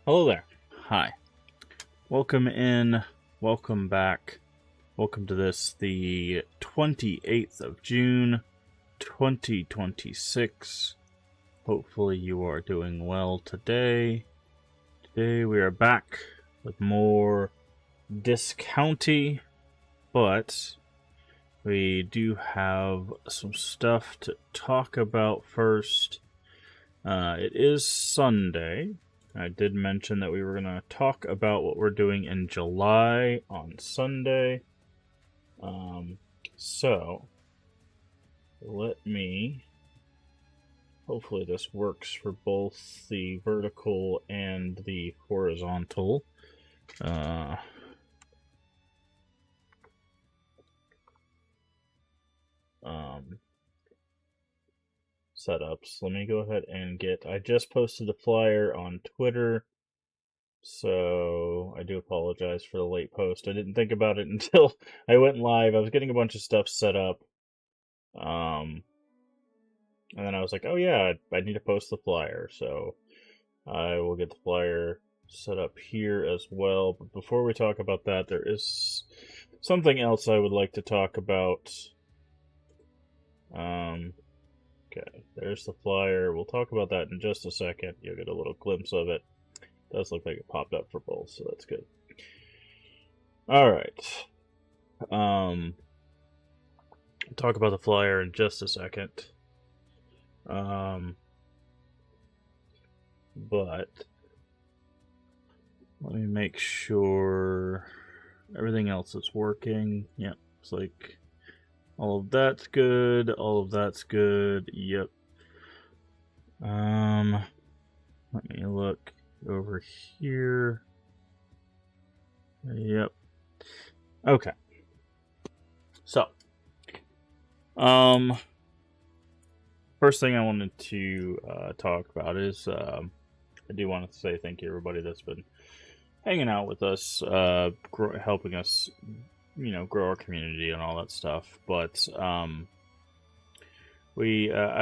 Hello there. Hi. Welcome in. Welcome back. Welcome to this, the 28th of June, 2026. Hopefully you are doing well today. Today we are back with more Discounty, but we do have some stuff to talk about first. It is Sunday. I did mention that we were going to talk about what we're doing in July on Sunday. So, let me... Hopefully this works for both the vertical and the horizontal. Setups. Let me go ahead and I just posted the flyer on Twitter, so I do apologize for the late post. I didn't think about it until I went live. I was getting a bunch of stuff set up, and then I was like, oh yeah, I need to post the flyer, so I will get the flyer set up here as well. But before we talk about that, there is something else I would like to talk about. Okay, there's the flyer. We'll talk about that in just a second. You'll get a little glimpse of it. It does look like it popped up for both, so that's good. Alright. We'll talk about the flyer in just a second. But let me make sure everything else is working. Yep, it's like all of that's good, all of that's good, yep. Let me look over here. Yep. Okay. So, first thing I wanted to talk about is I do want to say thank you to everybody that's been hanging out with us, helping us, grow our community and all that stuff. But I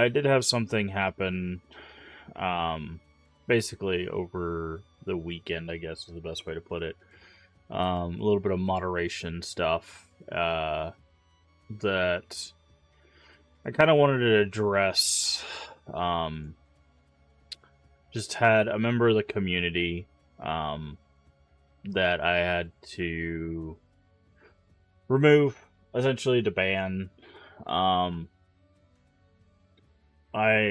did have something happen, basically over the weekend, I guess is the best way to put it. A little bit of moderation stuff that I kind of wanted to address. Just had a member of the community that I had to remove, essentially to ban. I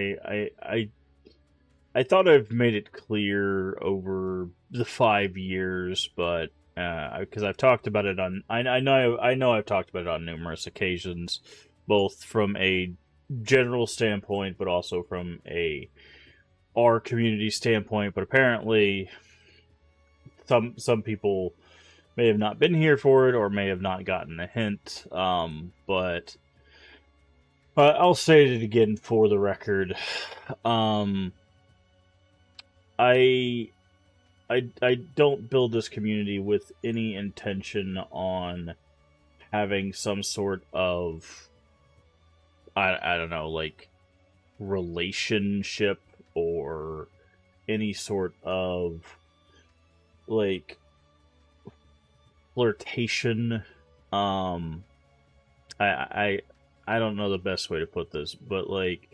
thought I've made it clear over the 5 years, but because I've talked about it on, I know I've talked about it on numerous occasions, both from a general standpoint, but also from our community standpoint. But apparently, some people may have not been here for it, or may have not gotten the hint. But I'll say it again for the record. I don't build this community with any intention on having some sort of, I don't know, like, relationship or any sort of, like, flirtation. I don't know the best way to put this, but, like,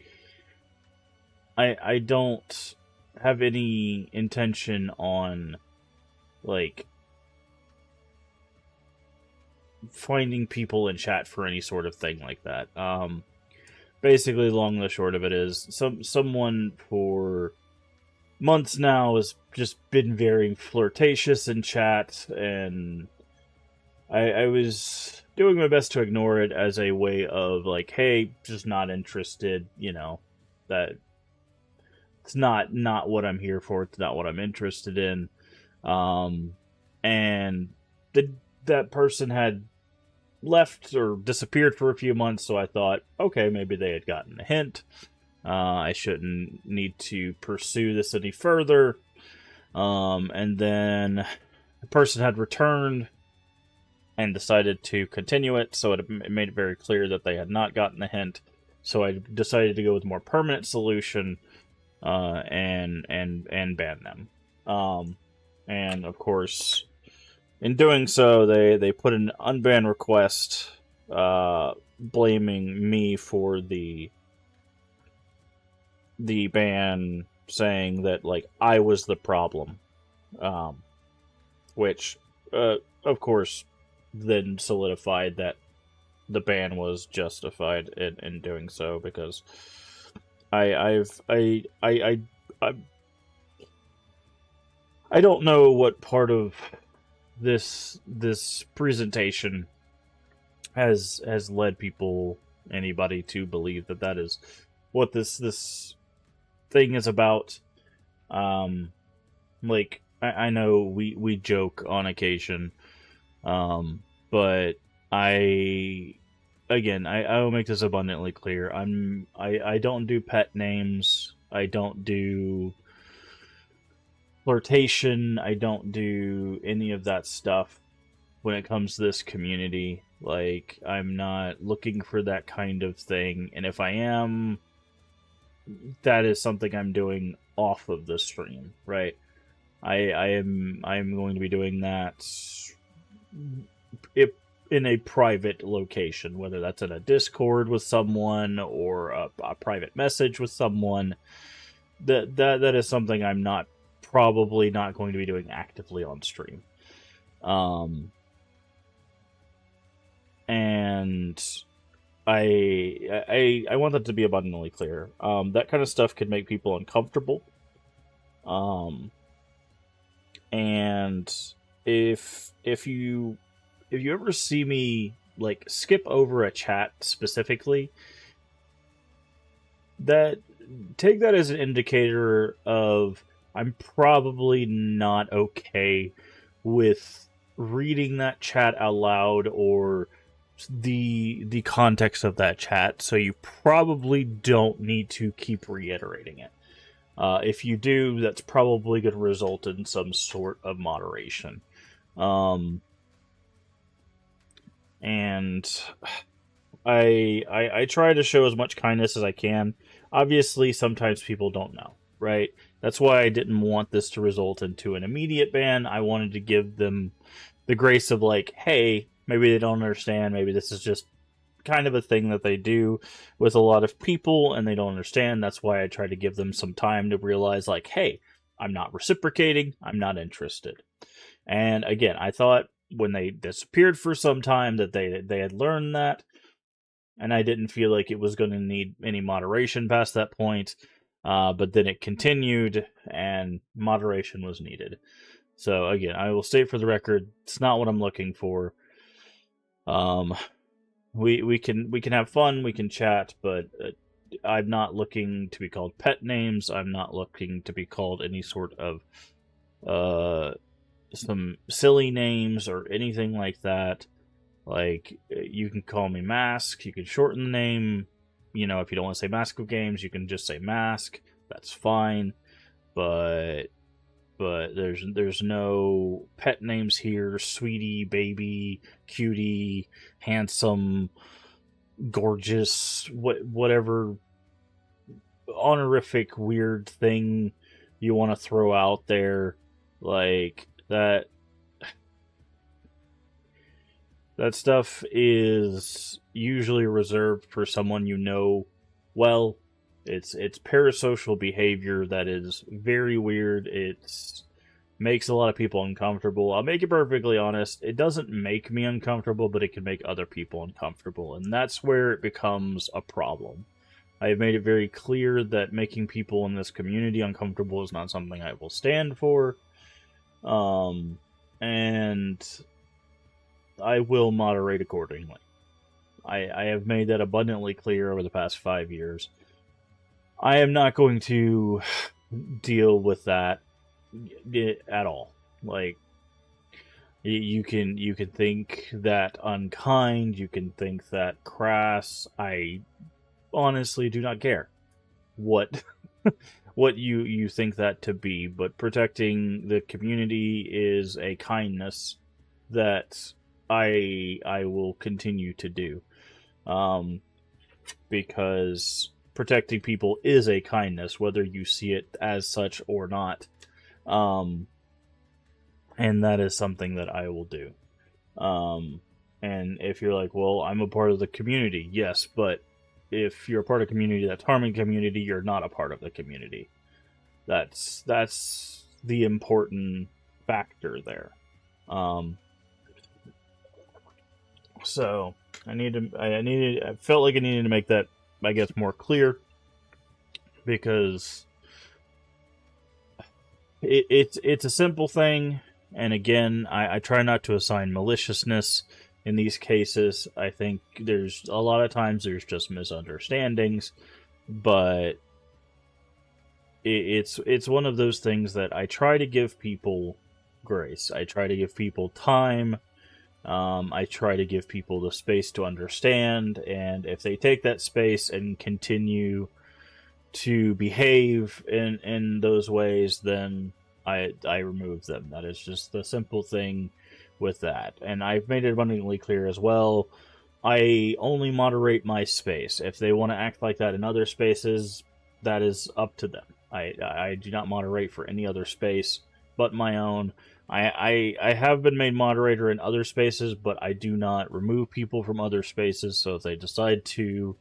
I don't have any intention on, like, finding people in chat for any sort of thing like that. Basically, long and the short of it is, someone for months now has just been very flirtatious in chat, and I was doing my best to ignore it as a way of, like, hey, just not interested, that it's not what I'm here for, it's not what I'm interested in. And that person had left or disappeared for a few months, so I thought, okay, maybe they had gotten a hint. I shouldn't need to pursue this any further. And then the person had returned and decided to continue it, so it made it very clear that they had not gotten the hint. So I decided to go with a more permanent solution, and ban them. and of course, in doing so, they put an unban request, blaming me for the ban, saying that like I was the problem, um, which of course then solidified that the ban was justified in doing so, because I I don't know what part of this presentation has led anybody to believe that that is what this thing is about. Um, like I know we joke on occasion, but I I will make this abundantly clear. I don't do pet names. I don't do flirtation. I don't do any of that stuff when it comes to this community. Like, I'm not looking for that kind of thing, and if I am, that is something I'm doing off of the stream, right? I'm going to be doing that if in a private location, whether that's in a Discord with someone or a private message with someone. That is something I'm probably not going to be doing actively on stream. And I want that to be abundantly clear. That kind of stuff could make people uncomfortable. And if you ever see me like skip over a chat specifically, take that as an indicator of I'm probably not okay with reading that chat out loud or the context of that chat, so you probably don't need to keep reiterating it. If you do, that's probably going to result in some sort of moderation. And I try to show as much kindness as I can. Obviously, sometimes people don't know, right? That's why I didn't want this to result into an immediate ban. I wanted to give them the grace of like, hey, maybe they don't understand. Maybe this is just kind of a thing that they do with a lot of people and they don't understand. That's why I try to give them some time to realize like, hey, I'm not reciprocating. I'm not interested. And again, I thought when they disappeared for some time that they had learned that, and I didn't feel like it was going to need any moderation past that point. But then it continued, and moderation was needed. So again, I will state for the record, it's not what I'm looking for. We can have fun, we can chat, but I'm not looking to be called pet names. I'm not looking to be called any sort of some silly names or anything like that. Like, you can call me Mask, you can shorten the name. You know, if you don't want to say MaskofGames, you can just say Mask. That's fine. But there's no pet names here. Sweetie, baby, cutie, handsome, gorgeous, whatever honorific weird thing you want to throw out there. Like, that stuff is usually reserved for someone you know well. It's parasocial behavior that is very weird. It makes a lot of people uncomfortable. I'll make it perfectly honest. It doesn't make me uncomfortable, but it can make other people uncomfortable. And that's where it becomes a problem. I have made it very clear that making people in this community uncomfortable is not something I will stand for. And I will moderate accordingly. I have made that abundantly clear over the past 5 years. I am not going to deal with that at all. Like, you can think that unkind, you can think that crass. I honestly do not care what what you think that to be, but protecting the community is a kindness that I will continue to do, because protecting people is a kindness, whether you see it as such or not. and that is something that I will do. And if you're like, well, I'm a part of the community, yes, but if you're a part of a community that's harming community, you're not a part of the community. That's the important factor there. Um, so I felt like I needed to make that, I guess, more clear, because it's a simple thing, and again, I try not to assign maliciousness in these cases. I think there's a lot of times there's just misunderstandings, but it's one of those things that I try to give people grace. I try to give people time. I try to give people the space to understand, and if they take that space and continue to behave in those ways, then I remove them. That is just the simple thing with that. And I've made it abundantly clear as well. I only moderate my space. If they want to act like that in other spaces, that is up to them. I do not moderate for any other space but my own. I have been made moderator in other spaces, but I do not remove people from other spaces. So if they decide to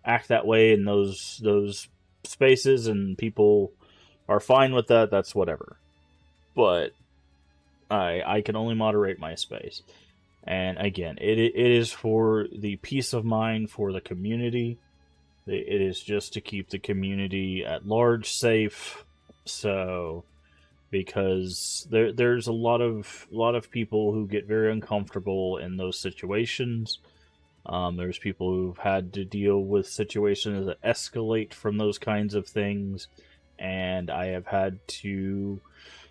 act that way in those spaces and people are fine with that, that's whatever. But I can only moderate my space. And again, it is for the peace of mind for the community. It is just to keep the community at large safe. So, because there's a lot of people who get very uncomfortable in those situations. There's people who've had to deal with situations that escalate from those kinds of things, and I have had to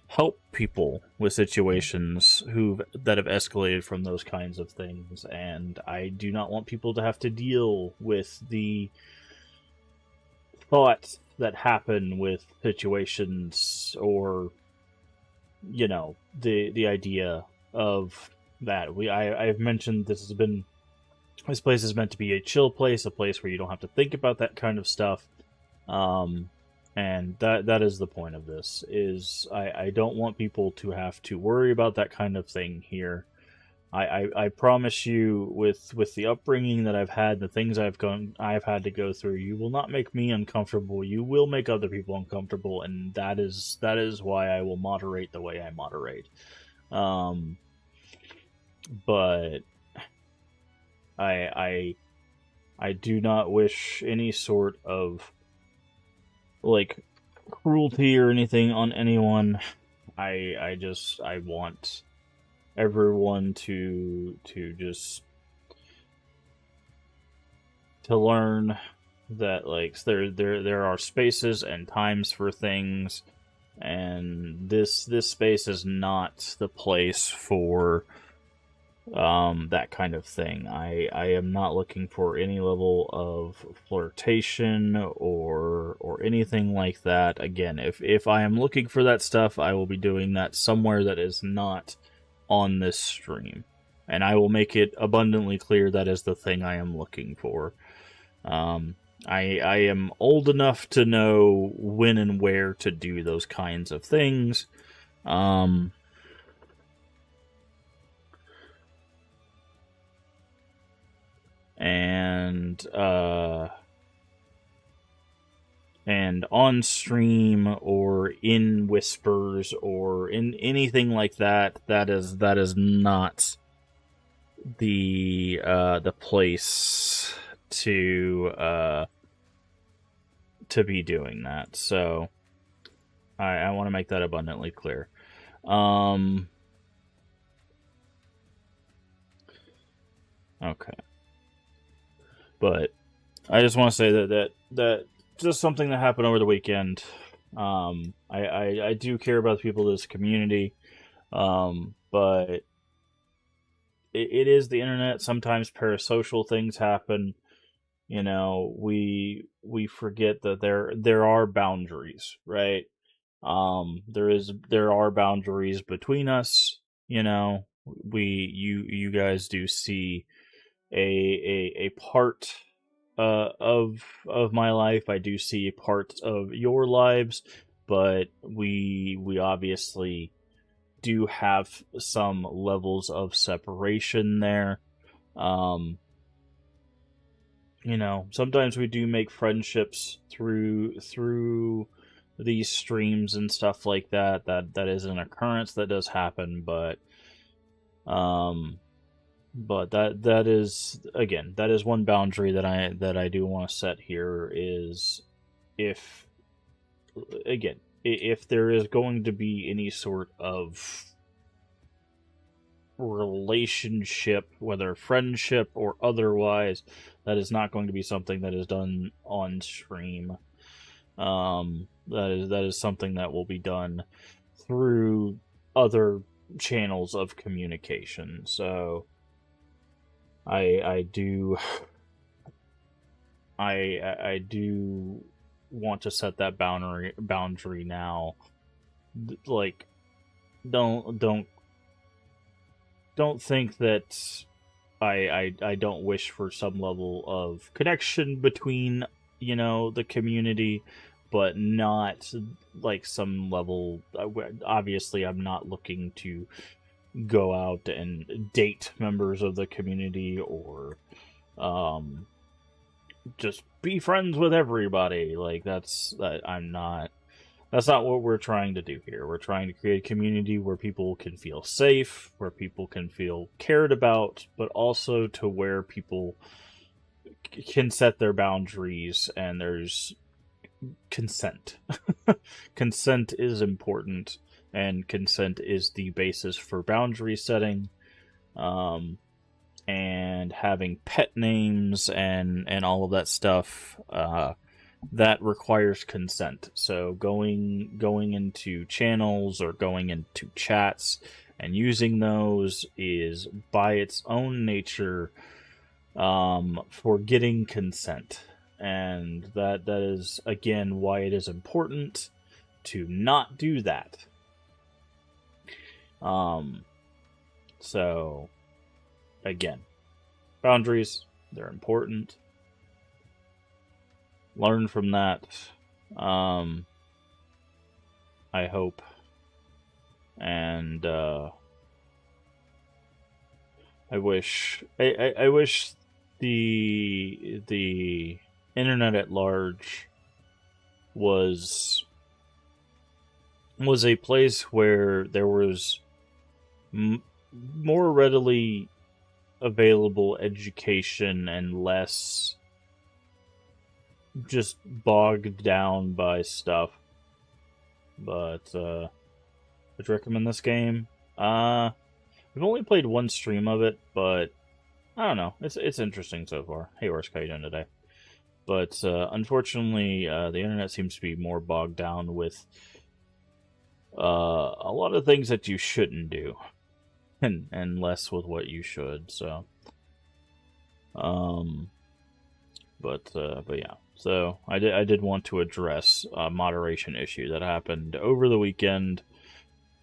help people with situations that have escalated from those kinds of things, and I do not want people to have to deal with the thoughts that happen with situations, or the idea of that. I've mentioned this place is meant to be a chill place, a place where you don't have to think about that kind of stuff. And that is the point of this. Is I don't want people to have to worry about that kind of thing here. I promise you, with the upbringing that I've had, the things I've had to go through, you will not make me uncomfortable. You will make other people uncomfortable, and that is why I will moderate the way I moderate. But I do not wish any sort of like cruelty or anything on anyone. I want everyone to just to learn that like there are spaces and times for things, and this space is not the place for that kind of thing. I am not looking for any level of flirtation or anything like that. Again, if I am looking for that stuff, I will be doing that somewhere that is not on this stream, and I will make it abundantly clear that is the thing I am looking for. I am old enough to know when and where to do those kinds of things. And on stream or in whispers or in anything like that, that is not the place to be doing that. So I want to make that abundantly clear. Okay. But I just want to say that just something that happened over the weekend. I do care about the people of this community, but it is the internet. Sometimes parasocial things happen. We forget that there are boundaries, right? There are boundaries between us. You guys do see a part of my life. I do see parts of your lives, but we obviously do have some levels of separation there. You know, sometimes we do make friendships through these streams and stuff like that. That is an occurrence that does happen, but that is, again, that is one boundary that I do want to set here, is if, again, if there is going to be any sort of relationship, whether friendship or otherwise, that is not going to be something that is done on stream. That is something that will be done through other channels of communication. So I do want to set that boundary now. Like, don't think that I don't wish for some level of connection between, you know, the community, but not like some level. Obviously, I'm not looking to go out and date members of the community, or just be friends with everybody. Like, that's not what we're trying to do here. We're trying to create a community where people can feel safe, where people can feel cared about, but also to where people can set their boundaries and there's consent. Consent is important, and consent is the basis for boundary setting. And having pet names and all of that stuff, that requires consent. So going into channels or going into chats and using those is by its own nature for getting consent. And that is, again, why it is important to not do that. So, again, boundaries, they're important. Learn from that. I hope. And I wish the internet at large was a place where there was more readily available education and less just bogged down by stuff. But would you recommend this game? We've only played one stream of it, but I don't know. It's interesting so far. Hey, Orsk, how you doing today? But unfortunately, the internet seems to be more bogged down with a lot of things that you shouldn't do, and less with what you should. So, but yeah. So I did want to address a moderation issue that happened over the weekend.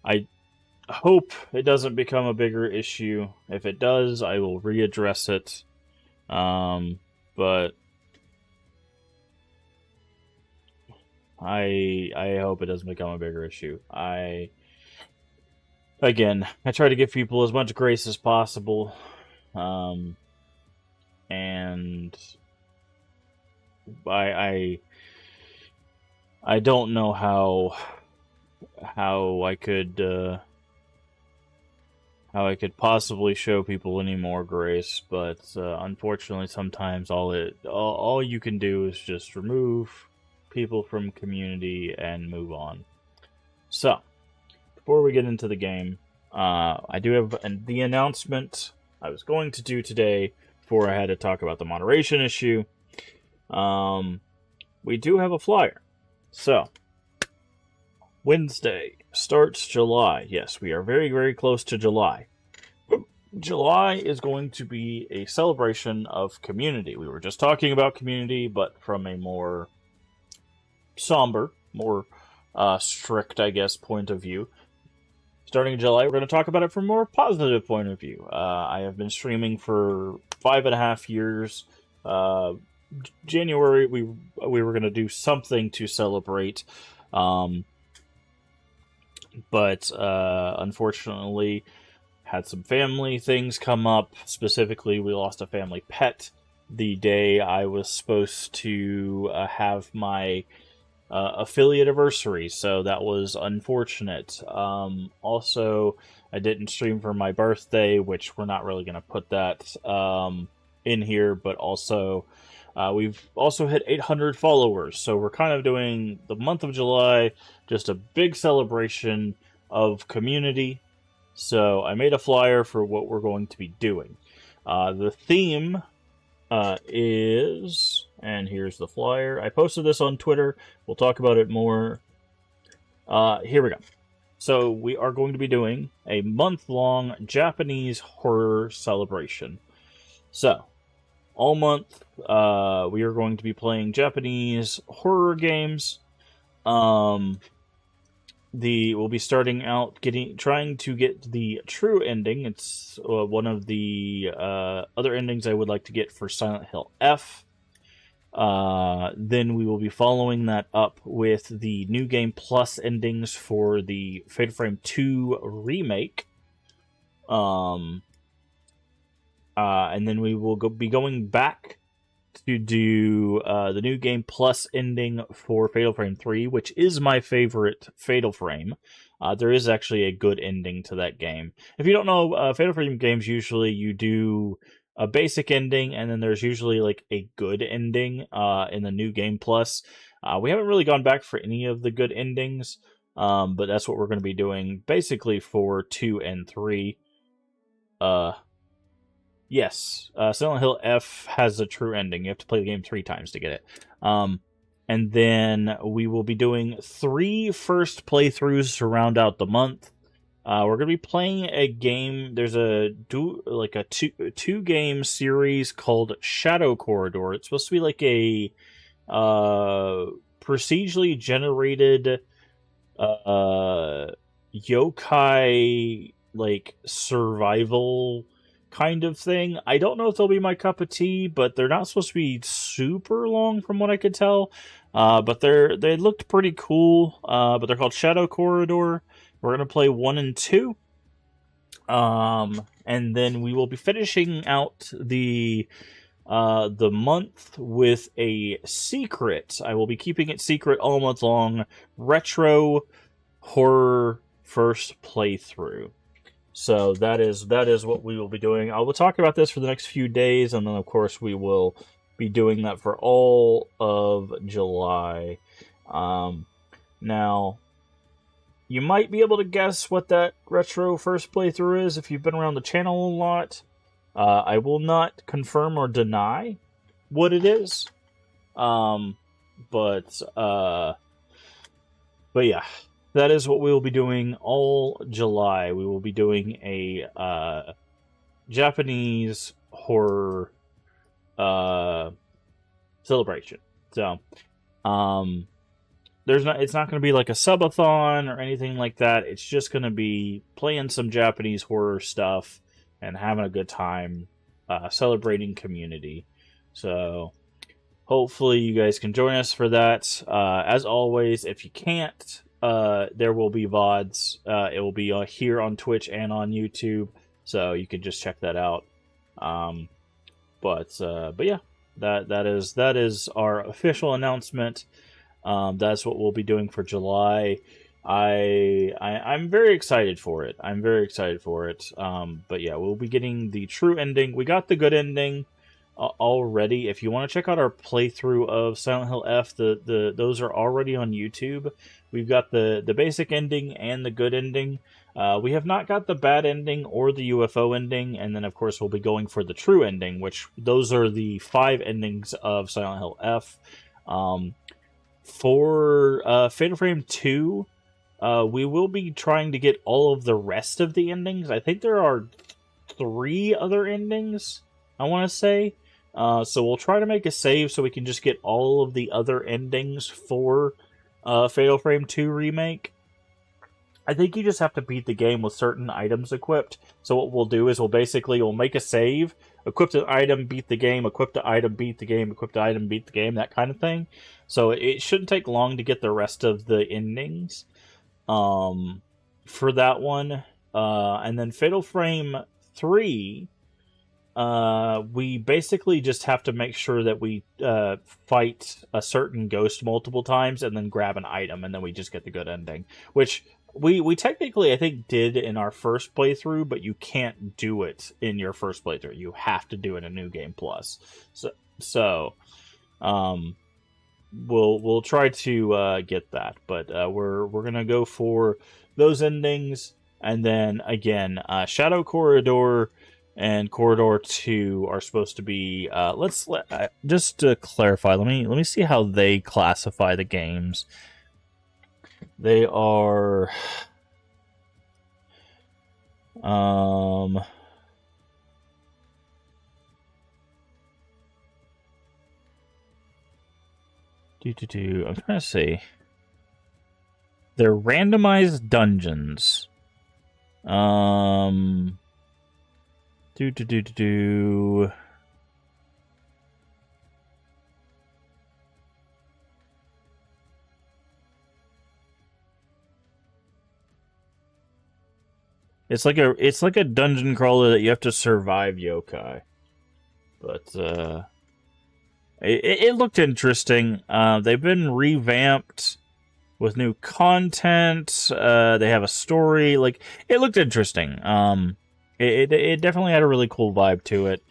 I hope it doesn't become a bigger issue. If it does, I will readdress it. But I hope it doesn't become a bigger issue. I try to give people as much grace as possible, and I don't know how I could possibly show people any more grace, but unfortunately, sometimes all you can do is just remove people from community and move on. So, before we get into the game, I do have the announcement I was going to do today before I had to talk about the moderation issue. We do have a flyer. So, Wednesday starts July. Yes, we are very, very close to July. July is going to be a celebration of community. We were just talking about community, but from a more somber, more strict, I guess, point of view. Starting in July, we're going to talk about it from a more positive point of view. I have been streaming for 5.5 years. January, we were going to do something to celebrate. but unfortunately had some family things come up. Specifically, we lost a family pet the day I was supposed to have my affiliate anniversary, so that was unfortunate. Also, I didn't stream for my birthday, which we're not really going to put that in here, but also we've also hit 800 followers, so we're kind of doing the month of July just a big celebration of community. So I made a flyer for what we're going to be doing. The theme is, and here's the flyer. I posted this on Twitter. We'll talk about it more. Here we go. So we are going to be doing a month-long Japanese horror celebration. So all month, we are going to be playing Japanese horror games. We'll be starting out trying to get the true ending. It's one of the other endings I would like to get for Silent Hill F. Then we will be following that up with the New Game Plus endings for the Fatal Frame 2 remake. And then we will be going back to do the New Game Plus ending for Fatal Frame 3, which is my favorite Fatal Frame. There is actually a good ending to that game. If you don't know, Fatal Frame games, usually you do a basic ending, and then there's usually like a good ending in the New Game Plus. We haven't really gone back for any of the good endings, but that's what we're going to be doing basically for 2 and 3. Yes, Silent Hill F has a true ending. You have to play the game 3 times to get it. And then we will be doing 3 first playthroughs to round out the month. We're going to be playing a game. There's a two game series called Shadow Corridor. It's supposed to be like a procedurally generated yokai like survival kind of thing. I don't know if they'll be my cup of tea, but they're not supposed to be super long from what I could tell. But they looked pretty cool. But they're called Shadow Corridor. We're gonna play 1 and 2. And then we will be finishing out the month with a secret. I will be keeping it secret all month long. Retro horror first playthrough. So that is what we will be doing. I will talk about this for the next few days, and then of course we will be doing that for all of July. Now, you might be able to guess what that retro first playthrough is if you've been around the channel a lot. I will not confirm or deny what it is. But yeah. That is what we will be doing all July. We will be doing a Japanese horror celebration. So, it's not going to be like a subathon or anything like that. It's just going to be playing some Japanese horror stuff and having a good time, celebrating community. So, hopefully you guys can join us for that. As always, if you can't, there will be VODs. It will be here on Twitch and on YouTube, so you can just check that out. But yeah, that is our official announcement. That's what we'll be doing for July. I'm very excited for it. But yeah, we'll be getting the true ending. We got the good ending already. If you want to check out our playthrough of Silent Hill F, those are already on YouTube. We've got the basic ending and the good ending. We have not got the bad ending or the UFO ending, and then of course we'll be going for the true ending, which those are the 5 endings of Silent Hill F. For Fatal Frame 2, we will be trying to get all of the rest of the endings. I think there are 3 other endings, I want to say. So we'll try to make a save so we can just get all of the other endings for Fatal Frame 2 Remake. I think you just have to beat the game with certain items equipped. So what we'll do is we'll make a save, equip the item, beat the game, equip the item, beat the game, equip the item, beat the game, that kind of thing. So it shouldn't take long to get the rest of the endings. for that one. And then Fatal Frame 3, we basically just have to make sure that we fight a certain ghost multiple times and then grab an item, and then we just get the good ending. Which we technically, I think, did in our first playthrough, but you can't do it in your first playthrough. You have to do it in New Game Plus. So we'll try to get that, but we're gonna go for those endings, and then again, Shadow Corridor and Corridor 2 are supposed to be. Just to clarify, let me see how they classify the games. They are I'm trying to see. They're randomized dungeons. It's like a dungeon crawler that you have to survive yokai. But it looked interesting. They've been revamped with new content. They have a story. Like, it looked interesting. It definitely had a really cool vibe to it.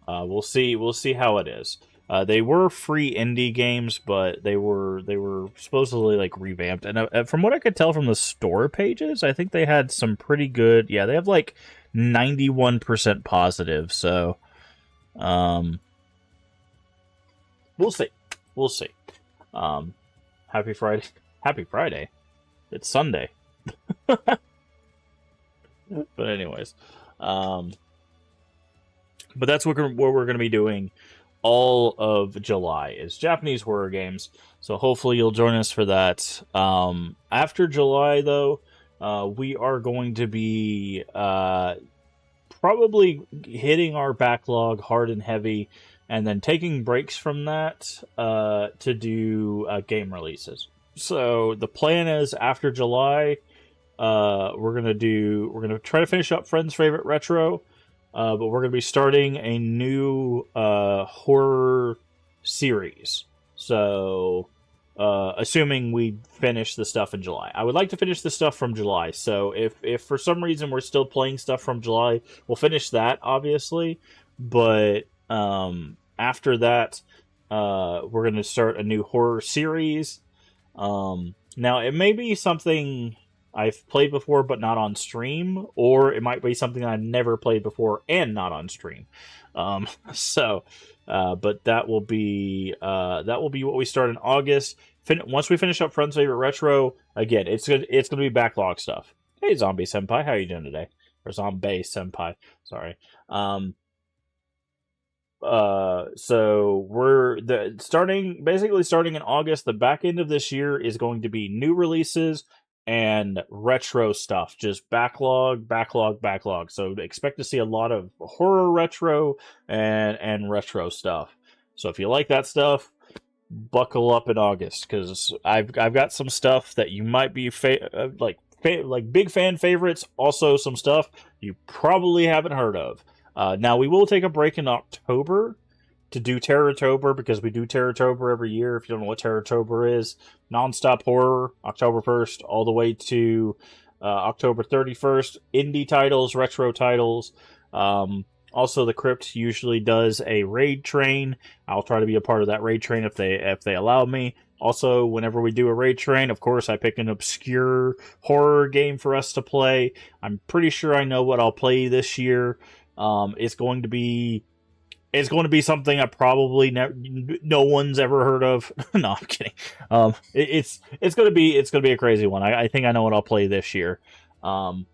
We'll see how it is. They were free indie games, but they were supposedly like revamped. And from what I could tell from the store pages, I think they had some pretty good. Yeah, they have like 91% positive. So, we'll see. We'll see. Happy Friday. Happy Friday. It's Sunday. But anyways, but that's what we're going to be doing all of July is Japanese horror games. So hopefully you'll join us for that. After July, though, we are going to be probably hitting our backlog hard and heavy, and then taking breaks from that to do game releases. So the plan is after July, we're gonna try to finish up Friend's Favorite Retro. But we're going to be starting a new horror series. So, assuming we finish the stuff in July. I would like to finish the stuff from July. So, if for some reason we're still playing stuff from July, we'll finish that, obviously. But after that, we're going to start a new horror series. Now, it may be something I've played before but not on stream, or it might be something I've never played before and not on stream. But that will be what we start in August. Once we finish up Friend's Favorite Retro, again, it's gonna be backlog stuff. Hey, Zombie Senpai, how are you doing today? Or Zombie Senpai, sorry. So we're starting in August. The back end of this year is going to be new releases and retro stuff, just backlog. So expect to see a lot of horror retro and retro stuff. So if you like that stuff, buckle up in August, because I've got some stuff that you might be like big fan favorites. Also some stuff you probably haven't heard of. Now we will take a break in October to do Terrortober, because we do Terrortober every year. If you don't know what Terrortober is, non-stop horror, October 1st all the way to October 31st. Indie titles, retro titles. Also, the Crypt usually does a raid train. I'll try to be a part of that raid train if they allow me. Also, whenever we do a raid train, of course, I pick an obscure horror game for us to play. I'm pretty sure I know what I'll play this year. It's going to be something I probably no one's ever heard of. No, I'm kidding. It's gonna be a crazy one. I think I know what I'll play this year. But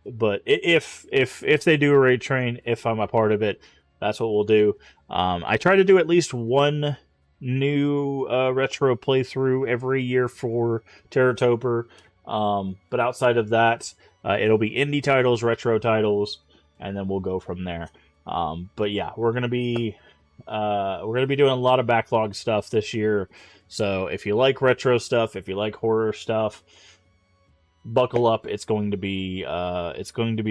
if they do a raid train, if I'm a part of it, that's what we'll do. I try to do at least one new retro playthrough every year for Terrortober. But outside of that, it'll be indie titles, retro titles, and then we'll go from there. But yeah, we're gonna be doing a lot of backlog stuff this year. So if you like retro stuff, if you like horror stuff, buckle up. It's going to be a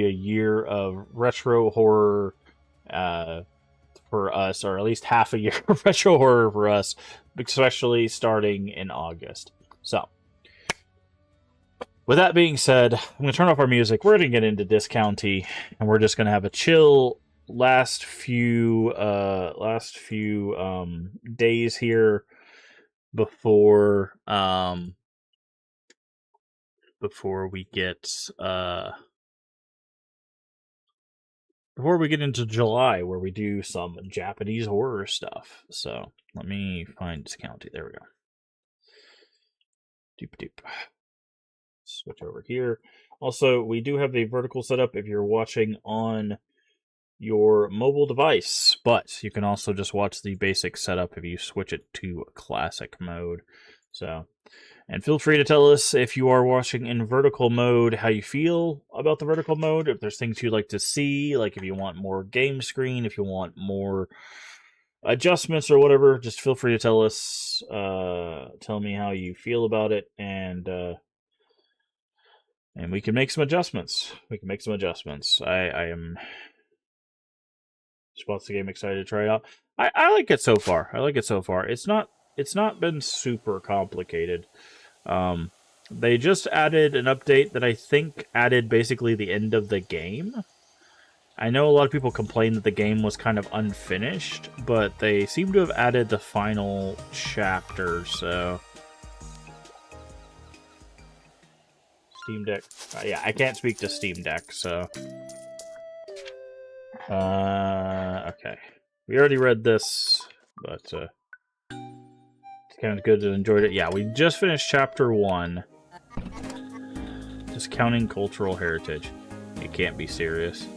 year of retro horror for us, or at least half a year of retro horror for us, especially starting in August. So, with that being said, I'm going to turn off our music. We're going to get into Discounty, and we're just going to have a chill last few days here before we get into July, where we do some Japanese horror stuff. So let me find Discounty. There we go. Doop doop. Switch over here. Also, we do have a vertical setup if you're watching on your mobile device, but you can also just watch the basic setup if you switch it to classic mode. So, and feel free to tell us if you are watching in vertical mode how you feel about the vertical mode, if there's things you'd like to see, like if you want more game screen, if you want more adjustments or whatever, just feel free to tell us, tell me how you feel about it, and we can make some adjustments. I am spots the game, excited to try it out. I like it so far. It's not been super complicated. They just added an update that I think added basically the end of the game. I know a lot of people complained that the game was kind of unfinished, but they seem to have added the final chapter, so... Steam Deck. Yeah, I can't speak to Steam Deck, so... okay. We already read this, but, it's kind of good to enjoy it. Yeah, we just finished Chapter 1. Discounting cultural heritage. You can't be serious.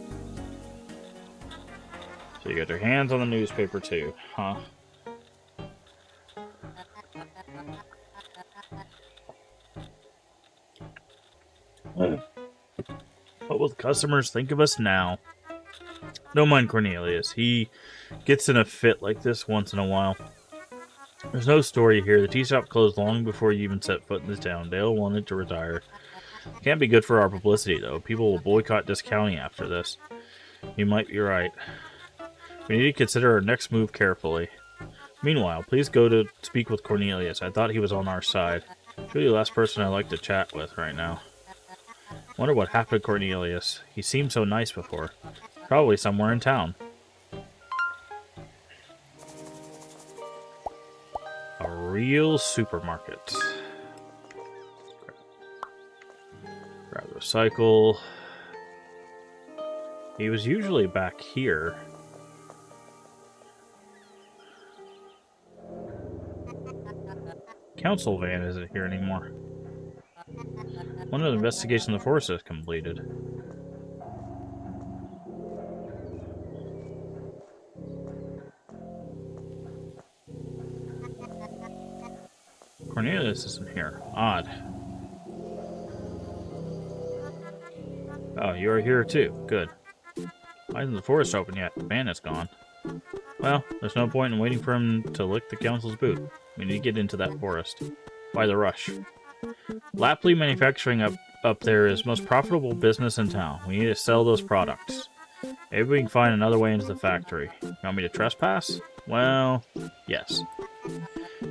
So you got your hands on the newspaper, too, huh? What will the customers think of us now? Don't mind Cornelius. He gets in a fit like this once in a while. There's no story here. The tea shop closed long before you even set foot in the town. Dale wanted to retire. Can't be good for our publicity, though. People will boycott discounting after this. You might be right. We need to consider our next move carefully. Meanwhile, please go to speak with Cornelius. I thought he was on our side. Truly the last person I'd like to chat with right now. Wonder what happened to Cornelius. He seemed so nice before. Probably somewhere in town. A real supermarket. Grab the recycle. He was usually back here. Council van isn't here anymore. One of the investigations the forest is completed. Cornelius isn't here. Odd. Oh, you are here too. Good. Why isn't the forest open yet? The van is gone. Well, there's no point in waiting for him to lick the council's boot. We need to get into that forest. Why the rush? Lapley Manufacturing up there is most profitable business in town. We need to sell those products. Maybe we can find another way into the factory. You want me to trespass? Well, yes.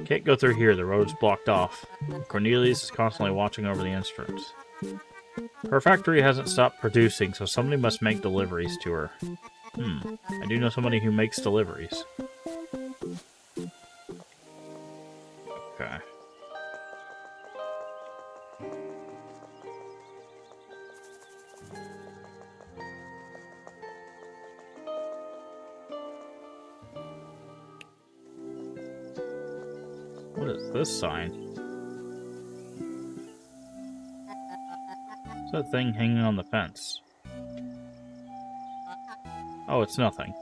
Can't go through here. The road's blocked off. Cornelius is constantly watching over the instruments. Her factory hasn't stopped producing, so somebody must make deliveries to her. I do know somebody who makes deliveries. Okay. What is this sign? What's that thing hanging on the fence? Oh, it's nothing.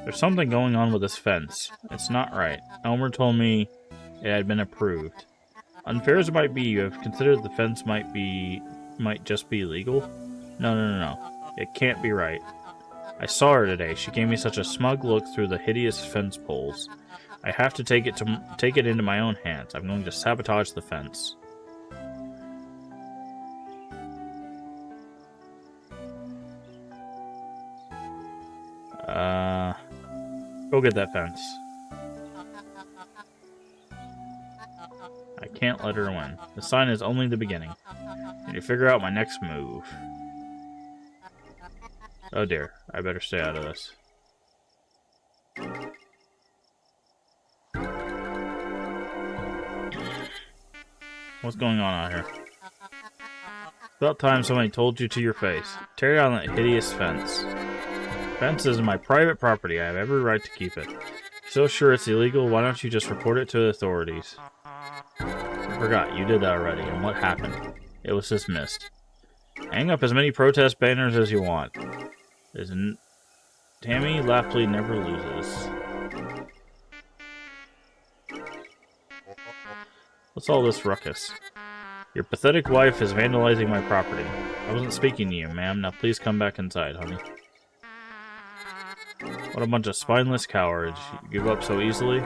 There's something going on with this fence. It's not right. Elmer told me it had been approved. Unfair as it might be, you have considered the fence might just be legal? No. It can't be right. I saw her today. She gave me such a smug look through the hideous fence poles. I have to take it into my own hands. I'm going to sabotage the fence. Go get that fence. I can't let her win. The sign is only the beginning. I need to figure out my next move. Oh dear, I better stay out of this. What's going on out here? It's about time somebody told you to your face. Tear down that hideous fence. Fence is my private property. I have every right to keep it. If you're so sure it's illegal, why don't you just report it to the authorities? I forgot, you did that already, and what happened? It was dismissed. Hang up as many protest banners as you want. Tammy Lapley never loses. What's all this ruckus? Your pathetic wife is vandalizing my property. I wasn't speaking to you, ma'am. Now please come back inside, honey. What a bunch of spineless cowards. You give up so easily?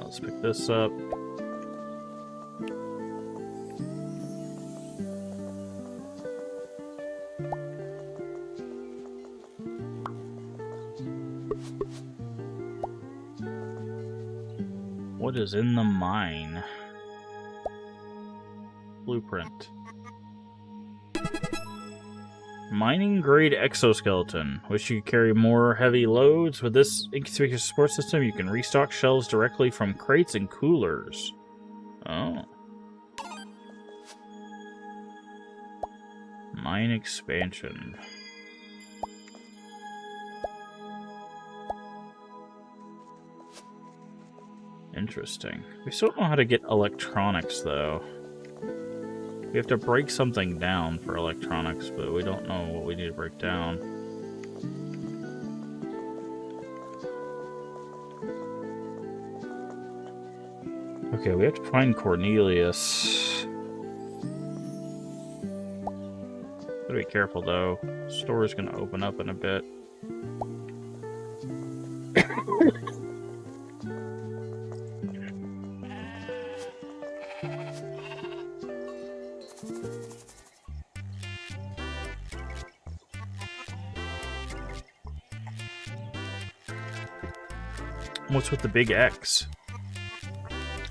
Let's pick this up. What is in the mine? Blueprint. Mining grade exoskeleton. Wish you could carry more heavy loads? With this inconspicuous support system, you can restock shelves directly from crates and coolers. Oh. Mine expansion. Interesting. We still don't know how to get electronics, though. We have to break something down for electronics, but we don't know what we need to break down. Okay, we have to find Cornelius. Gotta be careful, though. The store is gonna open up in a bit. What's with the big X?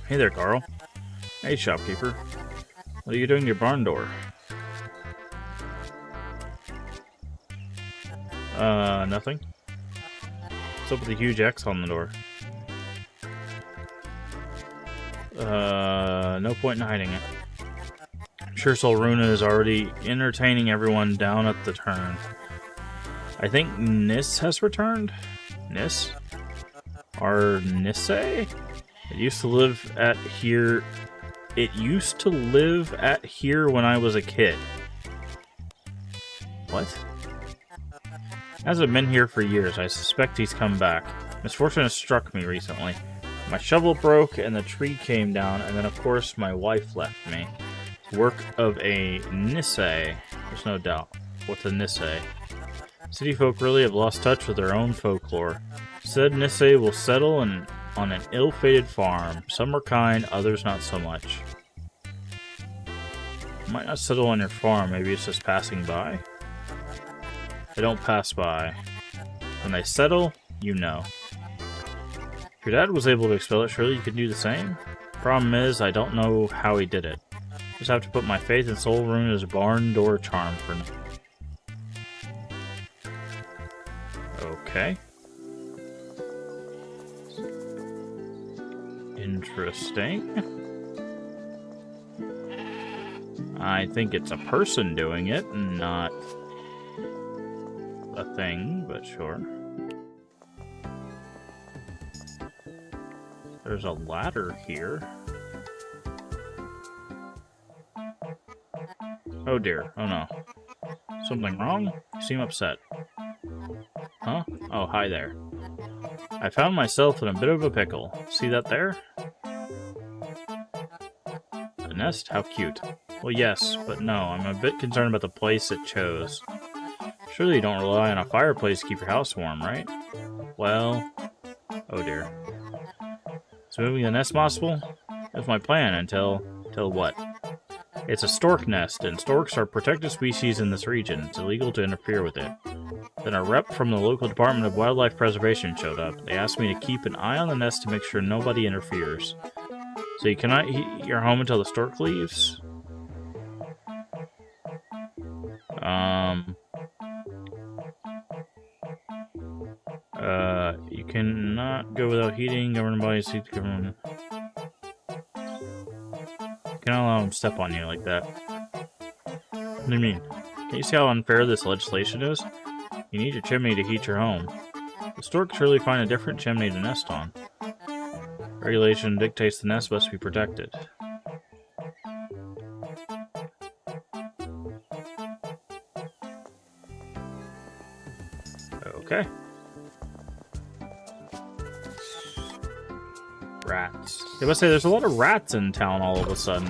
Hey there, Carl. Hey, shopkeeper. What are you doing to your barn door? Nothing. What's up with the huge X on the door? No point in hiding it. I'm sure Solruna is already entertaining everyone down at the turn. I think Nis has returned? Nis? Our Nisse? It used to live at here. It used to live at here when I was a kid. What? Hasn't been here for years. I suspect he's come back. Misfortune has struck me recently. My shovel broke and the tree came down, and then of course my wife left me. Work of a Nisse. There's no doubt. What's a Nisse? City folk really have lost touch with their own folklore. Said Nisse will settle on an ill-fated farm. Some are kind, others not so much. Might not settle on your farm, maybe it's just passing by. They don't pass by. When they settle, you know. If your dad was able to expel it, surely you could do the same? Problem is, I don't know how he did it. Just have to put my faith in Solruna's barn door charm for now. Okay. Interesting. I think it's a person doing it, not a thing, but sure. There's a ladder here. Oh dear, oh no. Something wrong? You seem upset. Huh? Oh, hi there. I found myself in a bit of a pickle. See that there? A nest? How cute. Well, yes, but no. I'm a bit concerned about the place it chose. Surely you don't rely on a fireplace to keep your house warm, right? Well... Oh dear. Is moving the nest possible? That's my plan until what? It's a stork nest, and storks are protected species in this region. It's illegal to interfere with it. Then a rep from the local Department of Wildlife Preservation showed up. They asked me to keep an eye on the nest to make sure nobody interferes. So you cannot heat your home until the stork leaves? You cannot go without heating. Government bodies seek the government. Cannot allow them to step on you like that. What do you mean? Can you see how unfair this legislation is? You need your chimney to heat your home. The stork surely find a different chimney to nest on. Regulation dictates the nest must be protected. Okay. Rats. I must say, there's a lot of rats in town all of a sudden.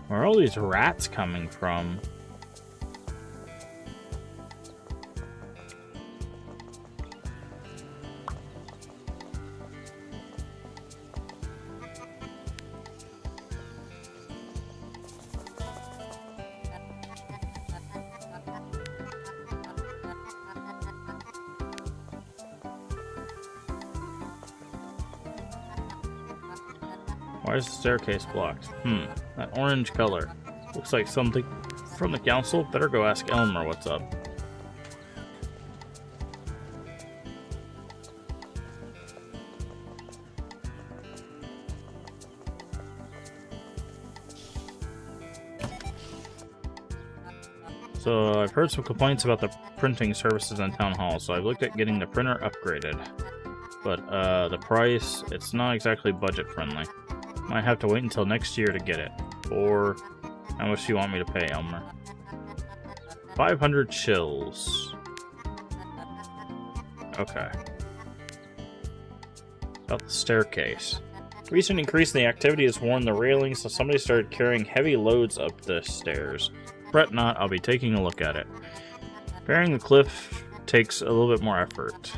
Where are all these rats coming from? Why is the staircase blocked? That orange color. Looks like something from the council. Better go ask Elmer what's up. So I've heard some complaints about the printing services in Town Hall, so I've looked at getting the printer upgraded. But the price, it's not exactly budget friendly. Might have to wait until next year to get it. Or how much do you want me to pay, Elmer? 500 chills. Okay. About the staircase. Recent increase in the activity has worn the railings, so somebody started carrying heavy loads up the stairs. Fret not, I'll be taking a look at it. Bearing the cliff takes a little bit more effort.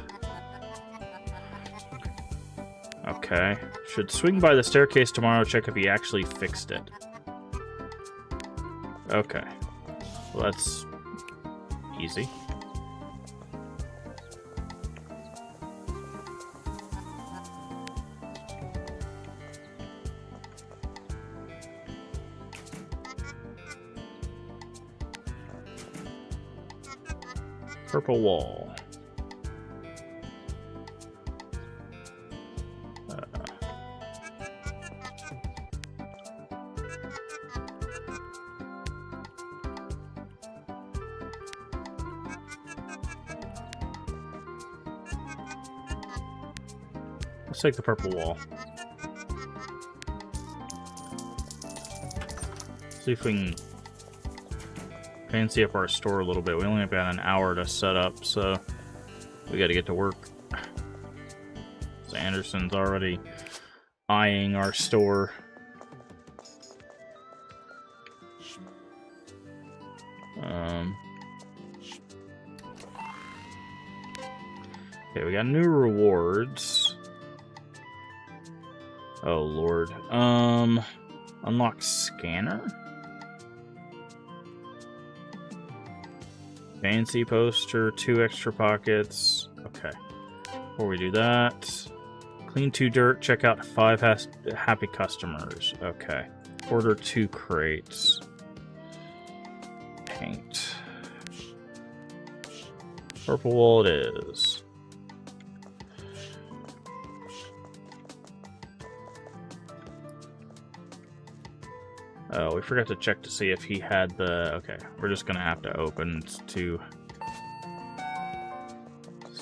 Okay. Should swing by the staircase tomorrow, check if he actually fixed it. Okay. Well, that's easy. Purple wall. Let's take the purple wall. See if we can fancy up our store a little bit. We only have about an hour to set up, so we got to get to work. So Anderson's already eyeing our store. Okay, we got new rewards. Oh lord. Unlock scanner? Fancy poster, 2 extra pockets. Okay. Before we do that, clean 2 dirt, check out 5 happy customers. Okay. Order 2 crates. Paint. Purple wall it is. Oh, we forgot to check to see if he had the... Okay, we're just gonna have to open. It's too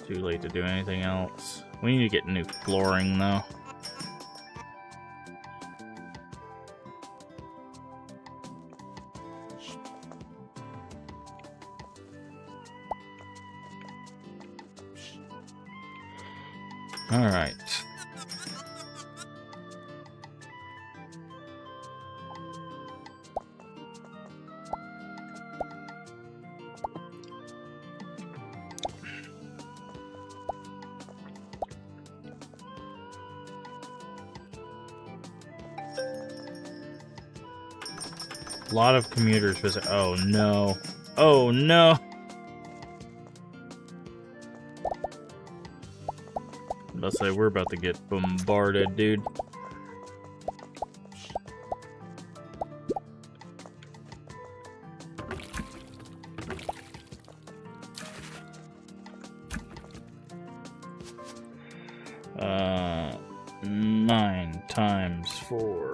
late to do anything else. We need to get new flooring, though. Alright. A lot of commuters visit. Oh no. Oh no. Let's say we're about to get bombarded, dude. Uh, 9 times 4.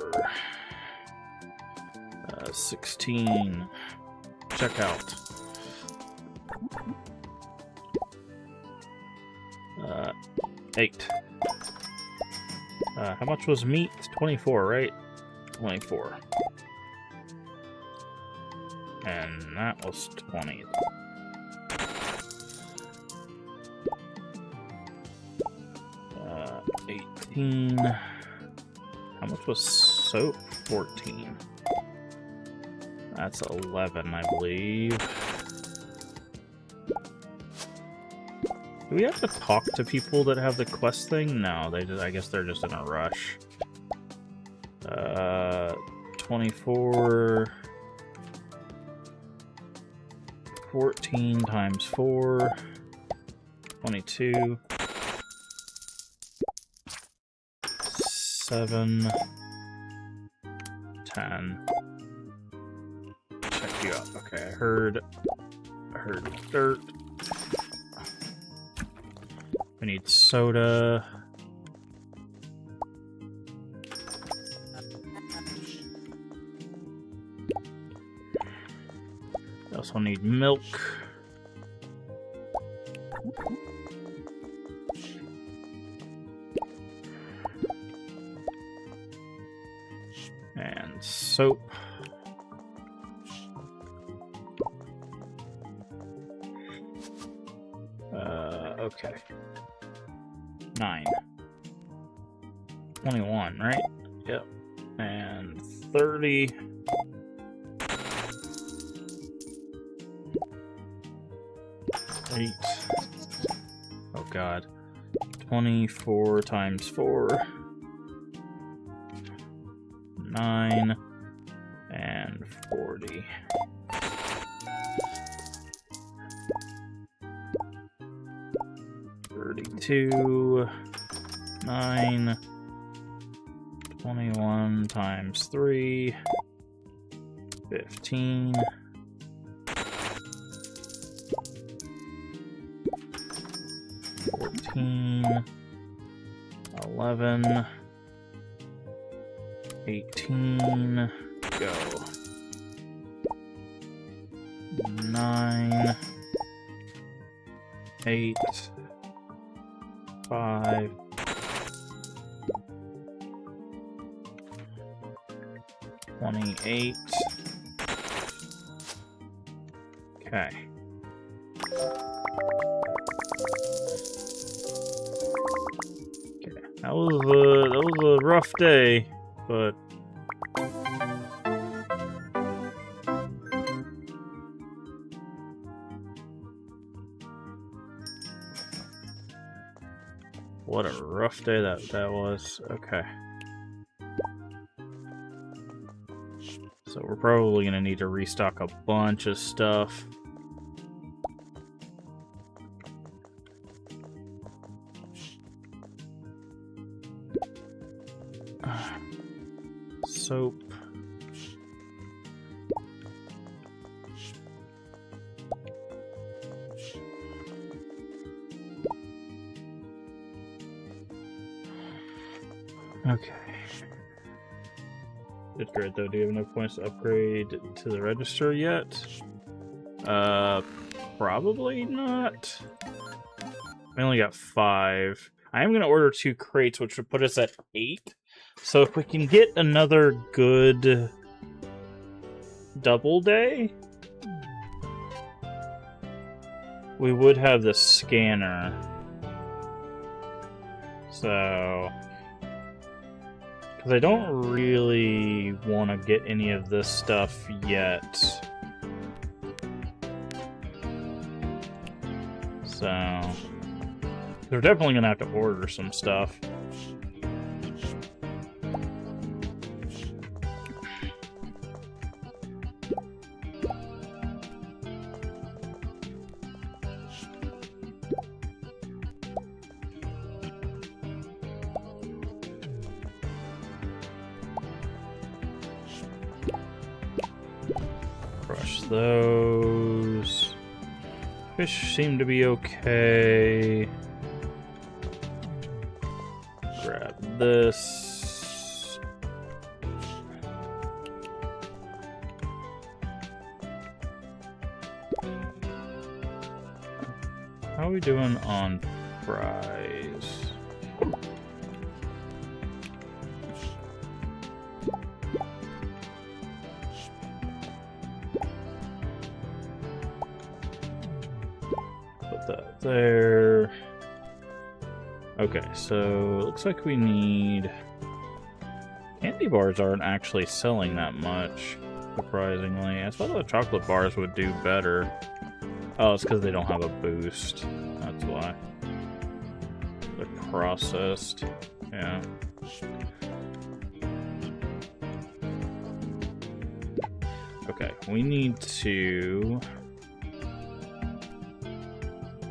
16. Check out. 8. How much was meat? 24, right? 24. And that was 20. 18. How much was soap? 14. That's 11, I believe. Do we have to talk to people that have the quest thing? No, they just, I guess they're just in a rush. 24... 14 times 4... 22... 7... 10... Check you out. Okay, I heard dirt. We need soda. We also need milk. And soap. Okay. 9. 21, right? Yep. And 30. 8. Oh god. 24 times 4. 9. And 40. 32, 9, 21 times 3, 15, 14, 11, 18, go. 9, 8, 5, 28. Okay. Okay. That was a rough day, but what a rough day that was. Okay. So we're probably going to need to restock a bunch of stuff. Soap. Okay. That's great though. Do you have enough points to upgrade to the register yet? Probably not. I only got 5. I am gonna order 2 crates, which would put us at 8. So if we can get another good double day, we would have the scanner. So, because I don't really want to get any of this stuff yet. So, they're definitely going to have to order some stuff. those. Fish seem to be okay. Grab this. How are we doing on fries? Put that there. Okay, so it looks like we need... Candy bars aren't actually selling that much, surprisingly. I thought the chocolate bars would do better. Oh, it's because they don't have a boost. That's why. They're processed. Yeah. Okay, we need to...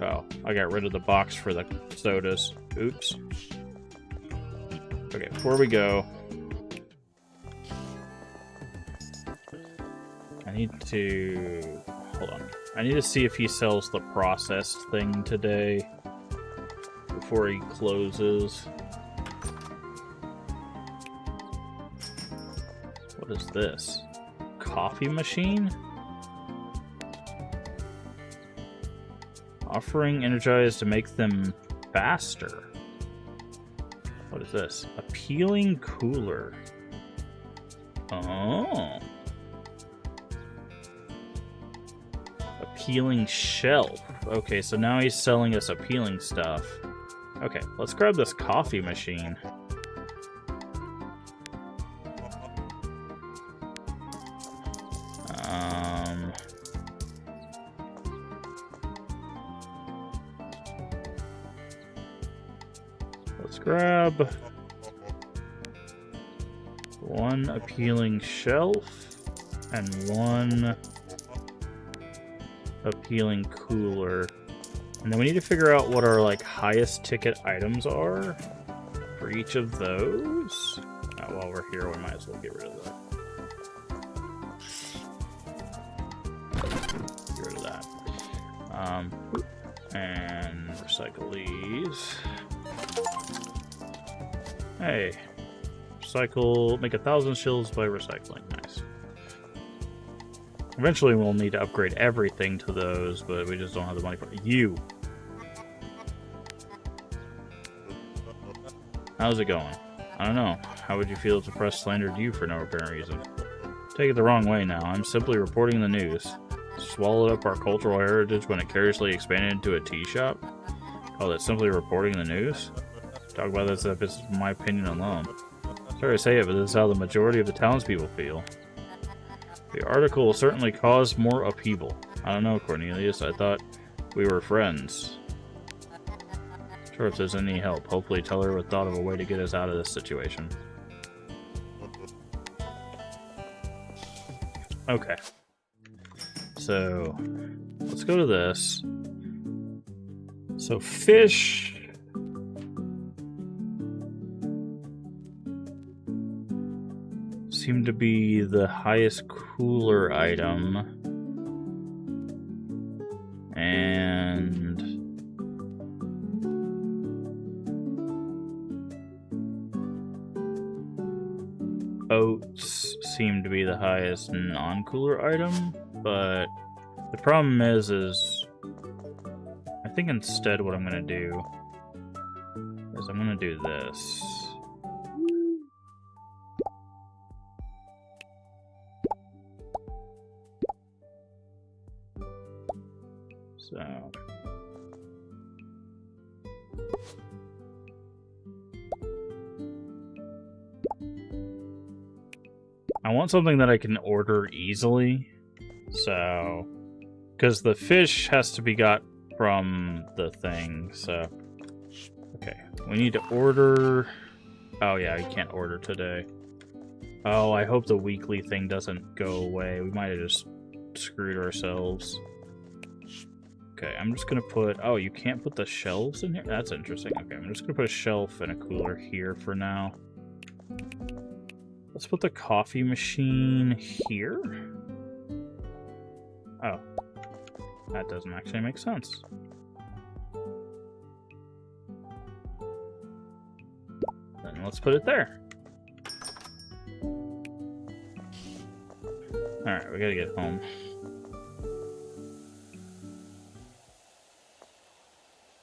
Oh, I got rid of the box for the sodas. Oops. Okay, before we go... I need to... Hold on. I need to see if he sells the processed thing today before he closes. What is this? Coffee machine? Offering energized to make them faster. What is this? Appealing cooler. Oh. Appealing shelf. Okay, so now he's selling us appealing stuff. Okay, let's grab this coffee machine. Let's grab one appealing shelf and one appealing cooler. And then we need to figure out what our like highest ticket items are for each of those. While we're here, we might as well get rid of that. Get rid of that. And recycle these. Hey, recycle, make 1,000 shills by recycling. Nice. Eventually we'll need to upgrade everything to those, but we just don't have the money for it. You! How's it going? I don't know. How would you feel if the press slandered you for no apparent reason? Take it the wrong way now. I'm simply reporting the news. Swallowed up our cultural heritage when it carelessly expanded into a tea shop? Call that simply reporting the news? Talk about this if it's my opinion alone. Sorry to say it, but this is how the majority of the townspeople feel. The article will certainly cause more upheaval. I don't know, Cornelius. I thought we were friends. Sure, if there's any help, hopefully Teller would thought of a way to get us out of this situation. Okay. So, let's go to this. So, fish... seem to be the highest cooler item. And... oats seem to be the highest non-cooler item, but the problem is I think instead what I'm gonna do is I'm gonna do this. So I want something that I can order easily. So, because the fish has to be got from the thing, so. Okay, we need to order. Oh yeah, you can't order today. Oh, I hope the weekly thing doesn't go away. We might have just screwed ourselves. Okay, I'm just gonna put... Oh, you can't put the shelves in here? That's interesting. Okay, I'm just gonna put a shelf and a cooler here for now. Let's put the coffee machine here. Oh. That doesn't actually make sense. Then let's put it there. Alright, we gotta get home.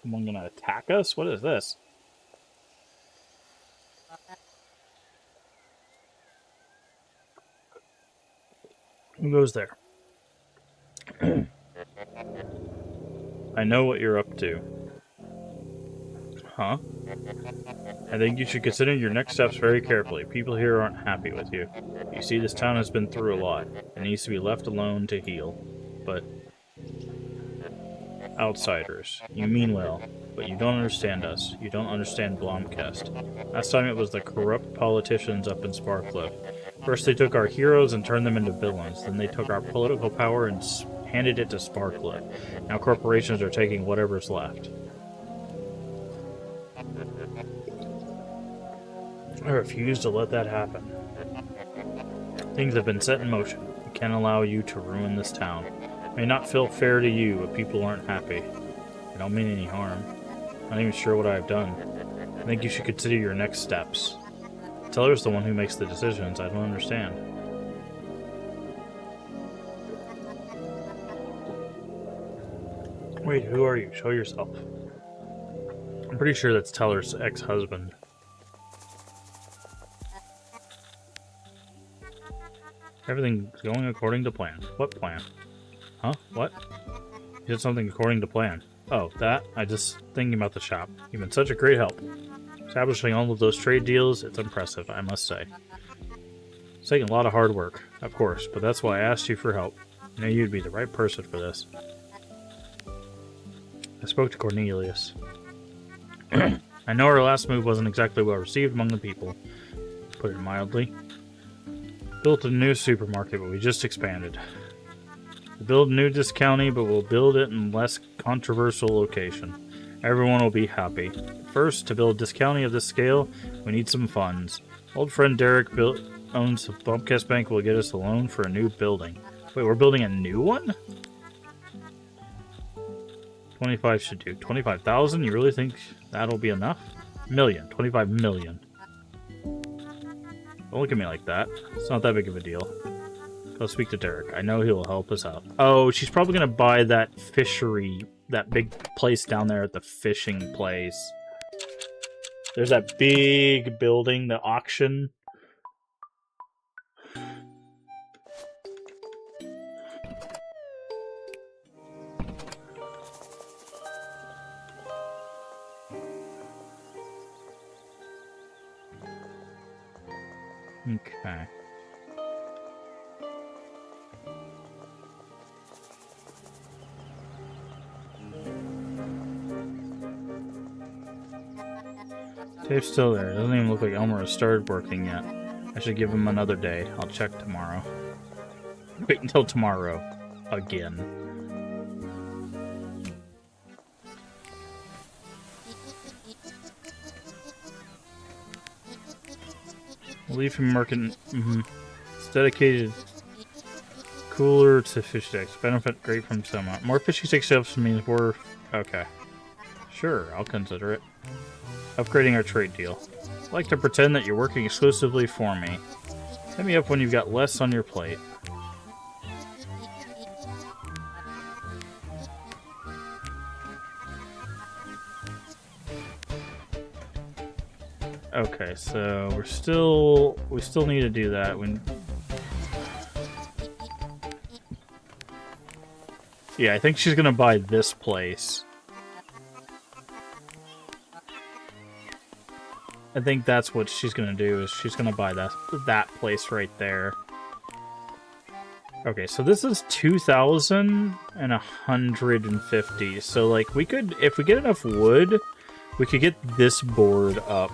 Someone gonna attack us? What is this? Who goes there? I know what you're up to. Huh? I think you should consider your next steps very carefully. People here aren't happy with you. You see, this town has been through a lot. It needs to be left alone to heal. But... outsiders. You mean well, but you don't understand us. You don't understand Blomkest. Last time it was the corrupt politicians up in Sparkcliff. First they took our heroes and turned them into villains. Then they took our political power and handed it to Sparkcliff. Now corporations are taking whatever's left. I refuse to let that happen. Things have been set in motion. We can't allow you to ruin this town. It may not feel fair to you, but people aren't happy. I don't mean any harm. I'm not even sure what I have done. I think you should consider your next steps. Teller's the one who makes the decisions. I don't understand. Wait, who are you? Show yourself. I'm pretty sure that's Teller's ex-husband. Everything's going according to plan. What plan? Huh? What? You said something according to plan. Oh, that? I just thinking about the shop. You've been such a great help. Establishing all of those trade deals, it's impressive, I must say. It's taken a lot of hard work, of course, but that's why I asked you for help. I knew you'd be the right person for this. I spoke to Cornelius. I know our last move wasn't exactly well received among the people, to put it mildly. Built a new supermarket, but we just expanded. We'll build a new discounty, but we'll build it in a less controversial location. Everyone will be happy. First, to build a discounty of this scale, we need some funds. Old friend Derek owns the Blomkest Bank will get us a loan for a new building. Wait, we're building a new one? 25 should do. 25,000? You really think that'll be enough? Million. 25 million. Don't look at me like that. It's not that big of a deal. Go speak to Derek. I know he'll help us out. Oh, she's probably going to buy that fishery, that big place down there at the fishing place. There's that big building, the auction. Okay. Dave's still there. It doesn't even look like Elmer has started working yet. I should give him another day. I'll check tomorrow. Wait until tomorrow. Again. Leave him working. It's dedicated cooler to fish sticks. Benefit great from summer. More fishy stick ships means we're okay. Sure, I'll consider it. Upgrading our trade deal. I'd like to pretend that you're working exclusively for me. Hit me up when you've got less on your plate. Okay, so we still need to do that. Yeah, I think she's gonna buy this place. I think that's what she's gonna do, is she's gonna buy that place right there. Okay, so this is 2,150. So like we could, if we get enough wood, we could get this board up.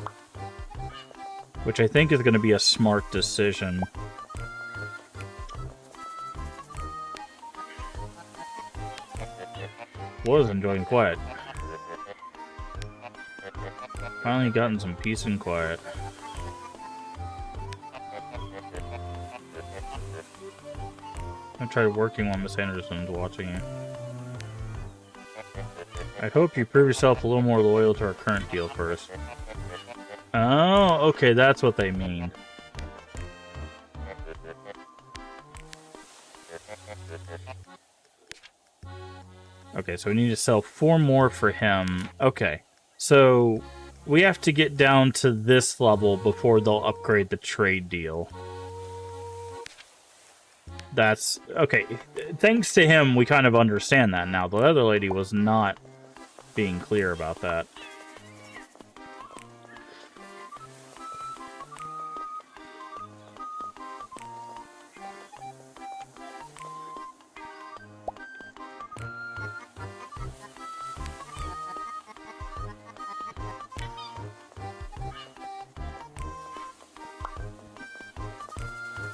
Which I think is gonna be a smart decision. Was enjoying quiet. Finally gotten some peace and quiet. I tried working while Miss Anderson's watching you. I hope you prove yourself a little more loyal to our current deal first. Oh, okay, that's what they mean. Okay, so we need to sell 4 more for him. Okay, so we have to get down to this level before they'll upgrade the trade deal. That's... okay, thanks to him, we kind of understand that now. The other lady was not being clear about that.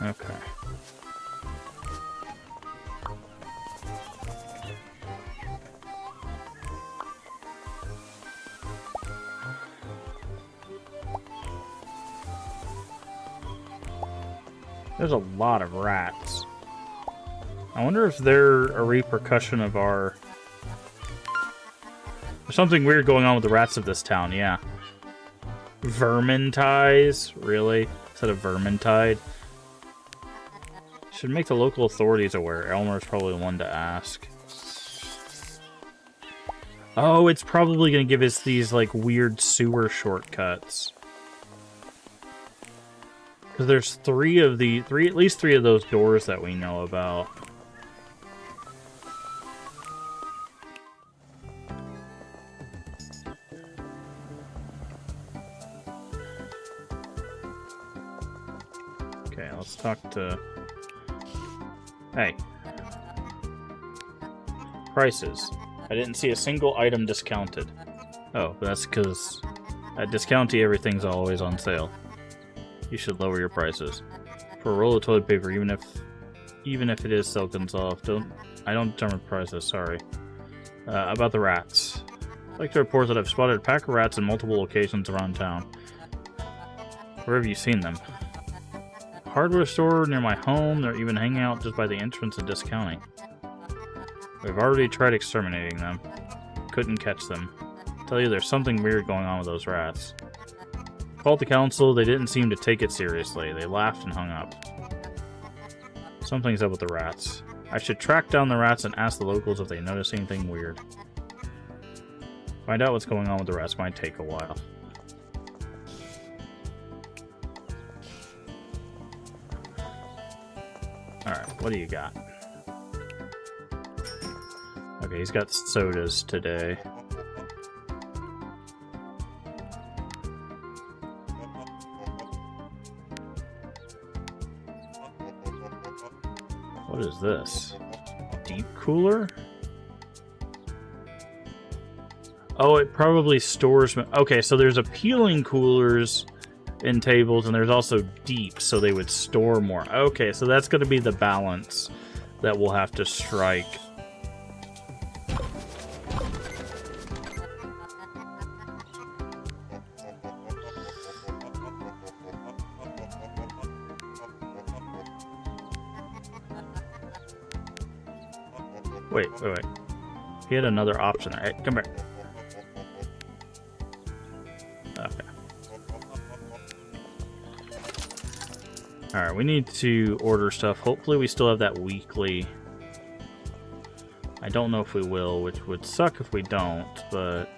Okay. There's a lot of rats. I wonder if they're a repercussion of our... There's something weird going on with the rats of this town, yeah. Vermintide? Really? Instead of Vermintide? Should make the local authorities aware. Elmer's probably the one to ask. Oh, it's probably going to give us these, like, weird sewer shortcuts. Because there's at least three of those doors that we know about. Okay, let's talk to... Hey. Prices. I didn't see a single item discounted. Oh, that's because at Discounty everything's always on sale. You should lower your prices. For a roll of toilet paper, even if it is silken soft, I don't determine prices, sorry. About the rats. I'd like to report that I've spotted a pack of rats in multiple locations around town. Where have you seen them? A hardware store near my home. They're even hanging out just by the entrance of Discounting. We've already tried exterminating them. Couldn't catch them. I tell you, there's something weird going on with those rats. Called the council, they didn't seem to take it seriously. They laughed and hung up. Something's up with the rats. I should track down the rats and ask the locals if they notice anything weird. Find out what's going on with the rats might take a while. Alright, what do you got? Okay, he's got sodas today. What is this? Deep cooler? Oh, it probably stores... Okay, so there's appealing coolers in tables, and there's also deep, so they would store more. Okay, so that's going to be the balance that we'll have to strike. Wait. He had another option there. Hey, come here. Okay. Alright, we need to order stuff. Hopefully we still have that weekly. I don't know if we will, which would suck if we don't, but...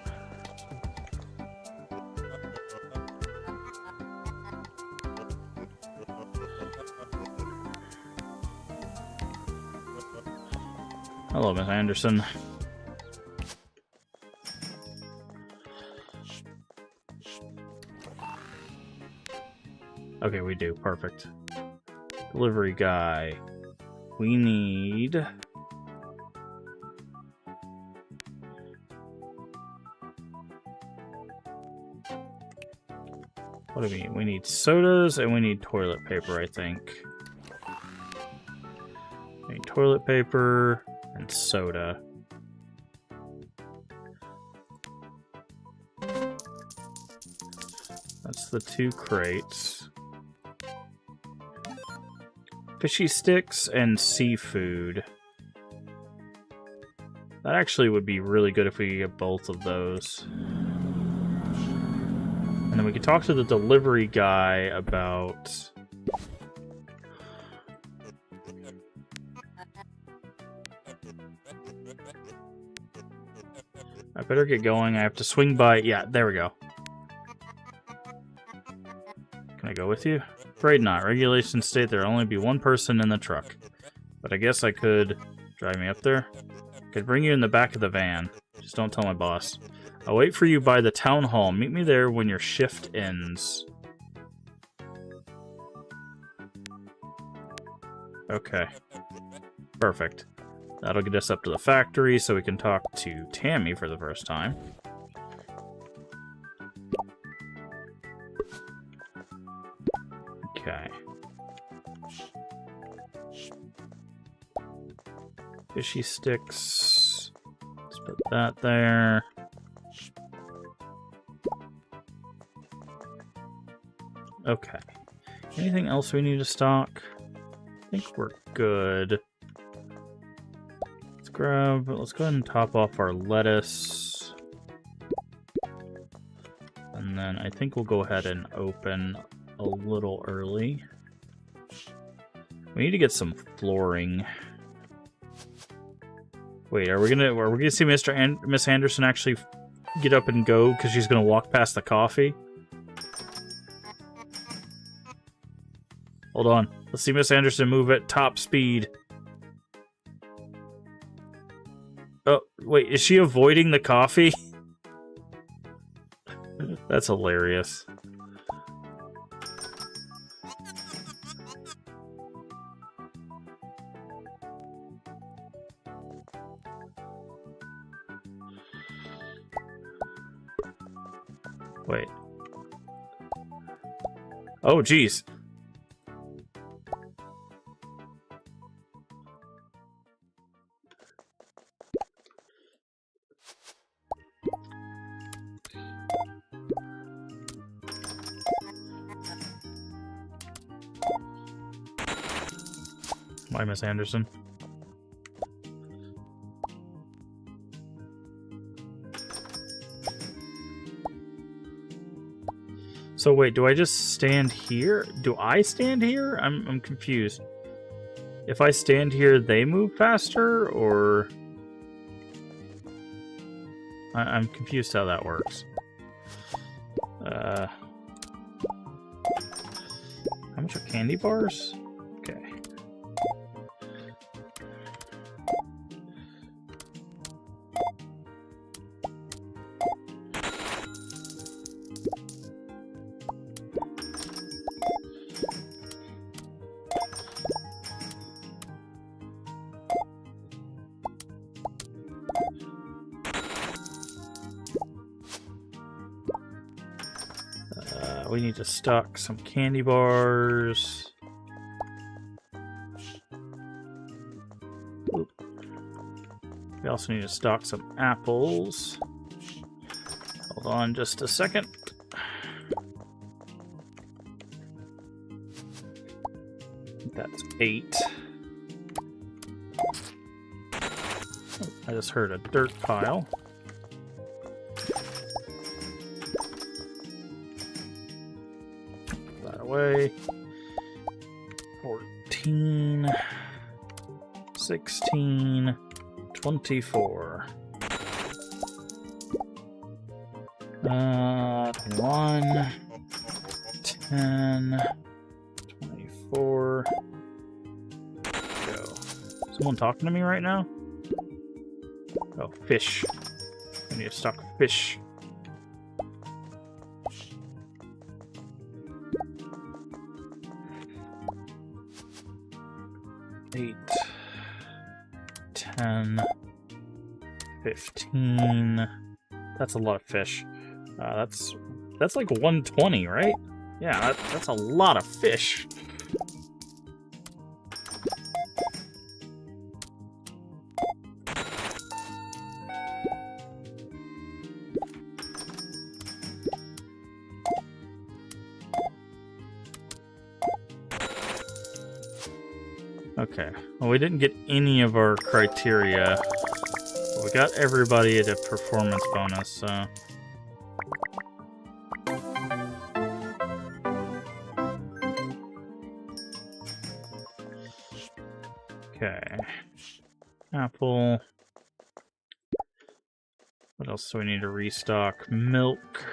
Hello, Miss Anderson. Okay, we do. Perfect. Delivery guy. We need... What do we need? We need sodas and we need toilet paper, I think. We need toilet paper and soda. That's the 2 crates. Fishy sticks and seafood. That actually would be really good if we could get both of those. And then we could talk to the delivery guy about... I better get going. I have to swing by... Yeah, there we go. Can I go with you? Afraid not. Regulations state there'll only be one person in the truck. But I guess I could... Drive me up there? Could bring you in the back of the van. Just don't tell my boss. I'll wait for you by the town hall. Meet me there when your shift ends. Okay. Perfect. That'll get us up to the factory so we can talk to Tammy for the first time. Okay. Fishy sticks. Let's put that there. Okay. Anything else we need to stock? I think we're good. Let's go ahead and top off our lettuce. And then I think we'll go ahead and open a little early. We need to get some flooring. Wait, are we gonna see Miss Anderson actually get up and go because she's gonna walk past the coffee? Hold on. Let's see Miss Anderson move at top speed. Oh, wait, is she avoiding the coffee? That's hilarious. Wait. Oh, geez. Why, Miss Anderson? So wait, do I just stand here? Do I stand here? I'm confused. If I stand here, they move faster, or... I'm confused how that works. How much are candy bars? Okay. We need to stock some candy bars. Oop. We also need to stock some apples. Hold on just a second. That's 8. Oh, I just heard a dirt pile. Away. 14, 16, 24. 21, 10, 24. Go. Someone talking to me right now? Oh, fish. I need to stock fish. Eight, 10, 15. That's a lot of fish. That's like 120, right? Yeah, that's a lot of fish. Okay. Well, we didn't get any of our criteria. But we got everybody at a performance bonus, so... Okay. Apple. What else do we need to restock? Milk.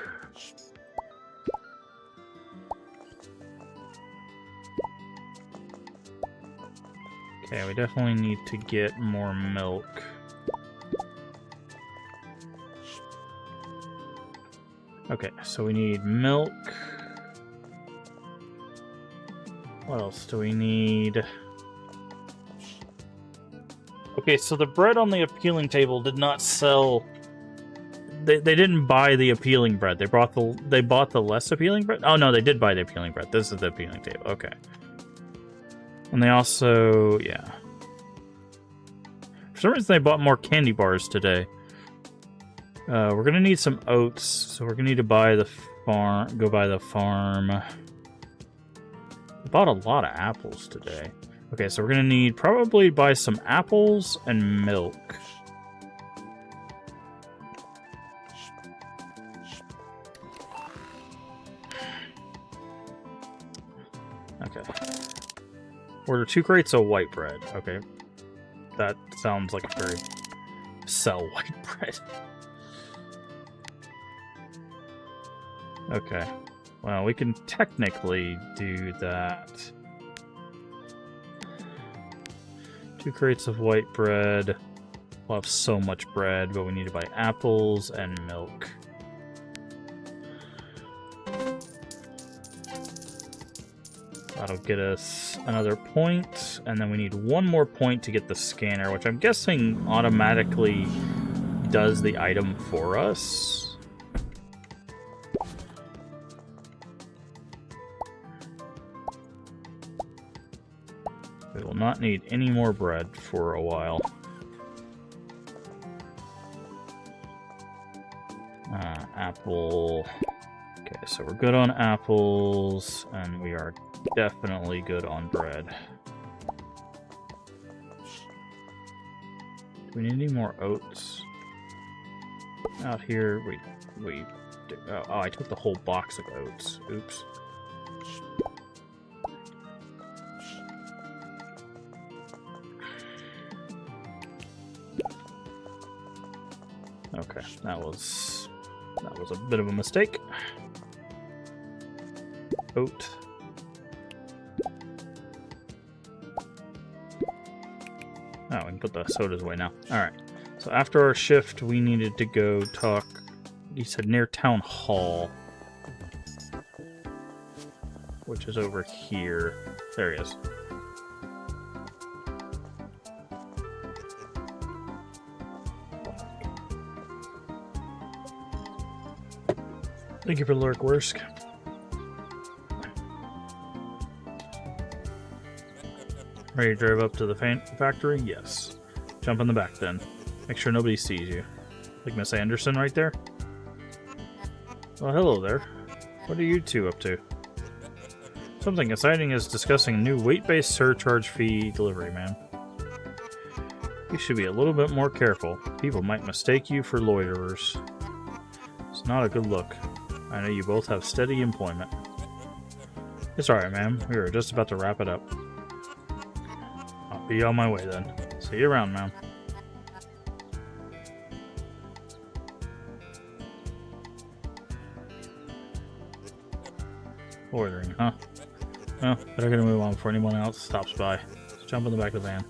Okay, we definitely need to get more milk. Okay, so we need milk. What else do we need? Okay, so the bread on the appealing table did not sell. They didn't buy the appealing bread. They bought the less appealing bread. Oh no, they did buy the appealing bread. This is the appealing table. Okay. And they also, yeah. For some reason, they bought more candy bars today. We're gonna need some oats, so we're gonna need to buy the farm. Go buy the farm. We bought a lot of apples today. Okay, so we're gonna need probably buy some apples and milk. Okay. Order 2 crates of white bread. Okay. That sounds like a very... Sell white bread. Okay. Well, we can technically do that. 2 crates of white bread. We'll have so much bread, but we need to buy apples and milk. That'll get us another point, and then we need 1 more point to get the scanner, which I'm guessing automatically does the item for us. We will not need any more bread for a while. Apple. Okay, so we're good on apples, and we are definitely good on bread. Do we need any more oats? Out here, we do. Oh, I took the whole box of oats. Oops. Okay, that was a bit of a mistake. Oat. Oh, we can put the sodas away now. Alright. So after our shift, we needed to go talk... He said near Town Hall. Which is over here. There he is. Thank you for the lurk, Worsk. Ready to drive up to the factory? Yes. Jump in the back then. Make sure nobody sees you. Like Miss Anderson right there? Well, hello there. What are you two up to? Something exciting is discussing a new weight-based surcharge fee delivery, man. You should be a little bit more careful. People might mistake you for loiterers. It's not a good look. I know you both have steady employment. It's alright, ma'am. We were just about to wrap it up. I'll be on my way then. See you around, ma'am. Ordering, huh? Well, better gonna move on before anyone else stops by. Let's jump in the back of the van.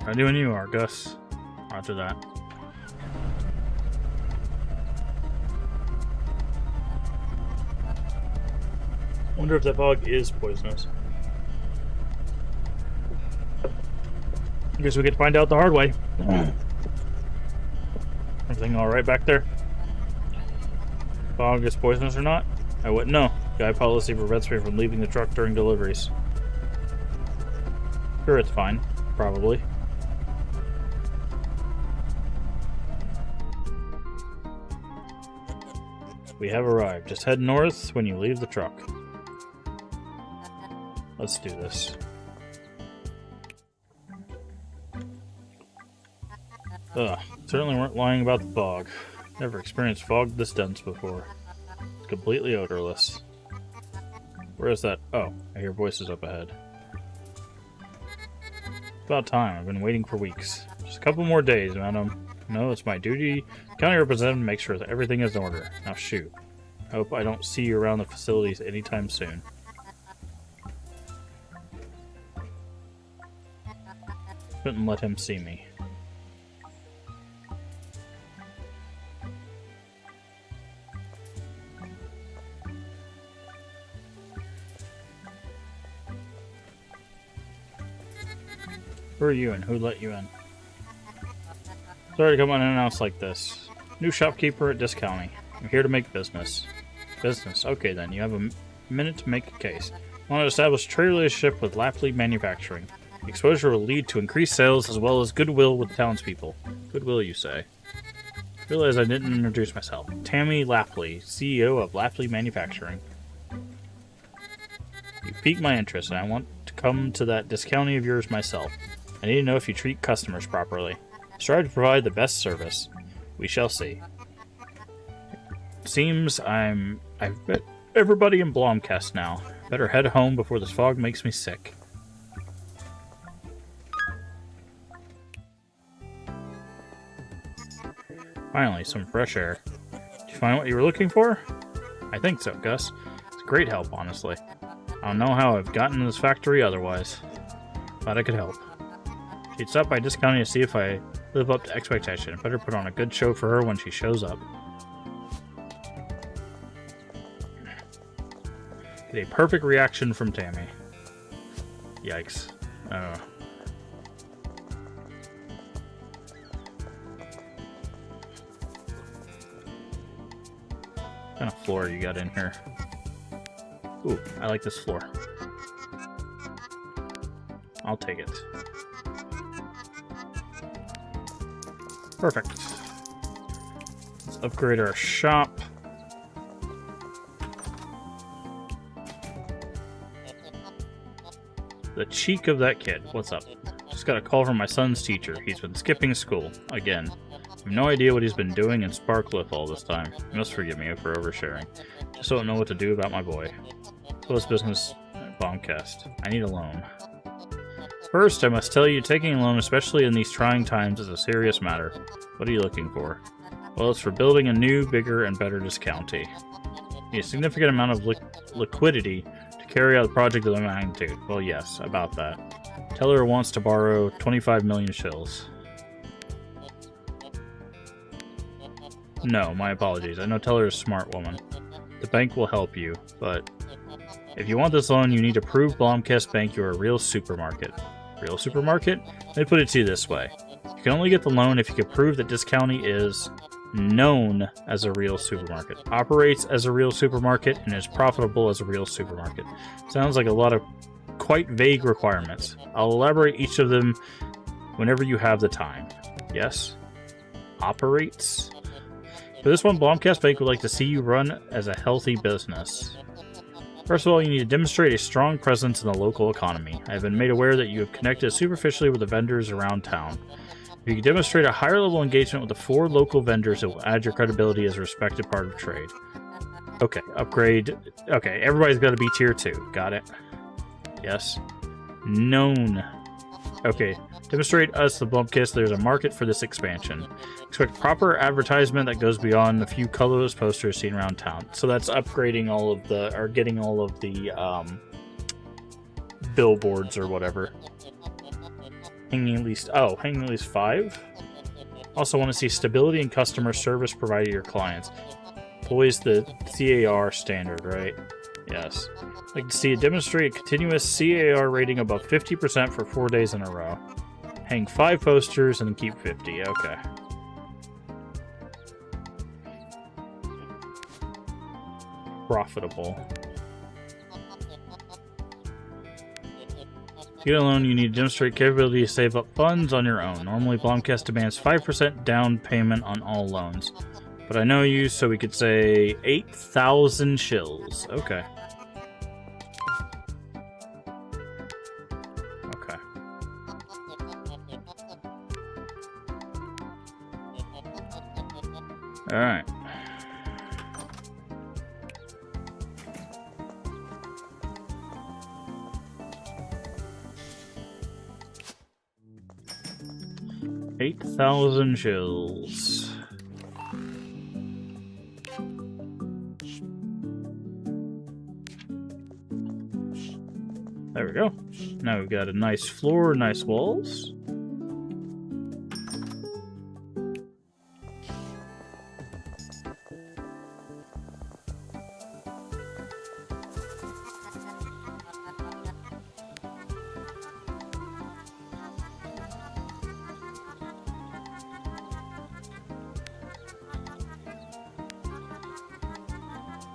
How doing you are, Gus? Roger that. Wonder if that bug is poisonous. I guess we get to find out the hard way. Everything alright back there? Fog is poisonous or not? I wouldn't know. Guide policy prevents me from leaving the truck during deliveries. Sure, it's fine. Probably. We have arrived. Just head north when you leave the truck. Let's do this. Ugh, certainly weren't lying about the fog. Never experienced fog this dense before. It's completely odorless. Where is that? Oh, I hear voices up ahead. About time. I've been waiting for weeks. Just a couple more days, madam. No, it's my duty, county representative, to make sure that everything is in order. Now shoot. I hope I don't see you around the facilities anytime soon. Couldn't let him see me. Who are you and who let you in? Sorry to come unannounced like this. New shopkeeper at Discounty. I'm here to make business. Business? Okay then, you have a minute to make a case. I want to establish a trade relationship with Lapley Manufacturing. The exposure will lead to increased sales as well as goodwill with the townspeople. Goodwill, you say? Realize I didn't introduce myself. Tammy Lapley, CEO of Lapley Manufacturing. You piqued my interest and I want to come to that Discounty of yours myself. I need to know if you treat customers properly. Strive to provide the best service. We shall see. Seems I've met everybody in Blomkest now. Better head home before this fog makes me sick. Finally, some fresh air. Did you find what you were looking for? I think so, Gus. It's a great help, honestly. I don't know how I've gotten to this factory otherwise. Glad I could help. She'd stop by Discounting to see if I live up to expectation. Better put on a good show for her when she shows up. Get a perfect reaction from Tammy. Yikes. What kind of floor you got in here? Ooh, I like this floor. I'll take it. Perfect. Let's upgrade our shop. The cheek of that kid. What's up? Just got a call from my son's teacher. He's been skipping school. Again. I have no idea what he's been doing in Sparkcliffe all this time. You must forgive me for oversharing. Just don't know what to do about my boy. Close business at Bombcast. I need a loan. First, I must tell you, taking a loan, especially in these trying times, is a serious matter. What are you looking for? Well, it's for building a new, bigger, and better discounty. You need a significant amount of liquidity to carry out the project of the magnitude. Well, yes, about that. Teller wants to borrow 25 million shills. No, my apologies. I know Teller is a smart woman. The bank will help you, but if you want this loan, you need to prove Blomkest Bank you're a real supermarket. Real supermarket? Let me put it to you this way. You can only get the loan if you can prove that Discounty is known as a real supermarket, operates as a real supermarket, and is profitable as a real supermarket. Sounds like a lot of quite vague requirements. I'll elaborate each of them whenever you have the time. Yes? Operates? For this one, Blomkest Bank would like to see you run as a healthy business. First of all, you need to demonstrate a strong presence in the local economy. I have been made aware that you have connected superficially with the vendors around town. If you can demonstrate a higher level engagement with the 4 local vendors, it will add your credibility as a respected part of trade. Okay, upgrade. Okay, everybody's got to be tier 2. Got it. Yes. Known. Okay, demonstrate us, the Blomkist, there's a market for this expansion. Expect proper advertisement that goes beyond the few colorless posters seen around town. So that's upgrading all of the, or getting all of the billboards or whatever. Hanging at least 5. Also want to see stability and customer service provided to your clients. Always the CAR standard, right? Yes. I'd like to see a demonstrate a continuous CAR rating above 50% for 4 days in a row. Hang 5 posters and keep 50. Okay. Profitable. To get a loan, you need to demonstrate capability to save up funds on your own. Normally, Blomkest demands 5% down payment on all loans. But I know you, so we could say 8,000 shills. Okay. Okay. Alright. $8,000 shills. There we go. Now we've got a nice floor, nice walls.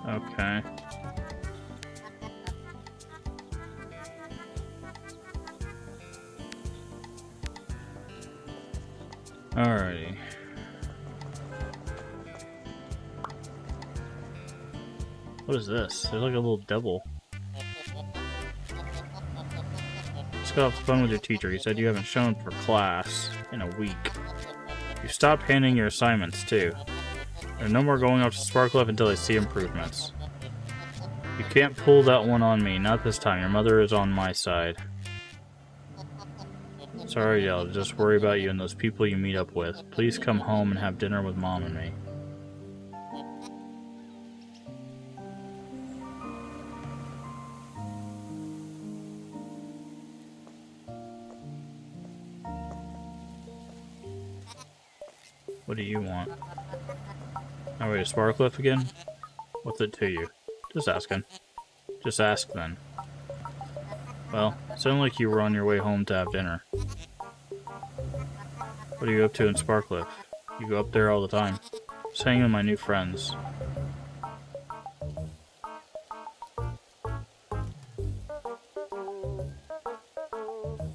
Okay. Alrighty. What is this? There's like a little devil. Just got off the phone with your teacher. He said you haven't shown for class in a week. You stopped handing your assignments, too. There's no more going up to Sparkliff until I see improvements. You can't pull that one on me. Not this time. Your mother is on my side. Sorry, I'll just worry about you and those people you meet up with. Please come home and have dinner with Mom and me. What do you want? Are we to Sparkliff again? What's it to you? Just asking. Just ask then. Well, it sounded like you were on your way home to have dinner. What are you up to in Sparkliff? You go up there all the time. Just hanging with my new friends.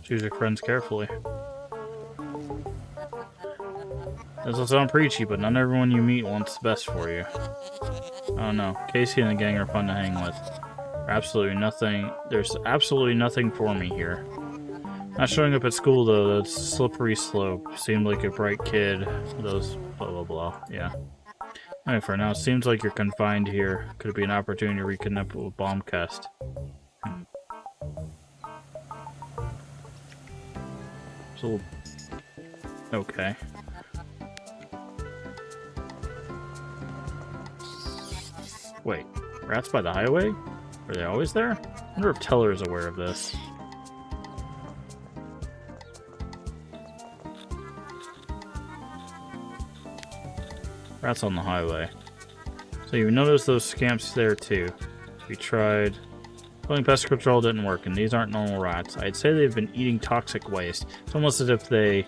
Choose your friends carefully. This will sound preachy, but not everyone you meet wants the best for you. Oh no, Casey and the gang are fun to hang with. There's absolutely nothing for me here. Not showing up at school though, that's a slippery slope. Seemed like a bright kid. Those blah blah blah, yeah. Anyway, for now, it seems like you're confined here. Could it be an opportunity to reconnect with Bombcast? So, okay. Wait, rats by the highway? Are they always there? I wonder if Teller is aware of this. Rats on the highway. So you notice those scamps there too. We tried. Pulling pest control didn't work, and these aren't normal rats. I'd say they've been eating toxic waste. It's almost as if they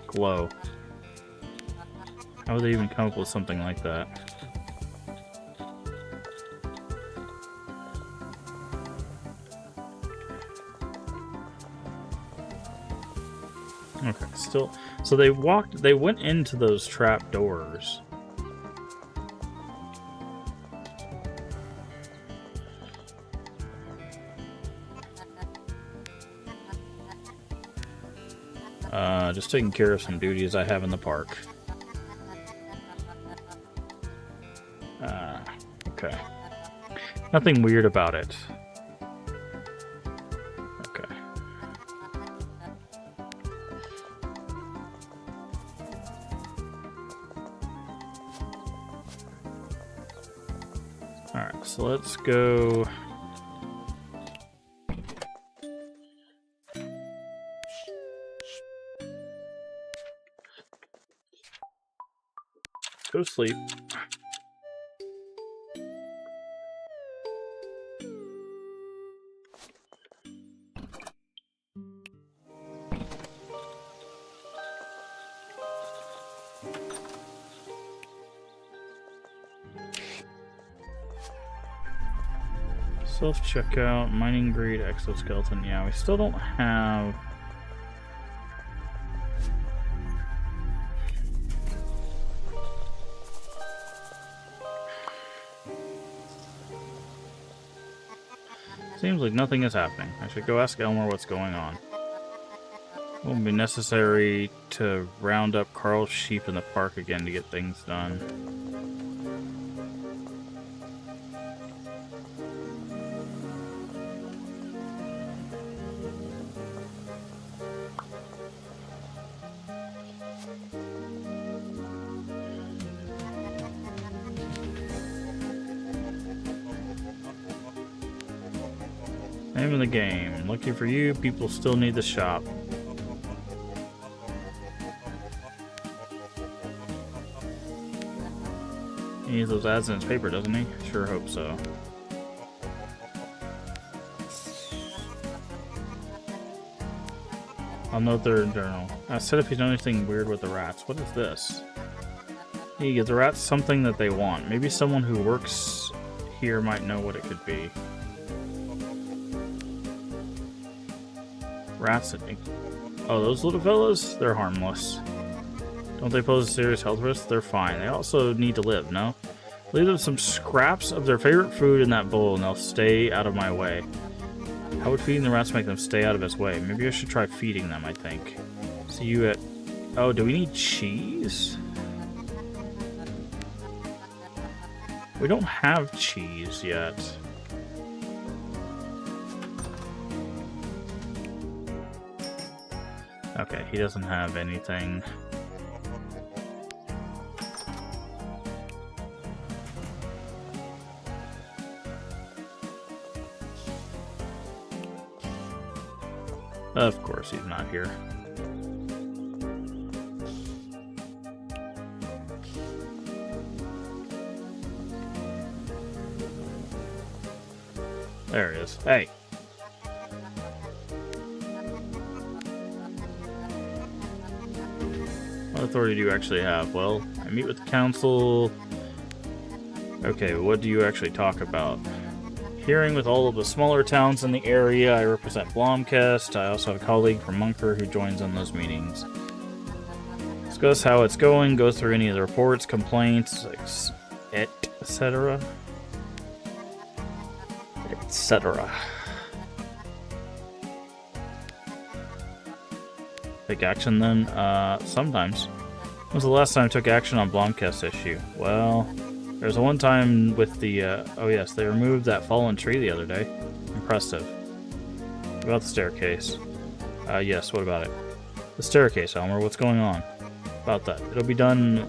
glow. How would they even come up with something like that? Okay, still. So they went into those trap doors. Just taking care of some duties I have in the park. Okay. Nothing weird about it. Okay. Alright, so let's go... Go to sleep. Self-checkout, mining grade, exoskeleton. Yeah, we still don't have... Seems like nothing is happening. I should go ask Elmer what's going on. It won't be necessary to round up Carl's sheep in the park again to get things done. Name of the game. Lucky for you, people still need the shop. He needs those ads in his paper, doesn't he? Sure hope so. I'll note their journal. I said if he's done anything weird with the rats. What is this? He gives the rats something that they want. Maybe someone who works here might know what it could be. Rats, oh, those little fellas? They're harmless. Don't they pose a serious health risk? They're fine. They also need to live, no? Leave them some scraps of their favorite food in that bowl and they'll stay out of my way. How would feeding the rats make them stay out of his way? Maybe I should try feeding them, I think. See you at... Oh, do we need cheese? We don't have cheese yet. Okay, he doesn't have anything. Of course he's not here. There he is. Hey! What authority do you actually have? Well, I meet with the council. Okay, what do you actually talk about? Hearing with all of the smaller towns in the area. I represent Blomkest. I also have a colleague from Munker who joins on those meetings. Discuss how it's going, go through any of the reports, complaints, etc. Etc. Take action then? Sometimes. When was the last time I took action on Blomkest's issue? Well, there's a one time with the, oh yes, they removed that fallen tree the other day. Impressive. What about the staircase? Yes, what about it? The staircase, Elmer, what's going on? About that. It'll be done...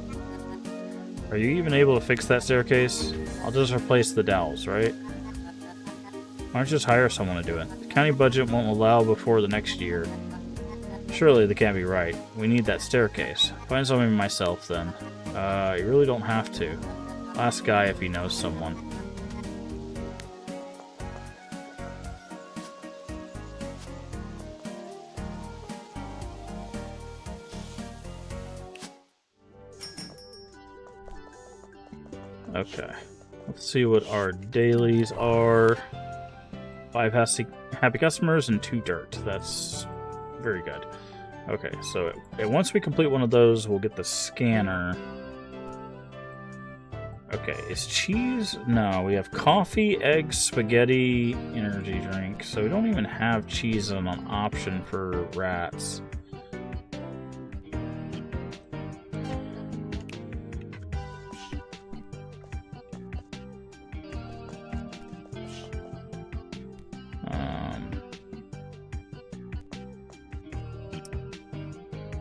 Are you even able to fix that staircase? I'll just replace the dowels, right? Why don't you just hire someone to do it? The county budget won't allow before the next year. Surely they can't be right. We need that staircase. Find something myself, then. You really don't have to. I'll ask Guy if he knows someone. Okay. Let's see what our dailies are. 5 happy customers and 2 dirt. That's very good. Okay, so once we complete one of those, we'll get the scanner. Okay, is cheese? No, we have coffee, eggs, spaghetti, energy drink. So we don't even have cheese as an option for rats.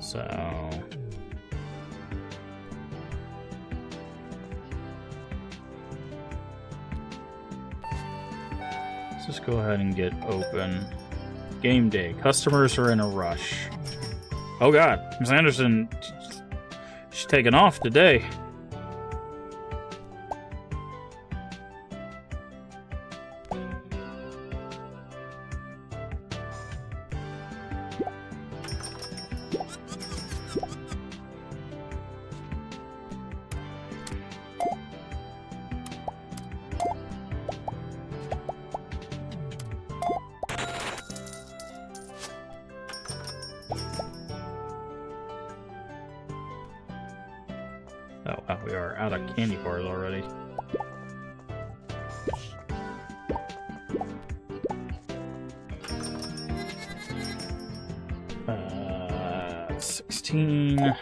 So let's just go ahead and get open. Game day. Customers are in a rush. Oh god, Miss Anderson, she's taking off today. Oh wow, we are out of candy bars already. 13,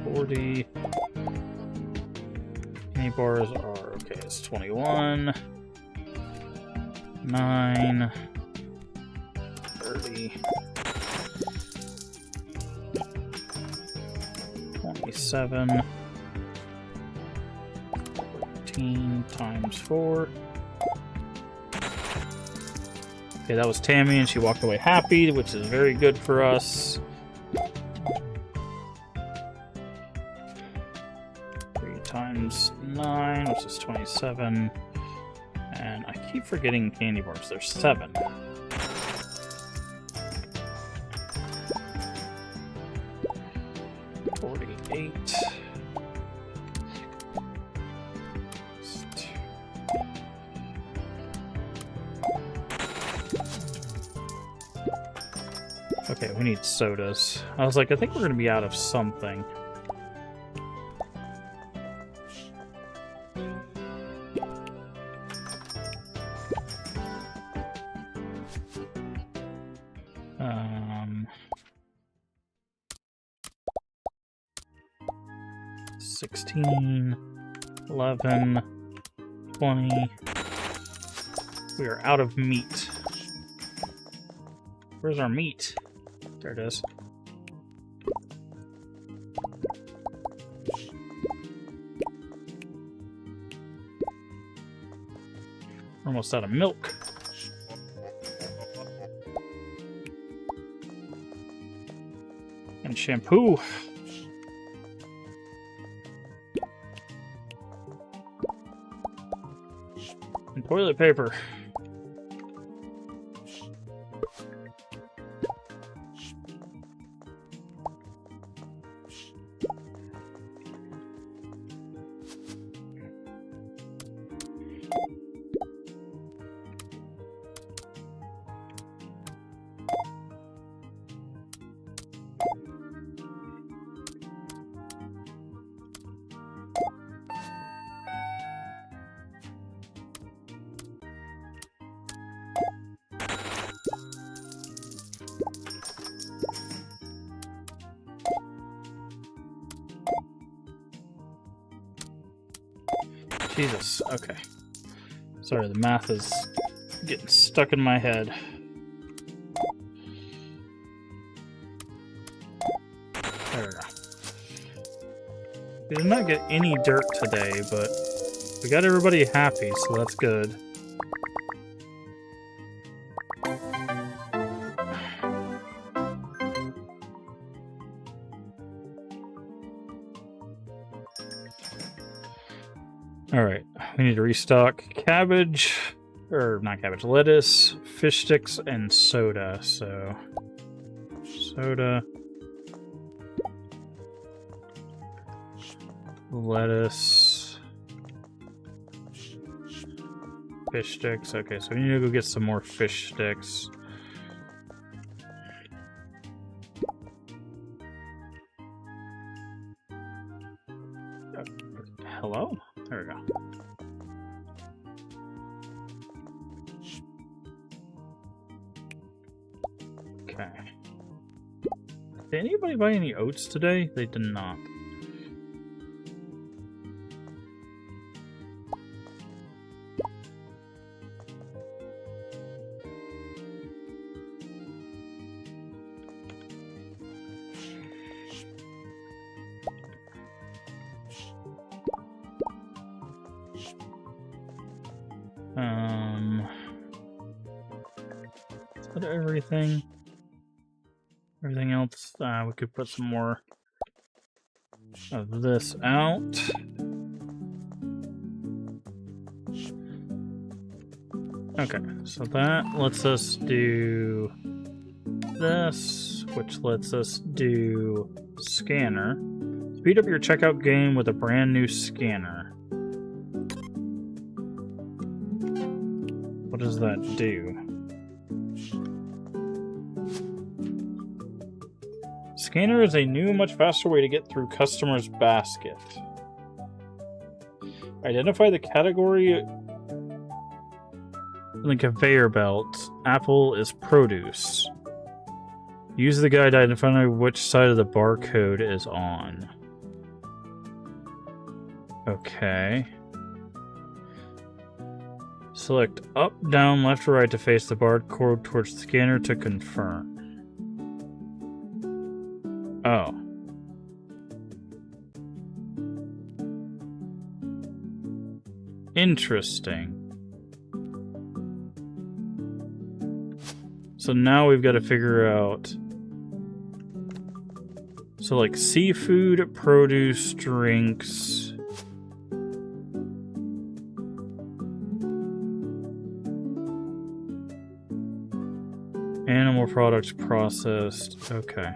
40. Candy bars are, okay, it's 21, 9, 30, 27, 14 times 4. Okay, that was Tammy, and she walked away happy, which is very good for us. 3 times 9, which is 27. And I keep forgetting candy bars. There's 7. Okay, we need sodas. I was like, I think we're going to be out of something. Um, 16, 11, 20. We are out of meat. Where's our meat? There it is. We're almost out of milk. And shampoo. And toilet paper. Jesus, okay. Sorry, the math is getting stuck in my head. There we go. We did not get any dirt today, but we got everybody happy, so that's good. Alright, we need to restock cabbage, or not cabbage, lettuce, fish sticks, and soda. So, soda, lettuce, fish sticks. Okay, so we need to go get some more fish sticks. Hello? There we go. Okay. Did anybody buy any oats today? They did not. Is that everything? Everything else, we could put some more of this out. Okay, so that lets us do this, which lets us do scanner. Speed up your checkout game with a brand new scanner. What does that do? Scanner is a new, much faster way to get through customers' basket. Identify the category in the conveyor belt. Apple is produce. Use the guide to identify which side of the barcode is on. Okay. Select up, down, left, or right to face the barcode towards the scanner to confirm. Oh. Interesting. So now we've got to figure out... So like seafood, produce, drinks... Animal products processed. Okay.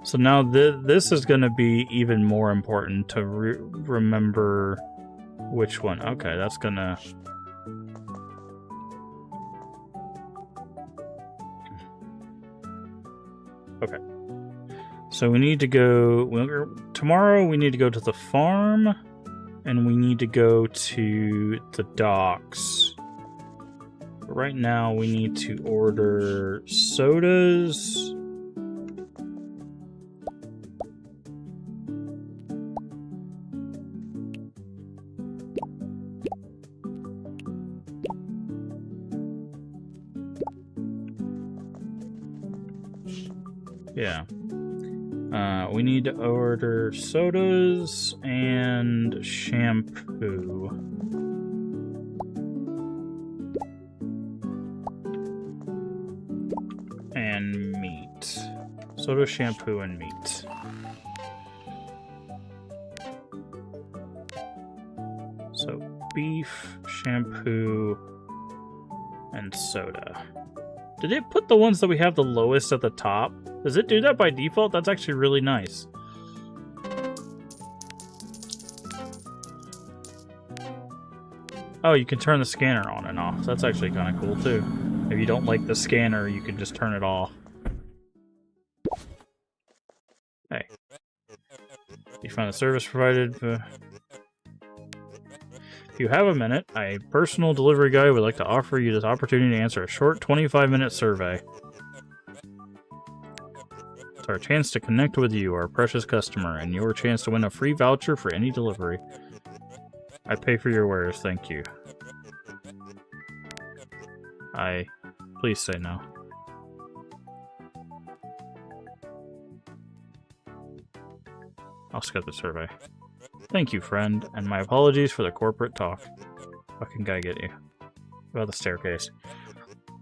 So now this is going to be even more important to remember which one. Okay, that's going to... Okay. So we need to go... Tomorrow we need to go to the farm, and we need to go to the docks. Right now, we need to order sodas. Yeah. We need to order sodas and shampoo. And meat. Soda, shampoo, and meat. So, beef, shampoo, and soda. Did it put the ones that we have the lowest at the top? Does it do that by default? That's actually really nice. Oh, you can turn the scanner on and off. That's actually kind of cool, too. If you don't like the scanner, you can just turn it off. Hey. You find the service provided. If you have a minute, a personal delivery guy would like to offer you this opportunity to answer a short 25-minute survey. It's our chance to connect with you, our precious customer, and your chance to win a free voucher for any delivery. I pay for your wares, thank you. Please say no. I'll skip the survey. Thank you, friend, and my apologies for the corporate talk. What can guy get you? About the staircase.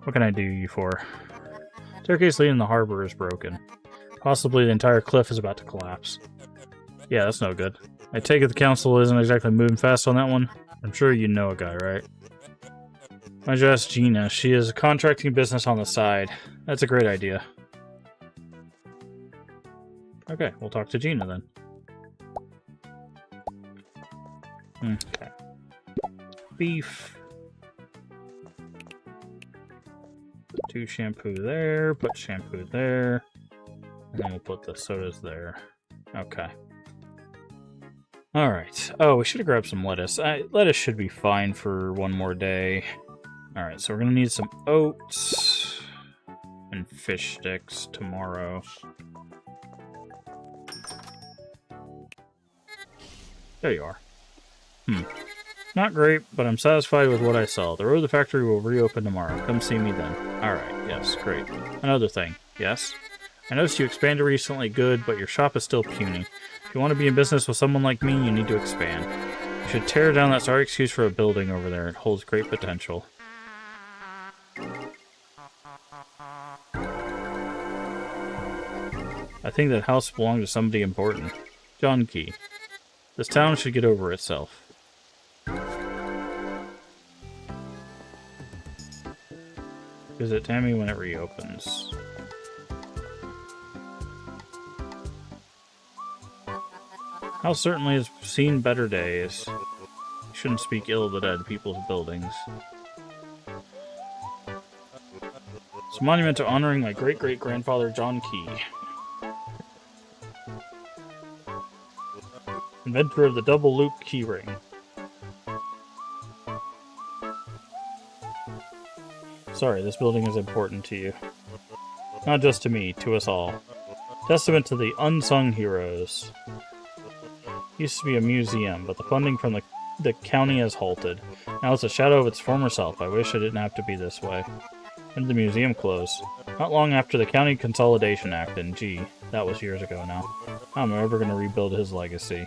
What can I do you for? Staircase leading to the harbor is broken. Possibly the entire cliff is about to collapse. Yeah, that's no good. I take it the council isn't exactly moving fast on that one. I'm sure you know a guy, right? I just asked Gina. She has a contracting business on the side. That's a great idea. Okay, we'll talk to Gina then. Okay. Beef. 2 shampoo there, put shampoo there. And then we'll put the sodas there. Okay. Alright. Oh, we should have grabbed some lettuce. Lettuce should be fine for one more day. Alright, so we're going to need some oats and fish sticks tomorrow. There you are. Not great, but I'm satisfied with what I saw. The road to the factory will reopen tomorrow. Come see me then. Alright, yes, great. Another thing, yes? I noticed you expanded recently, good, but your shop is still puny. If you want to be in business with someone like me, you need to expand. You should tear down that sorry excuse for a building over there. It holds great potential. I think that house belonged to somebody important. John Key. This town should get over itself. Visit Tammy when it reopens. House certainly has seen better days. You shouldn't speak ill of the dead people's buildings. It's a monument to honoring my great-great-grandfather John Key. Inventor of the double-loop keyring. Sorry, this building is important to you. Not just to me, to us all. Testament to the unsung heroes. Used to be a museum, but the funding from the county has halted. Now it's a shadow of its former self. I wish it didn't have to be this way. When did the museum close? Not long after the County Consolidation Act, and gee, that was years ago now. How am I ever going to rebuild his legacy?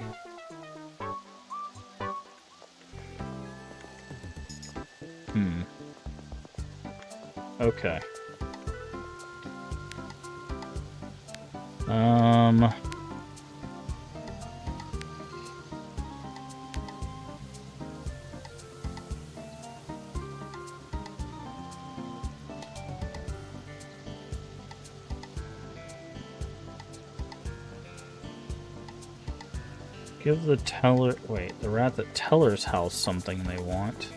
Okay. Give the teller... Wait, the rat at teller's house something they want.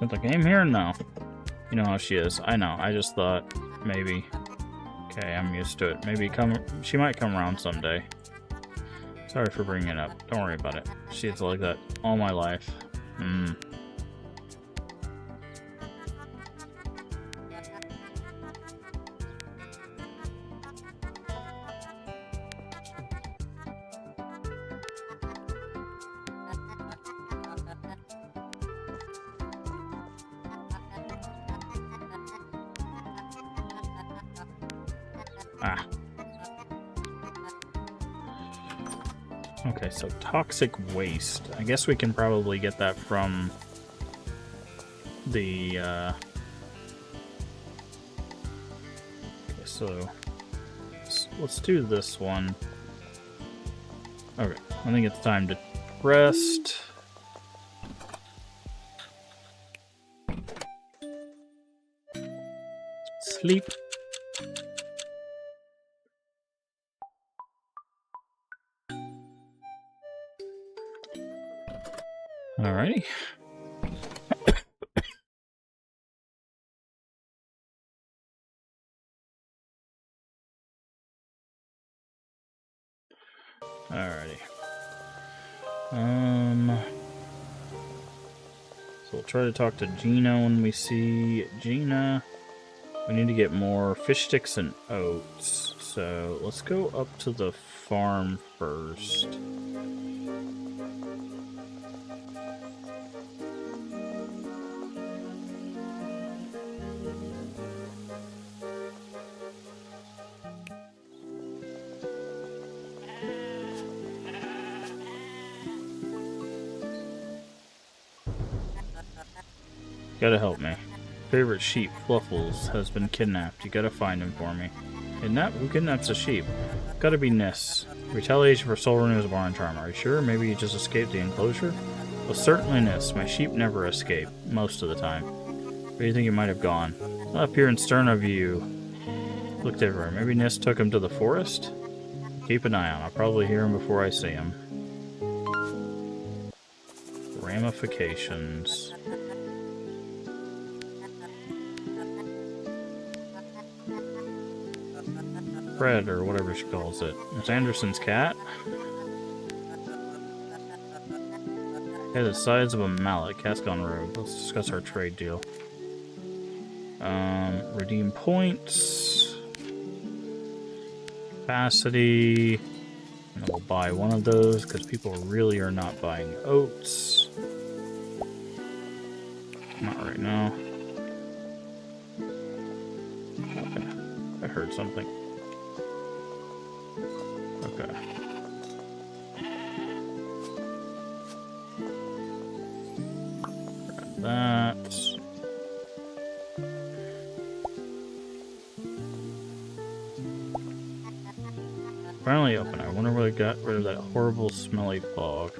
Is the game here? No. You know how she is. I know. I just thought maybe... Okay, I'm used to it. Maybe she might come around someday. Sorry for bringing it up. Don't worry about it. She's like that all my life. Ah. Okay, so toxic waste. I guess we can probably get that from the, Okay, so let's do this one. Okay, I think it's time to rest. Sleep. Alrighty. Alrighty. So we'll try to talk to Gina when we see Gina. We need to get more fish sticks and oats. So let's go up to the farm first. Gotta help me. Favorite sheep, Fluffles, has been kidnapped. You gotta find him for me. Who kidnaps a sheep? Gotta be Nis. Retaliation for Soul Renew's Barn Charm. Are you sure? Maybe you just escaped the enclosure? Well, certainly Nis. My sheep never escape. Most of the time. Where do you think he might have gone? Up here in stern of you. Looked everywhere. Maybe Nis took him to the forest? Keep an eye on. I'll probably hear him before I see him. Ramifications. Fred, or whatever she calls it. It's Anderson's cat? Okay, the size of a mallet. Cat's gone rogue. Let's discuss our trade deal. Redeem points. Capacity. And we'll buy one of those, because people really are not buying oats. Not right now. Okay. I heard something. Okay. Grab that. Finally open. I wonder where they got rid of that horrible smelly fog.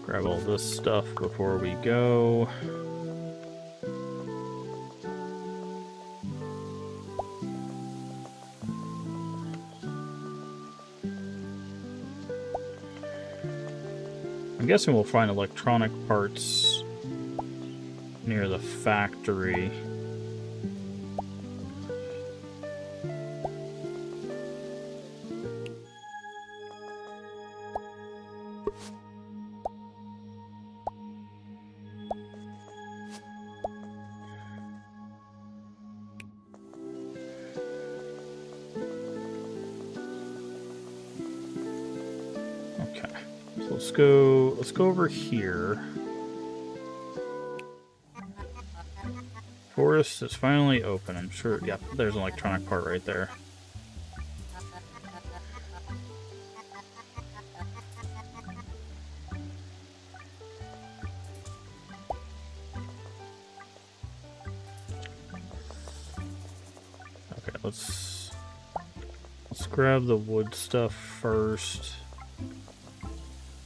Grab all this stuff before we go. I'm guessing we'll find electronic parts near the factory. Okay, so let's go over here. Forest is finally open, I'm sure. Yep, there's an electronic part right there. Okay, let's grab the wood stuff first.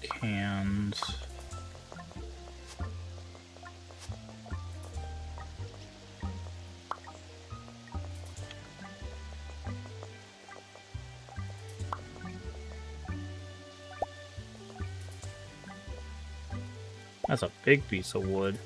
Cans. That's a big piece of wood.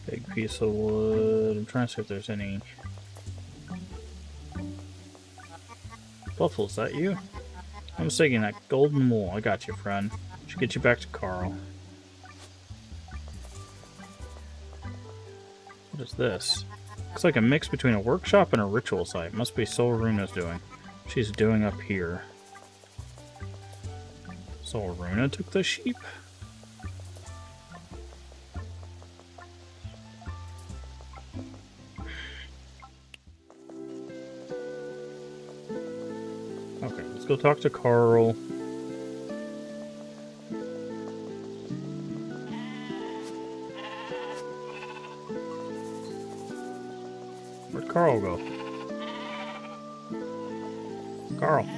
Big piece of wood. I'm trying to see if there's any... Buffalo, is that you? I'm mistaken, that golden wool. I got you, friend. Should get you back to Carl. What is this? Looks like a mix between a workshop and a ritual site. Must be Solruna's doing. She's doing up here. Solruna took the sheep? Okay, let's go talk to Carl. Where'd Carl go? Carl.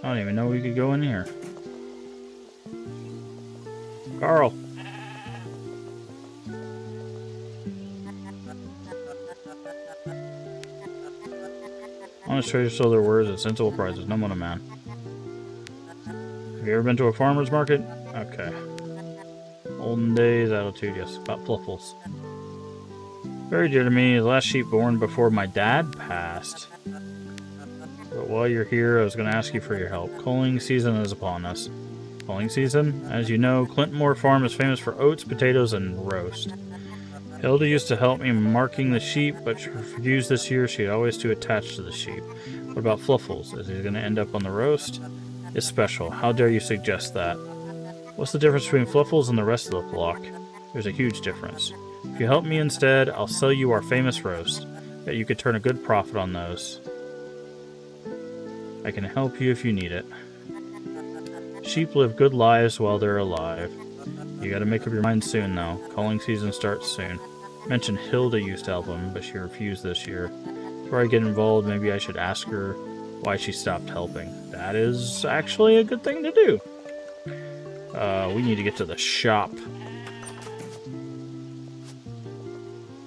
I don't even know we could go in here. Carl. Honest treasure sold their words at sensible prices. No money, man. Have you ever been to a farmer's market? Okay. Olden days attitude, yes. About fluffles. Very dear to me, the last sheep born before my dad passed. But while you're here, I was going to ask you for your help. Culling season is upon us. Culling season? As you know, Clintmore Farm is famous for oats, potatoes, and roast. Hilda used to help me marking the sheep, but she refused this year. She's always too attached to the sheep. What about Fluffles? Is he going to end up on the roast? It's special. How dare you suggest that? What's the difference between Fluffles and the rest of the flock? There's a huge difference. If you help me instead, I'll sell you our famous roast. Bet you could turn a good profit on those. I can help you if you need it. Sheep live good lives while they're alive. You gotta make up your mind soon, though. Culling season starts soon. Mentioned Hilda used to help him, but she refused this year. Before I get involved, maybe I should ask her why she stopped helping. That is actually a good thing to do. We need to get to the shop.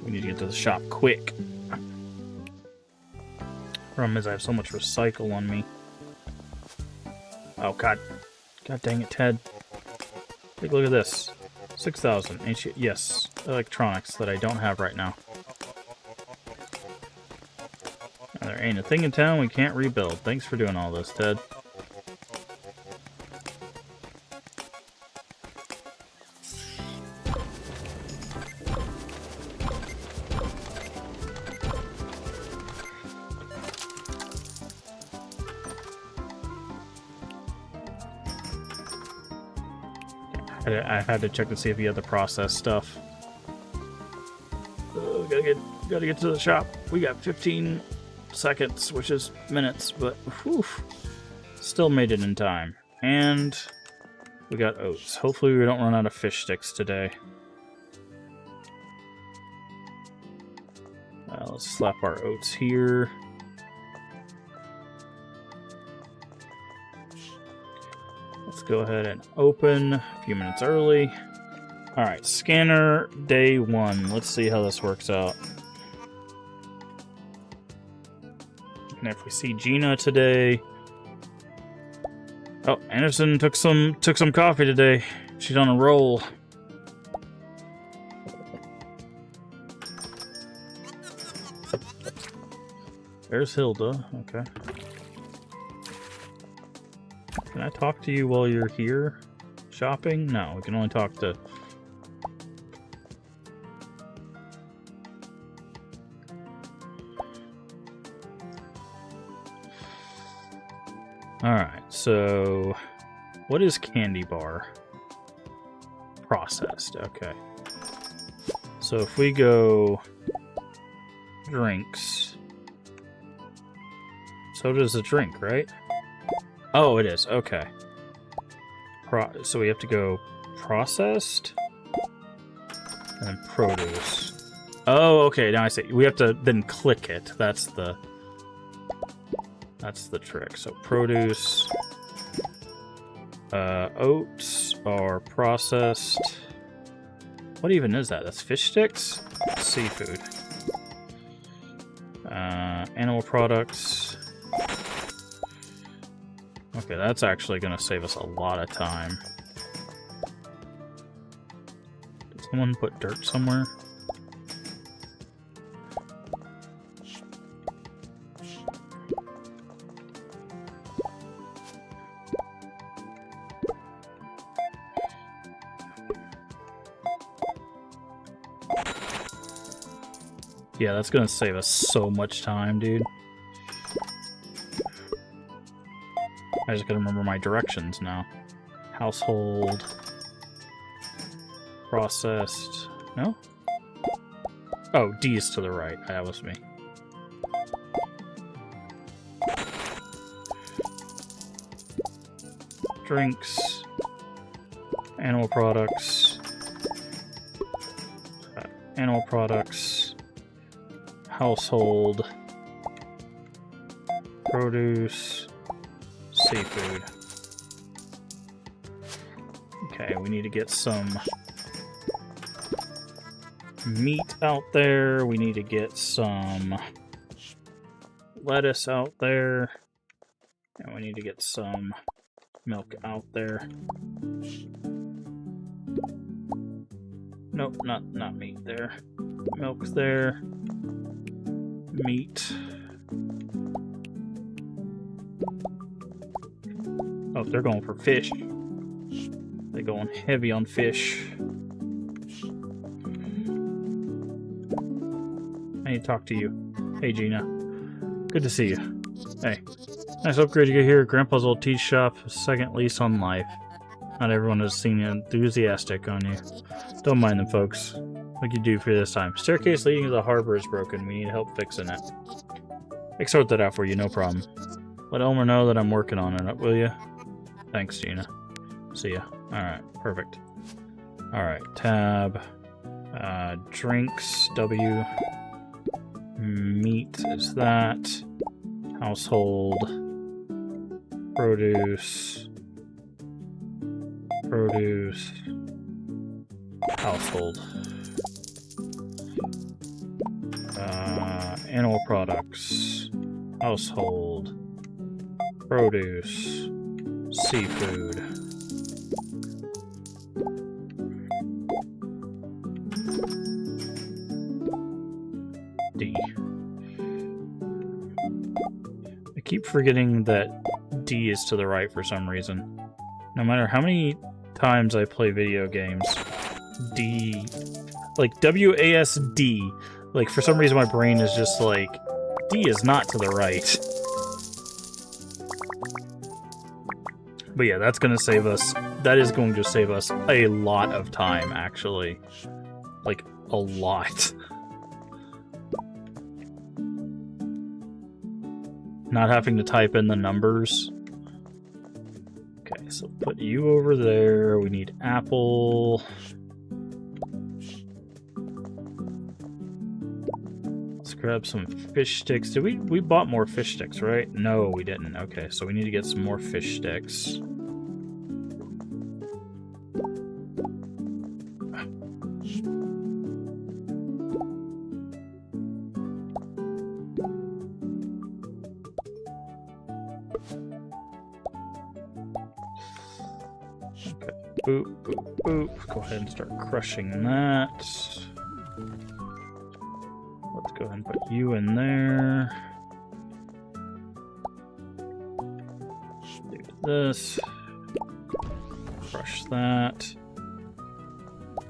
We need to get to the shop quick. Problem is I have so much recycle on me. Oh, God. God dang it, Ted. Take a look at this. 6,000. Ancient, yes, electronics that I don't have right now. Now, there ain't a thing in town we can't rebuild. Thanks for doing all this, Ted. I had to check to see if he had the process stuff. Gotta get to the shop. We got 15 seconds, which is minutes, but whew, still made it in time. And we got oats. Hopefully we don't run out of fish sticks today. Let's slap our oats here. Let's go ahead and open a few minutes early. Alright, scanner day 1. Let's see how this works out. And if we see Gina today... Oh, Anderson took some coffee today. She's on a roll. There's Hilda. Okay. Can I talk to you while you're here shopping? No, we can only talk to... Alright, so... What is candy bar? Processed, okay. So if we go... Drinks... So does the drink, right? Oh, it is, okay. So we have to go processed... And produce. Oh, okay, now I see. We have to then click it. That's the trick. So produce, oats are processed. What even is that? That's fish sticks? Seafood. Animal products. Okay, that's actually going to save us a lot of time. Did someone put dirt somewhere? Yeah, that's gonna save us so much time, dude. I just gotta remember my directions now. Household. Processed. No? Oh, D is to the right. That was me. Drinks. Animal products. Animal products. Household, produce, seafood. Okay, we need to get some meat out there. We need to get some lettuce out there. And we need to get some milk out there. Nope, not meat there. Milk's there. Meat. Oh, they're going for fish. They're going heavy on fish. I need to talk to you. Hey, Gina. Good to see you. Hey. Nice upgrade you get here at Grandpa's old tea shop. Second lease on life. Not everyone has seen enthusiastic on you. Don't mind them, folks. What can you do for this time? Staircase leading to the harbor is broken. We need help fixing it. I can sort that out for you, no problem. Let Elmer know that I'm working on it, will you? Thanks, Gina. See ya. Alright, perfect. Alright, tab. Drinks, W. Meat is that. Household. Produce. Produce. Household. Animal products, household, produce, seafood. D. I keep forgetting that D is to the right for some reason. No matter how many times I play video games, D, like WASD, like for some reason my brain is just like, D is not to the right. But yeah, that's going to save us, that is going to save us a lot of time, actually. Like, a lot. Not having to type in the numbers. Okay, so put you over there. We need apple. Let's grab some fish sticks. Did we bought more fish sticks, right? No, we didn't. Okay, so we need to get some more fish sticks. boop, boop, boop. Go ahead and start crushing that. Let's go ahead and put you in there. Do this. Crush that.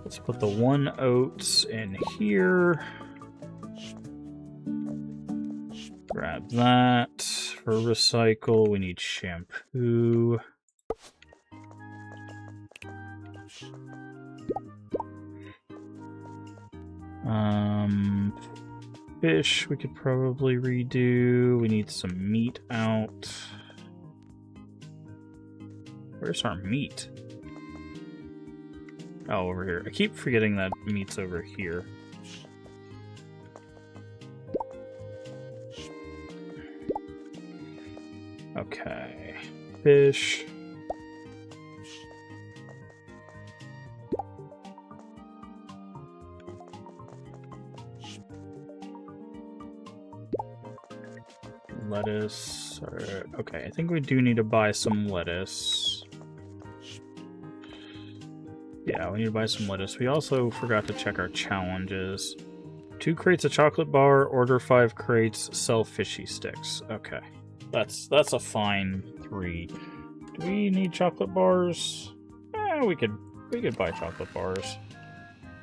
Let's put the 1 oats in here. Grab that. For recycle, we need shampoo. Fish we could probably redo. We need some meat out. Where's our meat? Oh, over here. I keep forgetting that meat's over here. Okay. Fish. Lettuce. Okay, I think we do need to buy some lettuce. Yeah, we need to buy some lettuce. We also forgot to check our challenges. 2 crates of chocolate bar, order 5 crates, sell fishy sticks. Okay. That's a fine 3. Do we need chocolate bars? We could buy chocolate bars.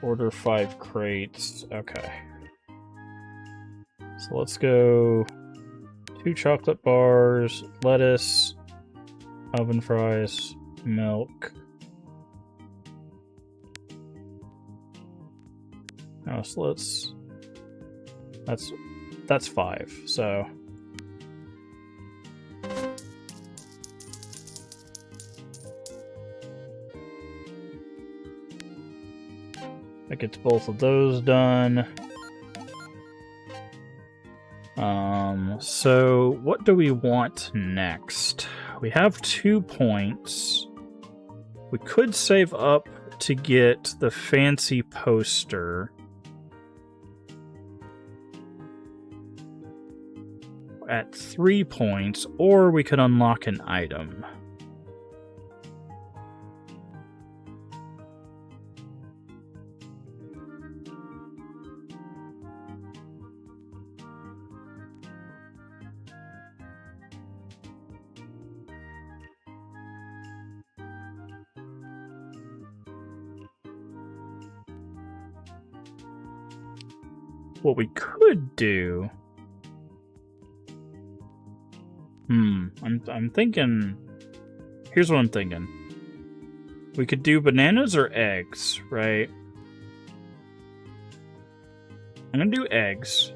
Order 5 crates. Okay. So let's go 2 chocolate bars, lettuce, oven fries, milk. Oh, so let's... That's 5, so... That gets both of those done. So what do we want next? We have 2 points. We could save up to get the fancy poster. At 3 points, or we could unlock an item. What we could do... I'm thinking... Here's what I'm thinking. We could do bananas or eggs, right? I'm gonna do eggs.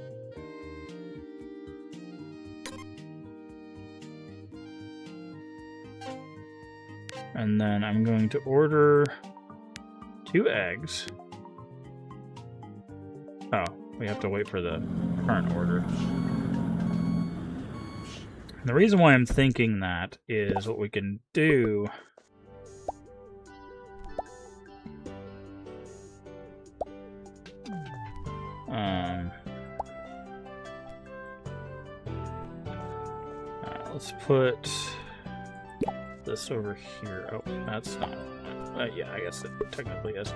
And then I'm going to order 2 eggs. Oh, we have to wait for the current order. And the reason why I'm thinking that is what we can do... let's put this over here. Oh, that's not... yeah, I guess it technically is.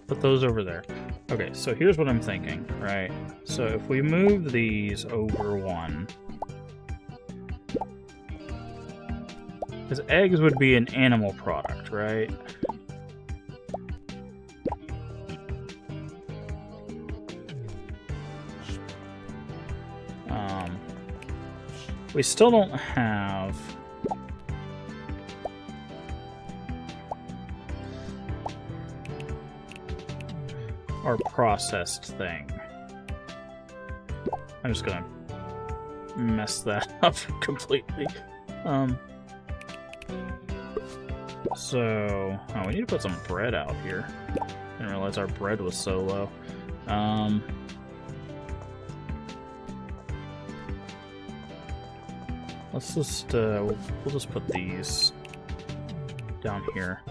Put those over there. Okay, so here's what I'm thinking, right? So if we move these over 1... Because eggs would be an animal product, right? We still don't have... our processed thing. I'm just gonna mess that up completely. So... Oh, we need to put some bread out here. Didn't realize our bread was so low. Let's just, we'll just put these down here.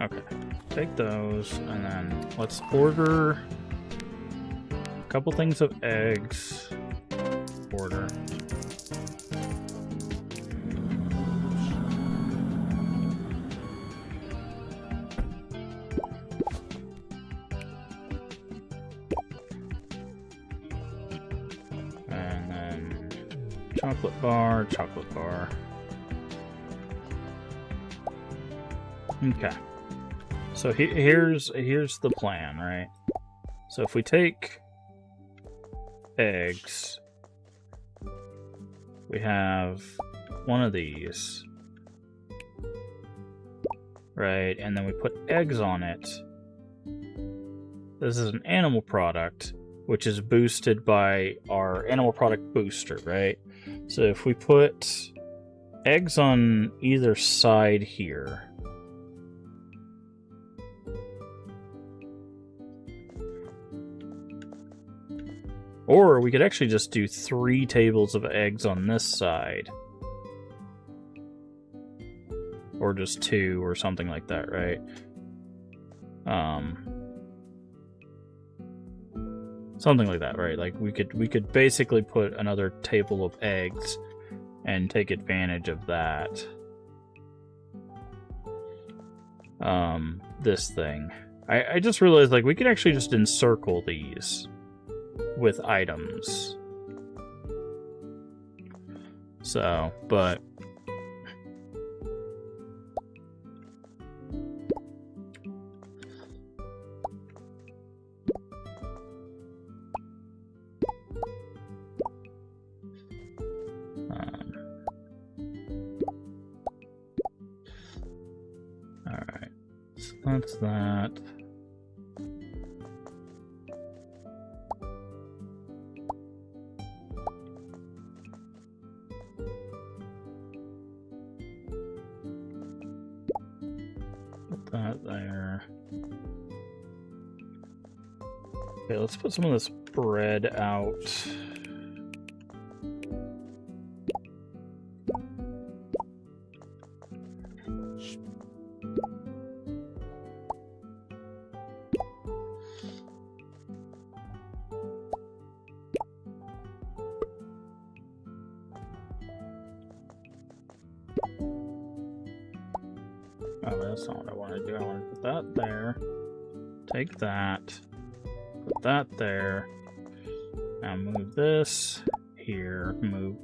Okay, take those, and then let's order a couple things of eggs. Order. And then chocolate bar, chocolate bar. Okay. So here's the plan, right? So if we take eggs, we have one of these, right? And then we put eggs on it. This is an animal product, which is boosted by our animal product booster, right? So if we put eggs on either side here, or we could actually just do 3 tables of eggs on this side. Or just 2 or something like that, right? Something like that, right? Like we could basically put another table of eggs and take advantage of that. This thing. I just realized, like, we could actually just encircle these with items. So, but alright, so that's that. Put that there. Okay, let's put some of this bread out. Oh, that's not what I want to do. I want to put that there. Take that. Put that there. Now move this here. Move.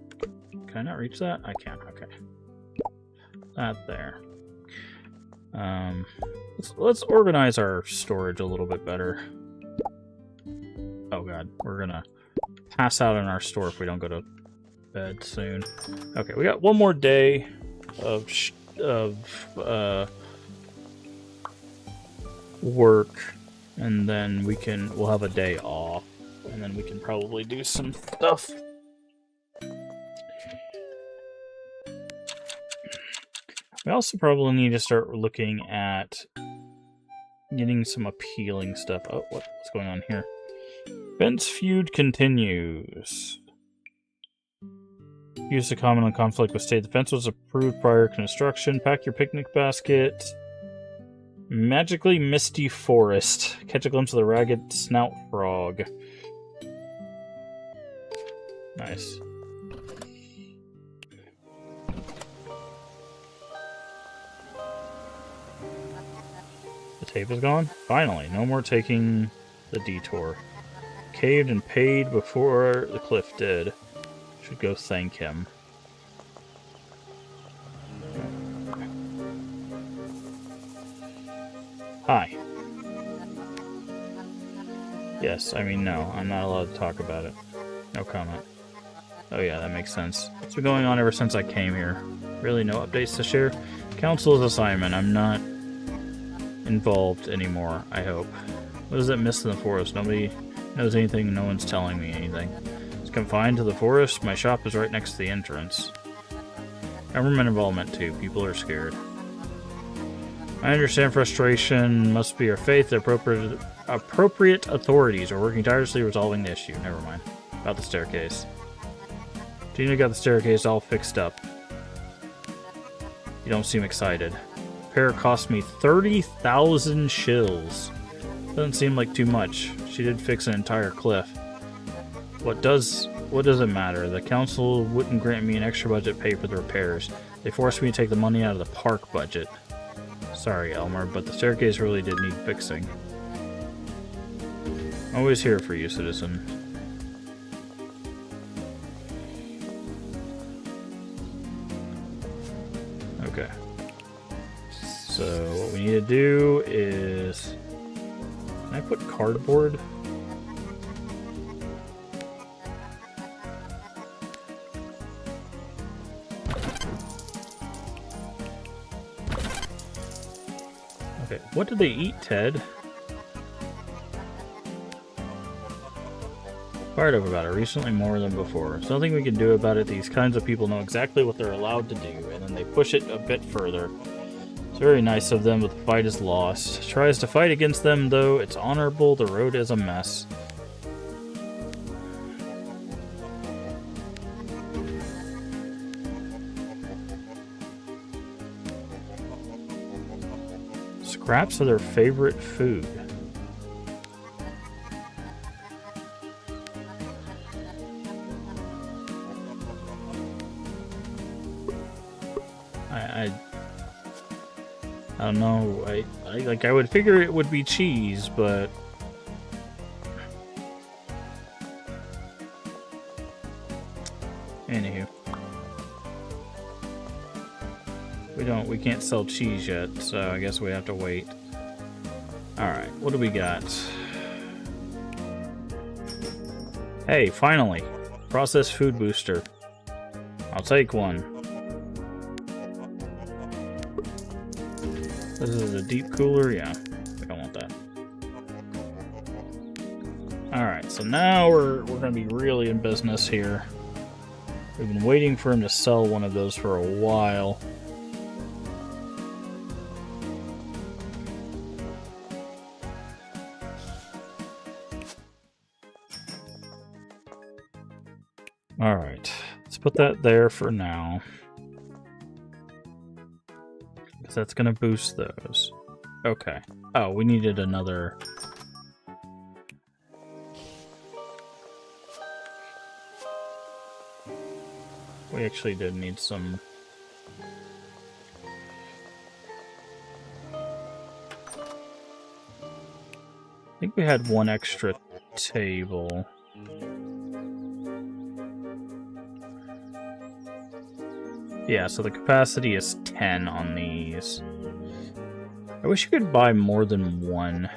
Can I not reach that? I can. Okay. That there. Let's organize our storage a little bit better. Oh god, we're gonna pass out in our store if we don't go to bed soon. Okay, we got one more day of work, and then we'll have a day off, and then we can probably do some stuff. We also probably need to start looking at getting some appealing stuff. Oh, what's going on here? Bent's feud continues. Use to comment on conflict with state. The fence was approved prior construction. Pack your picnic basket. Magically misty forest. Catch a glimpse of the ragged snout frog. Nice. The tape is gone? Finally, no more taking the detour. Caved and paid before the cliff did. Should go thank him. Hi. Yes, I mean, no. I'm not allowed to talk about it. No comment. Oh yeah, that makes sense. It's been going on ever since I came here. Really no updates to share? Council's assignment. I'm not involved anymore, I hope. What is that mist in the forest? Nobody knows anything, no one's telling me anything. It's confined to the forest. My shop is right next to the entrance. Government involvement too. People are scared. I understand frustration must be our faith. The appropriate authorities are working tirelessly resolving the issue. Never mind. About the staircase. Gina got the staircase all fixed up. You don't seem excited. Repair cost me 30,000 shills. Doesn't seem like too much. She did fix an entire cliff. What does it matter? The council wouldn't grant me an extra budget to pay for the repairs. They forced me to take the money out of the park budget. Sorry, Elmer, but the staircase really did need fixing. Always here for you, citizen. Okay. So what we need to do is... Can I put cardboard? Okay, what did they eat, Ted? Fired up about it recently more than before. There's nothing we can do about it. These kinds of people know exactly what they're allowed to do, and then they push it a bit further. It's very nice of them, but the fight is lost. Tries to fight against them, though. It's honorable. The road is a mess. Scraps are their favorite food. I don't know. I would figure it would be cheese, but anywho, we can't sell cheese yet, so I guess we have to wait. All right, what do we got? Hey, finally, processed food booster. I'll take one. This is a deep cooler? Yeah, I don't want that. Alright, so now we're going to be really in business here. We've been waiting for him to sell one of those for a while. Alright, let's put that there for now. That's gonna boost those. Okay. Oh, we needed another... We actually did need some... I think we had one extra table. Yeah, so the capacity is 10 on these. I wish you could buy more than one.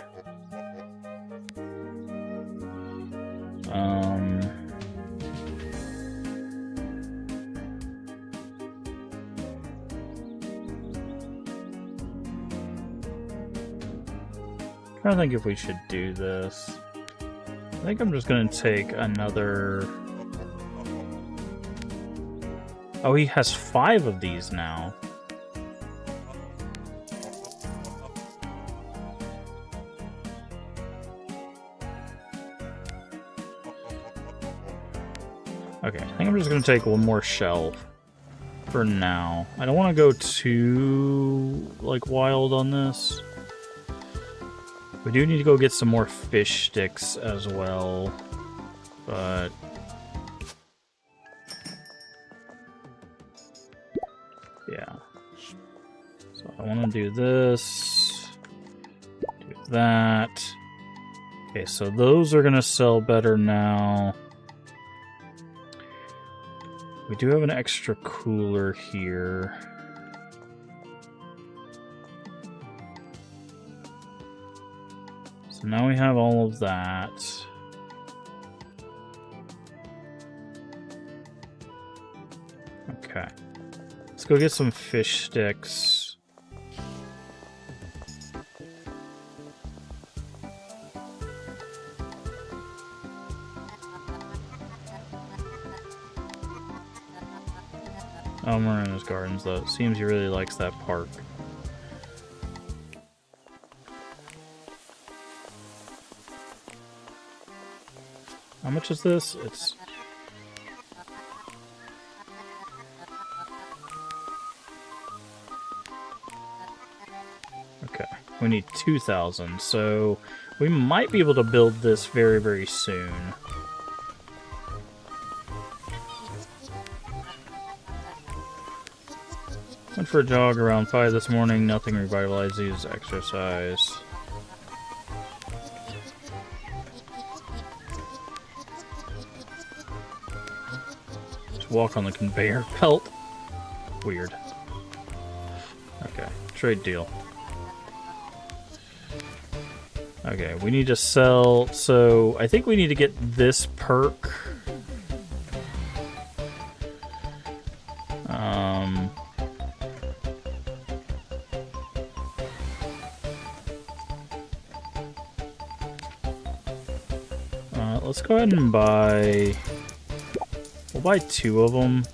I'm trying to think if we should do this. I think I'm just going to take another... Oh, he has 5 of these now. Okay, I think I'm just going to take one more shelf for now. I don't want to go too, like, wild on this. We do need to go get some more fish sticks as well, but... Yeah. So I want to do this, do that. Okay, so those are going to sell better now. We do have an extra cooler here. So now we have all of that. Okay. Let's go get some fish sticks. Elmer in his gardens, though. It seems he really likes that park. How much is this? It's We need 2,000, so we might be able to build this very, very soon. Went for a jog around 5 this morning. Nothing revitalizes exercise. Just walk on the conveyor belt. Weird. Okay, trade deal. Okay, we need to sell, so I think we need to get this perk. Let's go ahead and buy, we'll buy 2 of them.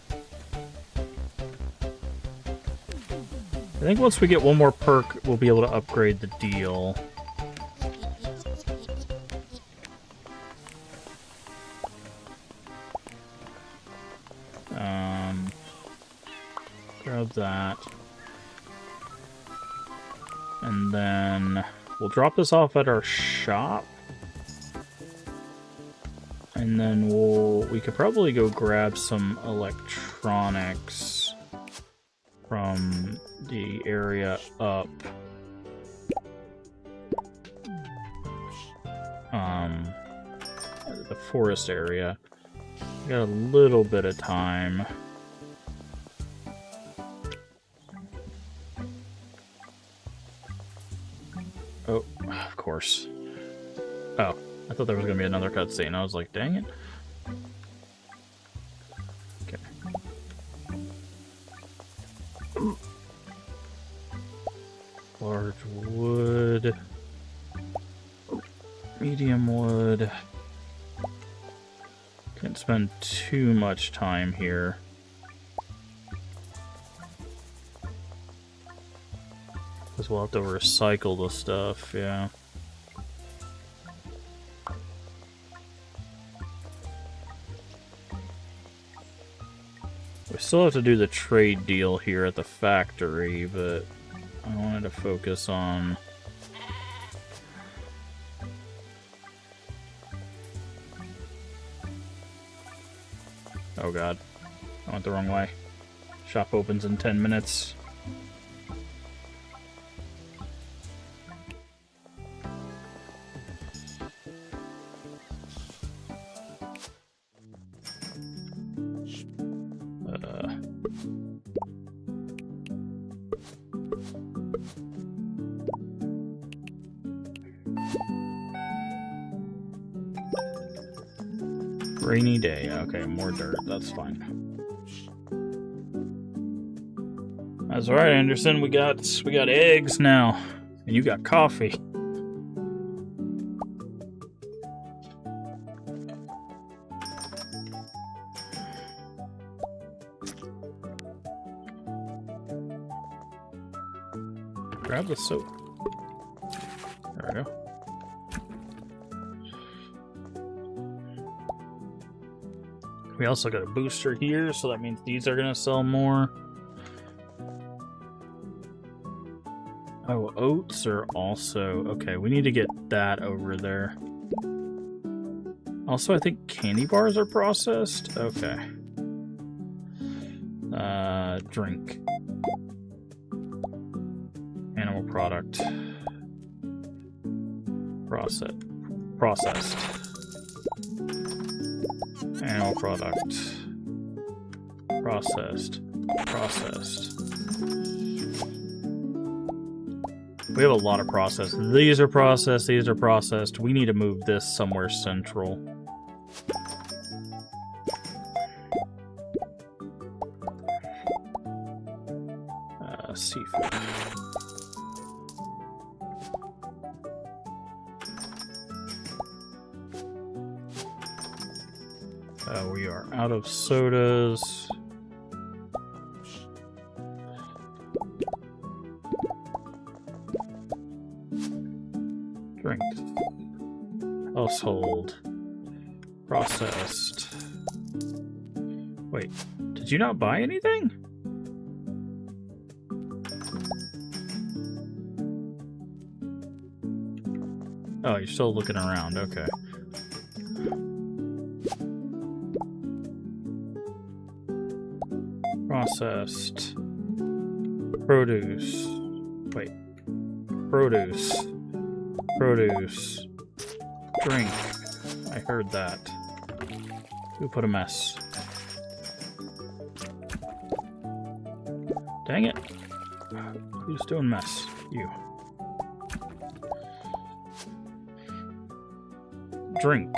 I think once we get one more perk, we'll be able to upgrade the deal. Grab that. And then we'll drop this off at our shop. And then we could probably go grab some electronics from the area up. The forest area. We got a little bit of time. Oh, of course. Oh, I thought there was going to be another cutscene. I was like, dang it. Okay. Large wood. Medium wood. Can't spend too much time here. Because we'll have to recycle the stuff, yeah. We still have to do the trade deal here at the factory, but I wanted to focus on... Oh god, I went the wrong way. Shop opens in 10 minutes. Rainy day. Okay, more dirt. That's fine. That's all right, Anderson. We got eggs now, and you got coffee. Grab the soap. There we go. We also got a booster here, so that means these are going to sell more. Oh, oats are also... Okay, we need to get that over there. Also, I think candy bars are processed. Okay. Drink. Animal product. Processed. Animal product. Processed. We have a lot of processed. These are processed, these are processed. We need to move this somewhere central. Seafood. We are out of sodas. Drink. Household. Processed. Wait, did you not buy anything? Oh, you're still looking around. Okay. Processed. Produce. Wait. Produce. Produce. Drink. I heard that. Who put a mess? Dang it. Who's doing mess? You. Drink.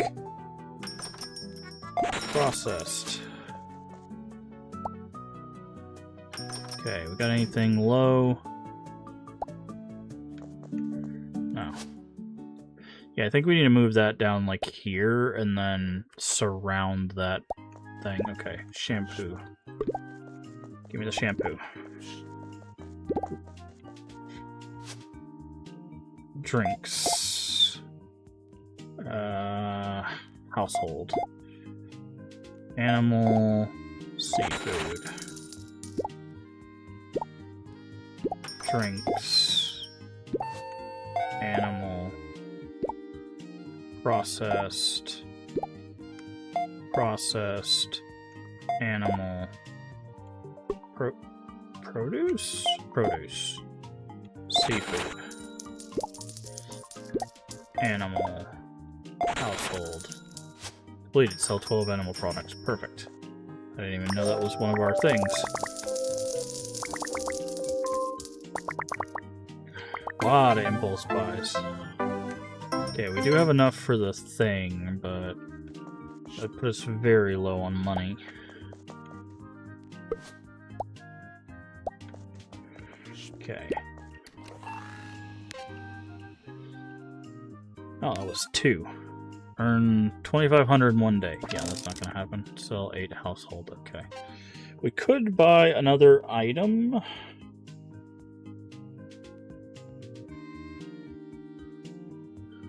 Processed. Okay, we got anything low? No. Yeah, I think we need to move that down like here and then surround that thing. Okay, shampoo. Give me the shampoo. Drinks. Household. Animal. Seafood. Drinks. Animal. Processed. Processed. Animal. Produce? Produce. Seafood. Animal. Household. Completed. Sell 12 animal products. Perfect. I didn't even know that was one of our things. A lot of impulse buys. Okay, we do have enough for the thing, but that put us very low on money. Okay. Oh, that was 2. Earn 2,500 in one day. Yeah, that's not gonna happen. Sell 8 household. Okay. We could buy another item.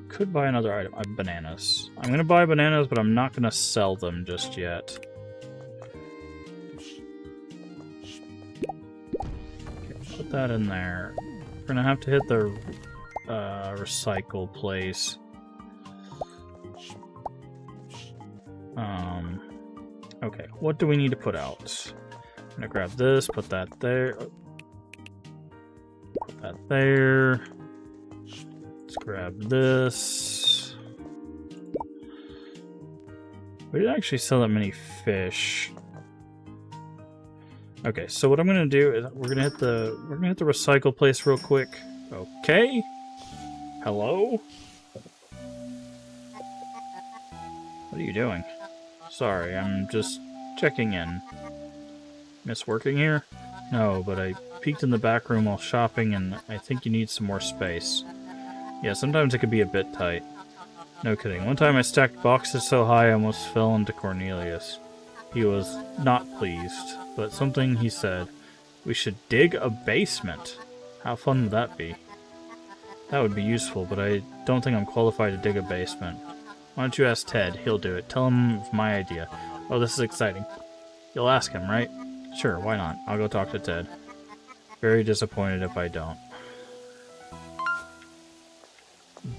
Could buy another item. Bananas. I'm gonna buy bananas, but I'm not gonna sell them just yet. Okay, put that in there. We're gonna have to hit the recycle place. Okay, what do we need to put out? I'm gonna grab this, put that there. Put that there. Let's grab this. We didn't actually sell that many fish. Okay, so what I'm gonna do is we're gonna hit the recycle place real quick. Okay. Hello? What are you doing? Sorry, I'm just checking in. Miss working here? No, but I peeked in the back room while shopping and I think you need some more space. Yeah, sometimes it can be a bit tight. No kidding. One time I stacked boxes so high I almost fell into Cornelius. He was not pleased, but something he said. We should dig a basement. How fun would that be? That would be useful, but I don't think I'm qualified to dig a basement. Why don't you ask Ted? He'll do it. Tell him it's my idea. Oh, this is exciting. You'll ask him, right? Sure, why not? I'll go talk to Ted. Very disappointed if I don't.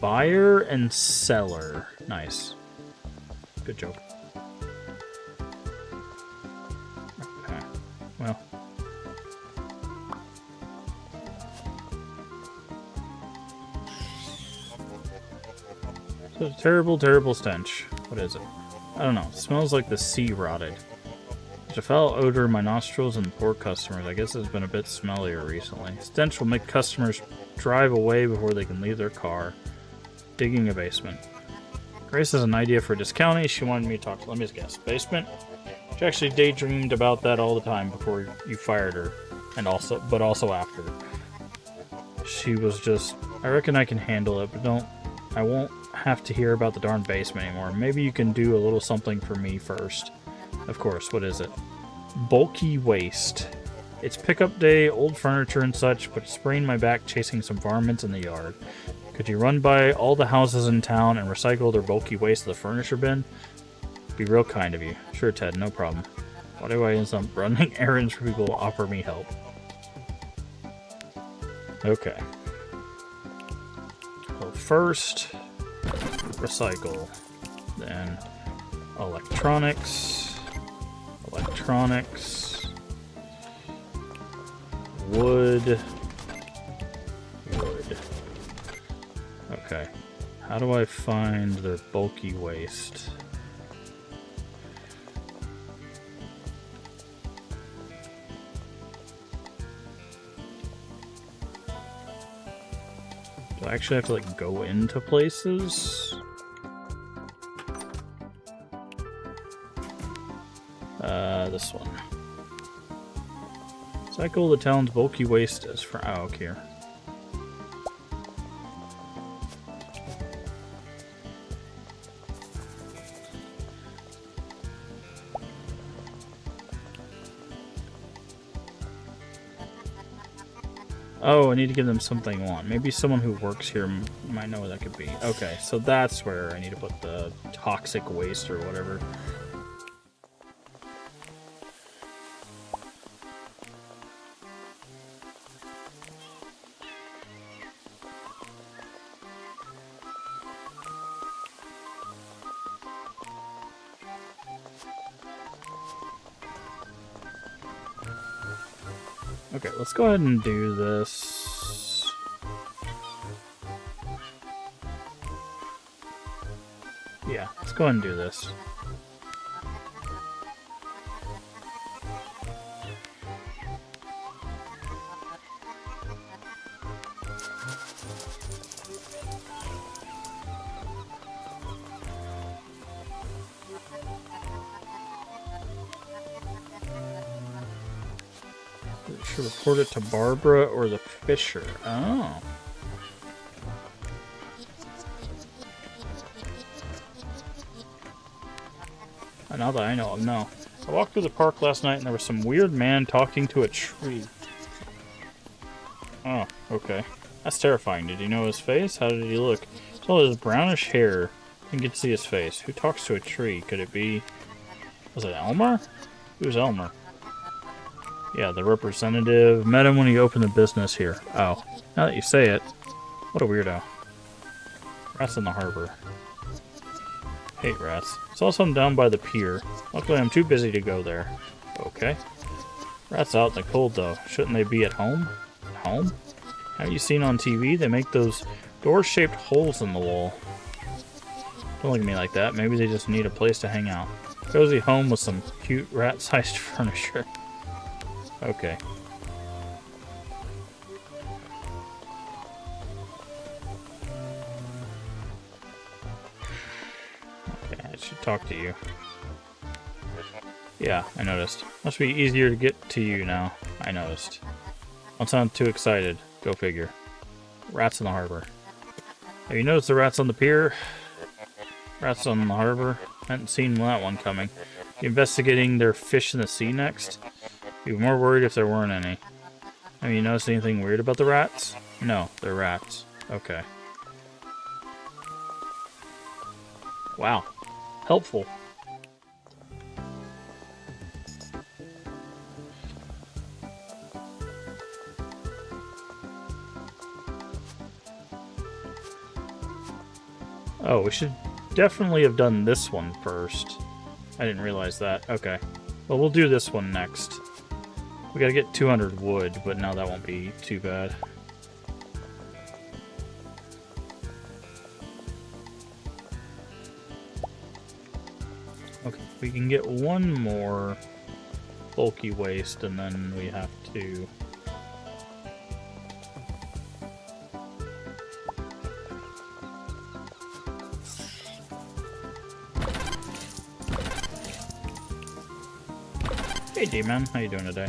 Buyer and seller. Nice. Good joke. Okay. Well. It's a terrible, terrible stench. What is it? I don't know. It smells like the sea rotted. There's a foul odor in my nostrils and poor customers. I guess it's been a bit smellier recently. Stench will make customers drive away before they can leave their car. Digging a basement. Grace has an idea for discounting. She wanted me to talk to. Let me just guess. Basement? She actually daydreamed about that all the time before you fired her. And also, but also after. She was just, I reckon I can handle it, but I won't have to hear about the darn basement anymore. Maybe you can do a little something for me first. Of course, what is it? Bulky waste. It's pickup day, old furniture and such, but sprained my back chasing some varmints in the yard. Could you run by all the houses in town and recycle their bulky waste to the furniture bin? Be real kind of you. Sure, Ted, no problem. Why do I end up running errands for people who offer me help? Okay. So first, recycle. Then electronics, electronics, wood, wood. Okay. How do I find their bulky waste? Do I actually have to like go into places? This one. Cycle the town's bulky waste as for okay here. Oh, I need to give them something I want. Maybe someone who works here might know what that could be. Okay, so that's where I need to put the toxic waste or whatever. Okay, let's go ahead and do this. Yeah, let's go ahead and do this. Should report it to Barbara or the Fisher. Oh. Now that I know him, no. I walked through the park last night and there was some weird man talking to a tree. Oh, okay. That's terrifying. Did you know his face? How did he look? It's all his brownish hair. Didn't get to see his face. Who talks to a tree? Could it be... Was it Elmer? Who's Elmer? Yeah, the representative. Met him when he opened the business here. Oh, now that you say it. What a weirdo. Rats in the harbor. Hate rats. Saw some down by the pier. Luckily, I'm too busy to go there. Okay. Rats out in the cold, though. Shouldn't they be at home? Home? Have you seen on TV? They make those door-shaped holes in the wall. Don't look at me like that. Maybe they just need a place to hang out. Cozy home with some cute rat-sized furniture. Okay. Okay, I should talk to you. Yeah, I noticed. Must be easier to get to you now. I noticed. Don't sound too excited. Go figure. Rats in the harbor. Have you noticed the rats on the pier? Rats on the harbor? Hadn't seen that one coming. You investigating their fish in the sea next? Be more worried if there weren't any. Have you noticed anything weird about the rats? No, they're rats. Okay. Wow. Helpful. Oh, we should definitely have done this one first. I didn't realize that. Okay. Well, we'll do this one next. We gotta get 200 wood, but now that won't be too bad. Okay, we can get one more bulky waste, and then we have to... Hey D-Man, how you doing today?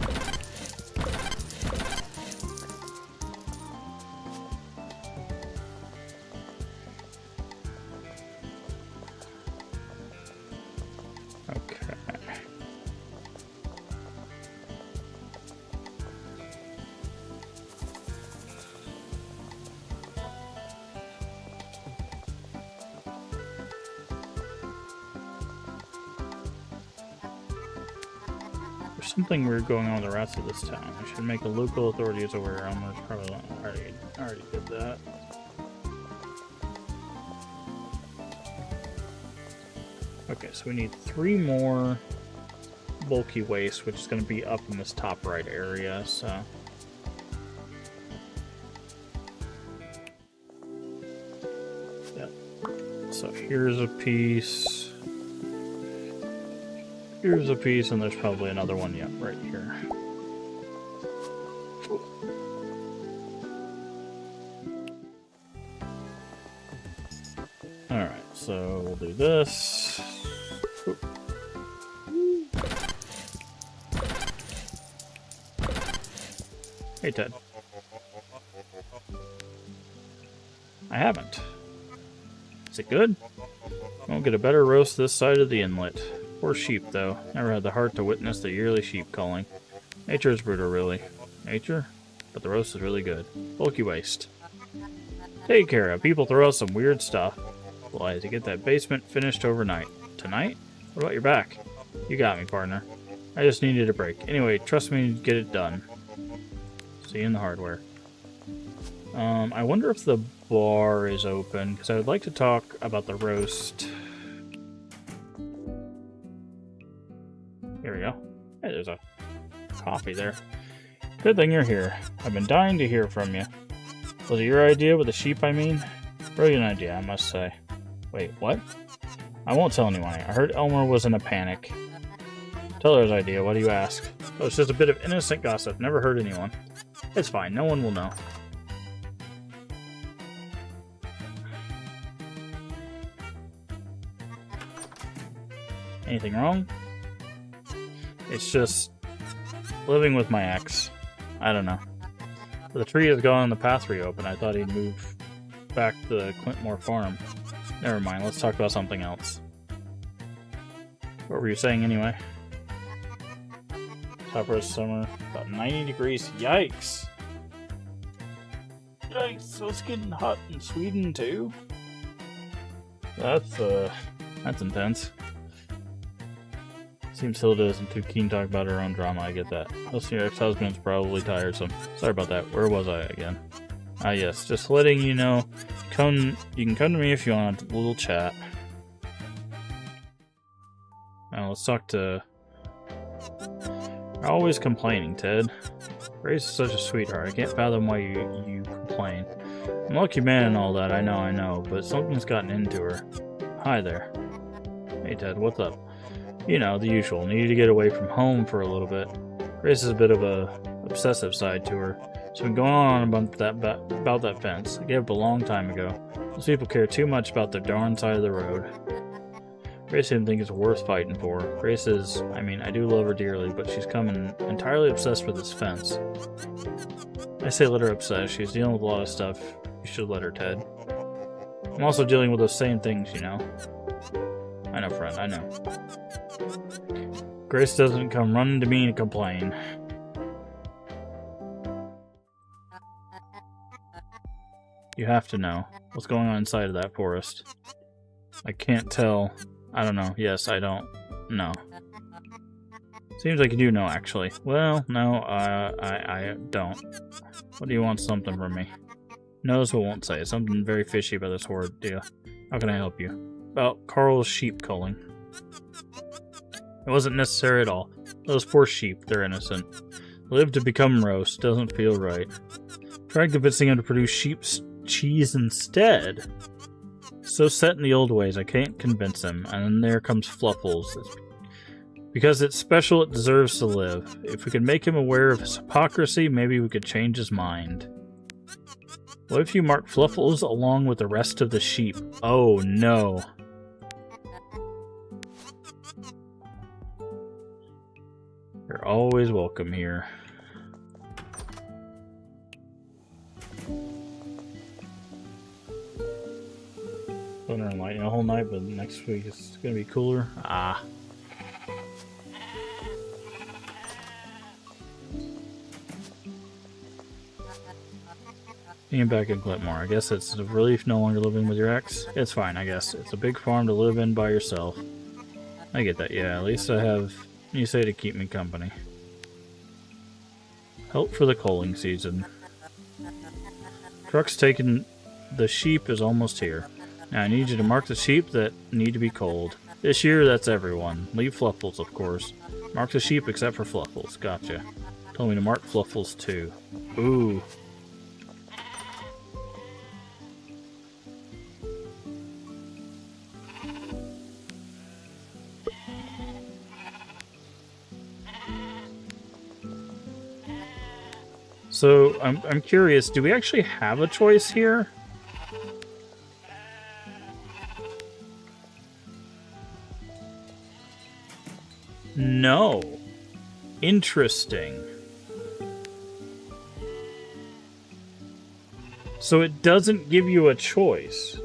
Something weird going on with the rats of this town. I should make the local authorities aware. Elmer's probably already did that. Okay, so we need 3 more bulky waste, which is going to be up in this top right area, so... Yep. So here's a piece. Here's a piece, and there's probably another one, yep, right here. Alright, so we'll do this. Oop. Hey, Ted. I haven't. Is it good? Won't get a better roast this side of the inlet. Poor sheep, though. Never had the heart to witness the yearly sheep culling. Nature is brutal, really. Nature? But the roast is really good. Bulky waste. Take care of. People throw out some weird stuff. Well, I had to get that basement finished overnight. Tonight? What about your back? You got me, partner. I just needed a break. Anyway, trust me to get it done. See you in the hardware. I wonder if the bar is open, because I would like to talk about the roast. Here we go. Hey, there's a coffee there. Good thing you're here. I've been dying to hear from you. Was it your idea with the sheep, I mean? Brilliant idea, I must say. Wait, what? I won't tell anyone. I heard Elmer was in a panic. Tell her his idea, what do you ask? Oh, it's just a bit of innocent gossip. Never hurt anyone. It's fine, no one will know. Anything wrong? It's just living with my ex. I don't know. The tree has gone and the path reopened. I thought he'd move back to the Clintmore farm. Never mind, let's talk about something else. What were you saying anyway? Top roast summer, about 90 degrees. Yikes! Yikes, so it's getting hot in Sweden too? That's intense. Seems Hilda isn't too keen to talk about her own drama, I get that. Listening to your ex-husband's probably tiresome. Sorry about that. Where was I again? Ah yes, just letting you know, you can come to me if you want a little chat. Now let's talk to... You're always complaining, Ted. Grace is such a sweetheart. I can't fathom why you complain. I'm a lucky man and all that, I know, but something's gotten into her. Hi there. Hey Ted, what's up? You know, the usual. Needed to get away from home for a little bit. Grace has a bit of a obsessive side to her. She's been going on about that fence. I gave up a long time ago. Most people care too much about their darn side of the road. Grace didn't think it's worth fighting for. Grace is, I mean, I do love her dearly, but she's coming entirely obsessed with this fence. I say let her obsess. She's dealing with a lot of stuff. You should let her, Ted. I'm also dealing with those same things, you know. I know, friend, I know. Grace doesn't come running to me to complain. You have to know. What's going on inside of that forest? I can't tell. I don't know. Yes, I don't know. Seems like you do know, actually. Well, no, I don't. What do you want something from me? Knows but won't say. Something very fishy about this horrid deal. How can I help you? About Carl's sheep culling. It wasn't necessary at all. Those poor sheep, they're innocent. Live to become roast, doesn't feel right. Tried convincing him to produce sheep's cheese instead. So set in the old ways, I can't convince him. And then there comes Fluffles. Because it's special, it deserves to live. If we could make him aware of his hypocrisy, maybe we could change his mind. What if you mark Fluffles along with the rest of the sheep? Oh no. You're always welcome here. Thunder and lightning the whole night, but next week it's gonna be cooler. Ah. Being back in Clintmore, I guess it's a relief no longer living with your ex. It's fine, I guess. It's a big farm to live in by yourself. I get that, yeah. At least I have you say to keep me company. Help for the culling season. Truck's taking the sheep is almost here. Now I need you to mark the sheep that need to be culled. This year, that's everyone. Leave Fluffles, of course. Mark the sheep except for Fluffles. Gotcha. Told me to mark Fluffles too. Ooh. So, I'm curious, do we actually have a choice here? No. Interesting. So it doesn't give you a choice.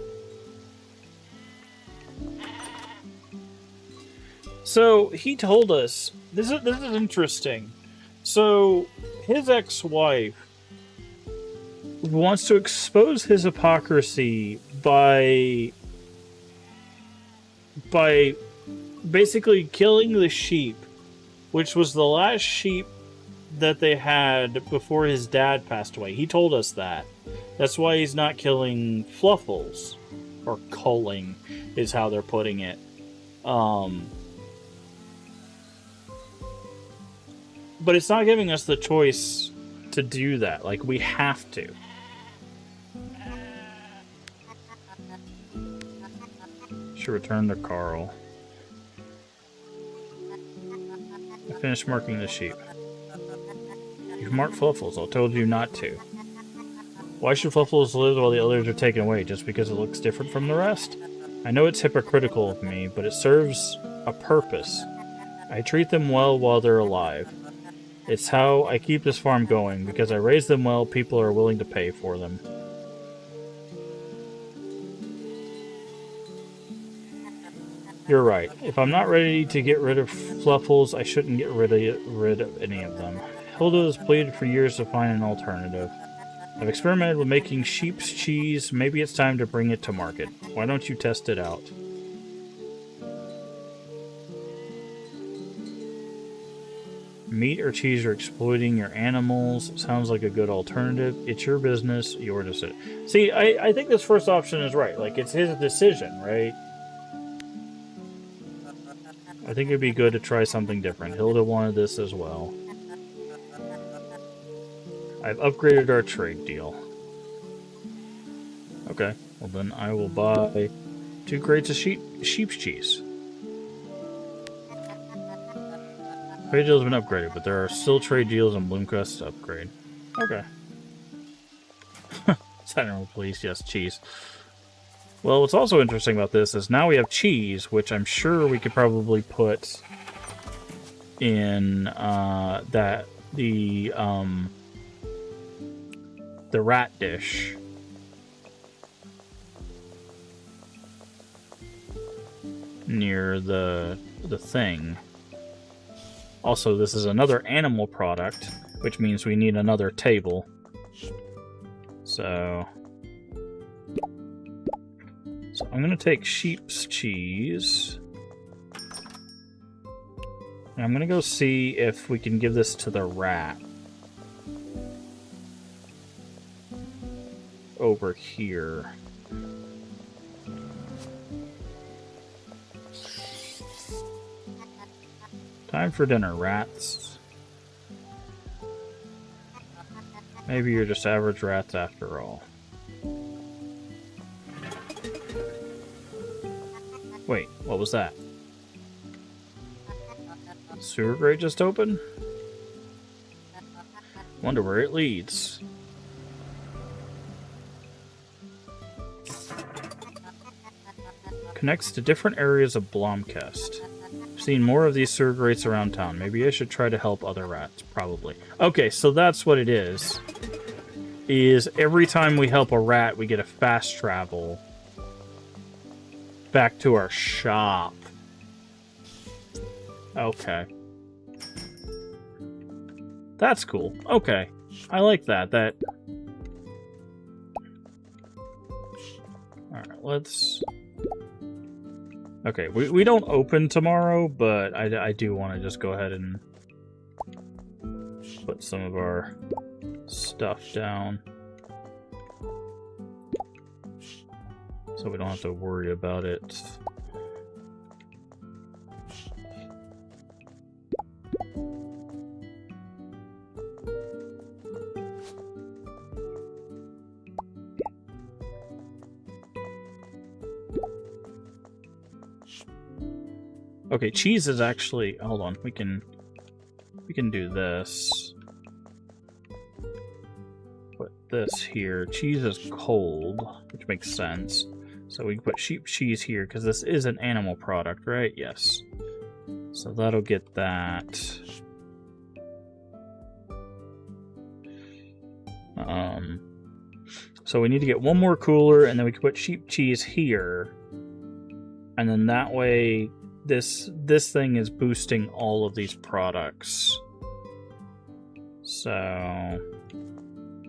So he told us, this is interesting. So his ex-wife wants to expose his hypocrisy by basically killing the sheep, which was the last sheep that they had before his dad passed away. He told us that. That's why he's not killing Fluffles, or culling is how they're putting it. But it's not giving us the choice to do that. Like, we have to. Should return to Carl. I finished marking the sheep. You've marked Fluffles. I told you not to. Why should Fluffles live while the others are taken away? Just because it looks different from the rest? I know it's hypocritical of me, but it serves a purpose. I treat them well while they're alive. It's how I keep this farm going. Because I raise them well, people are willing to pay for them. You're right. If I'm not ready to get rid of Fluffles, I shouldn't get rid of any of them. Hilda has pleaded for years to find an alternative. I've experimented with making sheep's cheese. Maybe it's time to bring it to market. Why don't you test it out? Meat or cheese are exploiting your animals. Sounds like a good alternative. It's your business, your decision. See, I think this first option is right. Like, it's his decision, right? I think it'd be good to try something different. Hilda wanted this as well. I've upgraded our trade deal. Okay, well then I will buy 2 crates of sheep's cheese. Trade deal's been upgraded, but there are still trade deals on Bloomquest to upgrade. Okay. Center police, yes, cheese. Well, what's also interesting about this is now we have cheese, which I'm sure we could probably put in the rat dish. Near the thing. Also, this is another animal product, which means we need another table. So I'm going to take sheep's cheese. And I'm going to go see if we can give this to the rat. Over here. Time for dinner, rats. Maybe you're just average rats after all. Wait, what was that? Sewer grate just opened? Wonder where it leads. Connects to different areas of Blomkest. I've seen more of these sewer grates around town. Maybe I should try to help other rats. Probably. Okay, so that's what it is. Is every time we help a rat, we get a fast travel back to our shop. Okay. That's cool. Okay. I like that. Alright, let's... Okay, we don't open tomorrow, but I do want to just go ahead and put some of our stuff down. So we don't have to worry about it. Okay, cheese is actually... Hold on, we can do this. Put this here. Cheese is cold, which makes sense. So we can put sheep cheese here, because this is an animal product, right? Yes. So that'll get that. So we need to get one more cooler, and then we can put sheep cheese here. And then that way, this thing is boosting all of these products. So,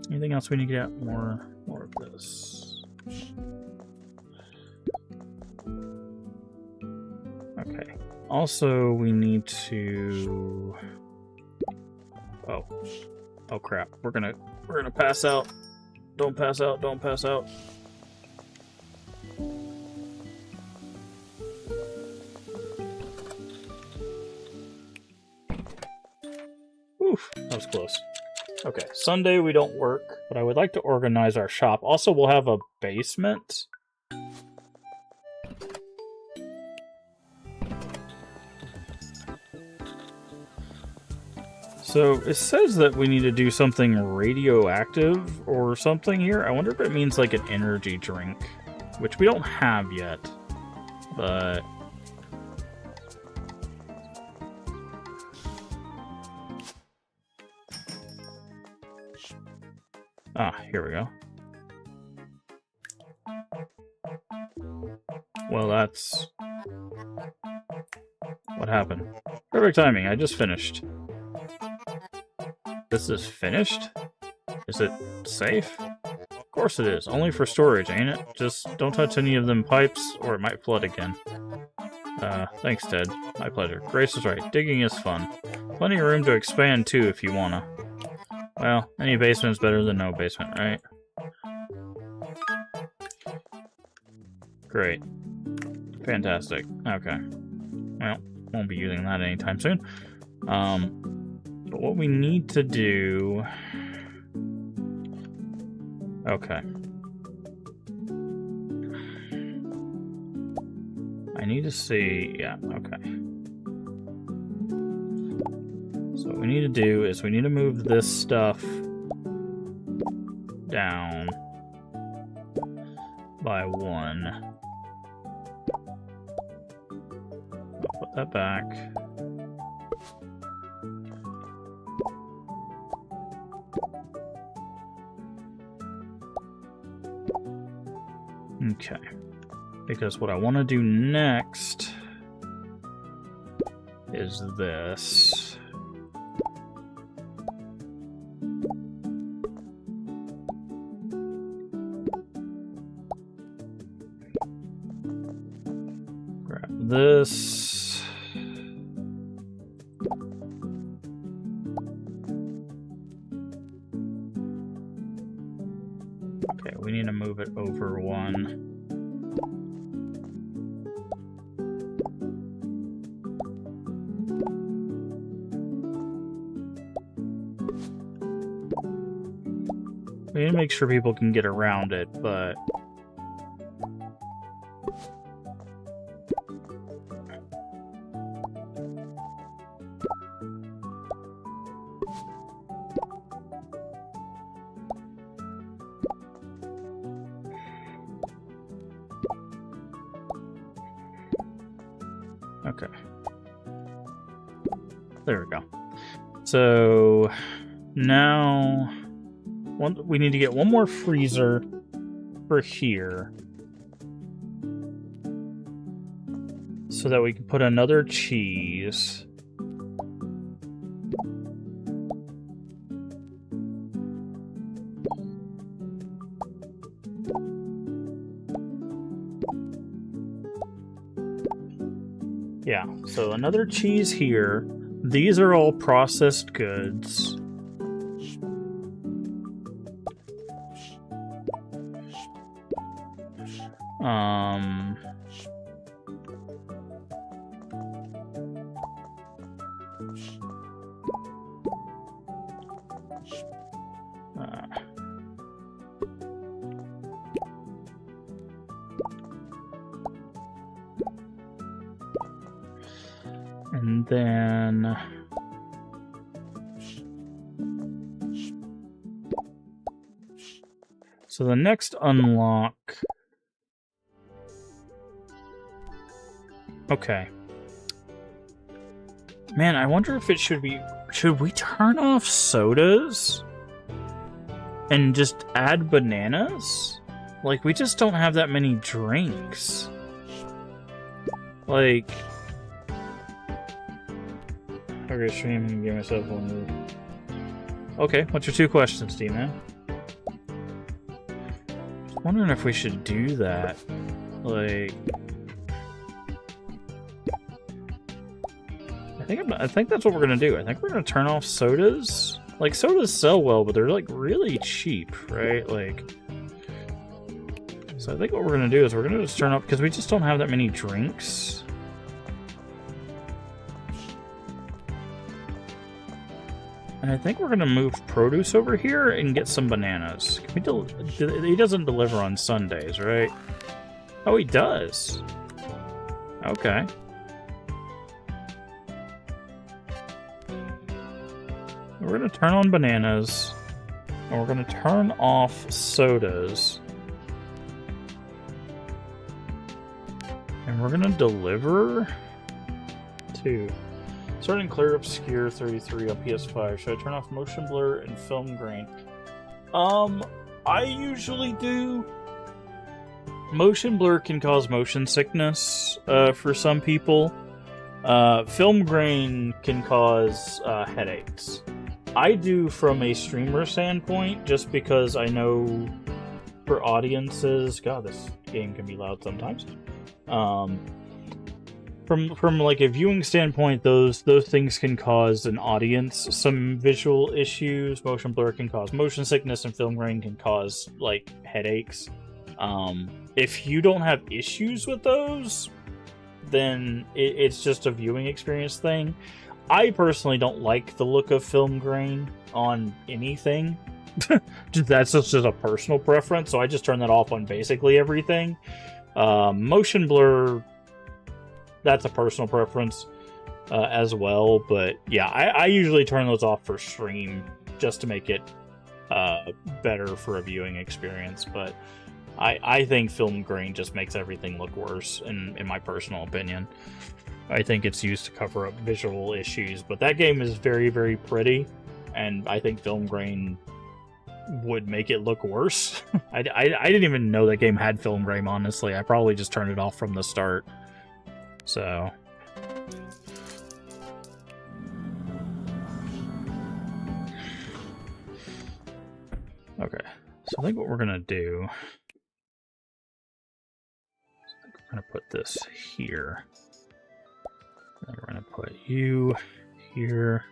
anything else we need to get? More of this. Okay. Also, we need to... Oh crap. We're gonna pass out. Don't pass out, don't pass out. Oof, that was close. Okay, Sunday we don't work, but I would like to organize our shop. Also, we'll have a basement. So, it says that we need to do something radioactive or something here. I wonder if it means like an energy drink, which we don't have yet, but... Ah, here we go. Well, that's... What happened? Perfect timing, I just finished. This is finished? Is it safe? Of course it is. Only for storage, ain't it? Just don't touch any of them pipes, or it might flood again. Thanks, Ted. My pleasure. Grace is right. Digging is fun. Plenty of room to expand, too, if you wanna. Well, any basement is better than no basement, right? Great. Fantastic. Okay. Well, won't be using that anytime soon. But what we need to do... Okay. I need to see... Yeah, okay. So what we need to do is we need to move this stuff down by 1. I'll put that back. Okay, because what I want to do next is this. Grab this. Okay, we need to move it over 1. We need to make sure people can get around it, but... Okay. There we go. So, now... we need to get one more freezer for here. So that we can put another cheese. Yeah, so another cheese here. These are all processed goods. And then... So the next unlock... Okay. Man, I wonder if it should be... Should we turn off sodas? And just add bananas? Like, we just don't have that many drinks. Like... Okay, stream and give myself one move. Okay, what's your 2 questions, D-Man? Just wondering if we should do that. Like... I think that's what we're gonna do. I think we're gonna turn off sodas. Like, sodas sell well, but they're, like, really cheap, right? Like... So I think what we're gonna do is we're gonna just turn off... Because we just don't have that many drinks. And I think we're gonna move produce over here and get some bananas. Can we he doesn't deliver on Sundays, right? Oh, he does. Okay. We're gonna turn on bananas, and we're gonna turn off sodas. And we're gonna deliver to... Starting Clear Obscure 33 on PS5. Should I turn off motion blur and film grain? I usually do. Motion blur can cause motion sickness for some people. Film grain can cause headaches. I do from a streamer standpoint, just because I know for audiences... God, this game can be loud sometimes. From like a viewing standpoint, those things can cause an audience some visual issues. Motion blur can cause motion sickness, and film grain can cause like headaches. If you don't have issues with those, then it's just a viewing experience thing. I personally don't like the look of film grain on anything. That's just a personal preference, so I just turn that off on basically everything. Motion blur, that's a personal preference as well, but yeah, I usually turn those off for stream just to make it better for a viewing experience, but I think film grain just makes everything look worse, in my personal opinion. I think it's used to cover up visual issues, but that game is very, very pretty, and I think film grain would make it look worse. I didn't even know that game had film grain, honestly. I probably just turned it off from the start. So... Okay, so I think what we're gonna do... I'm gonna put this here. Then we're gonna put you here.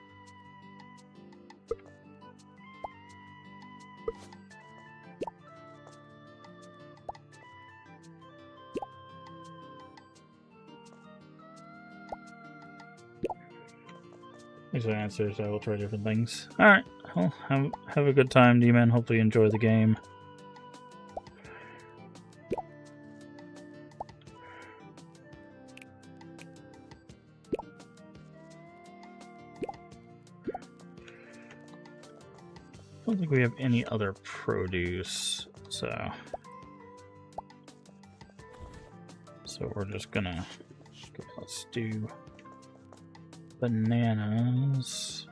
These are answers. I will try different things. Alright, well, have a good time, D-Man. Hopefully you enjoy the game. I don't think we have any other produce, so we're just gonna... Let's do... bananas.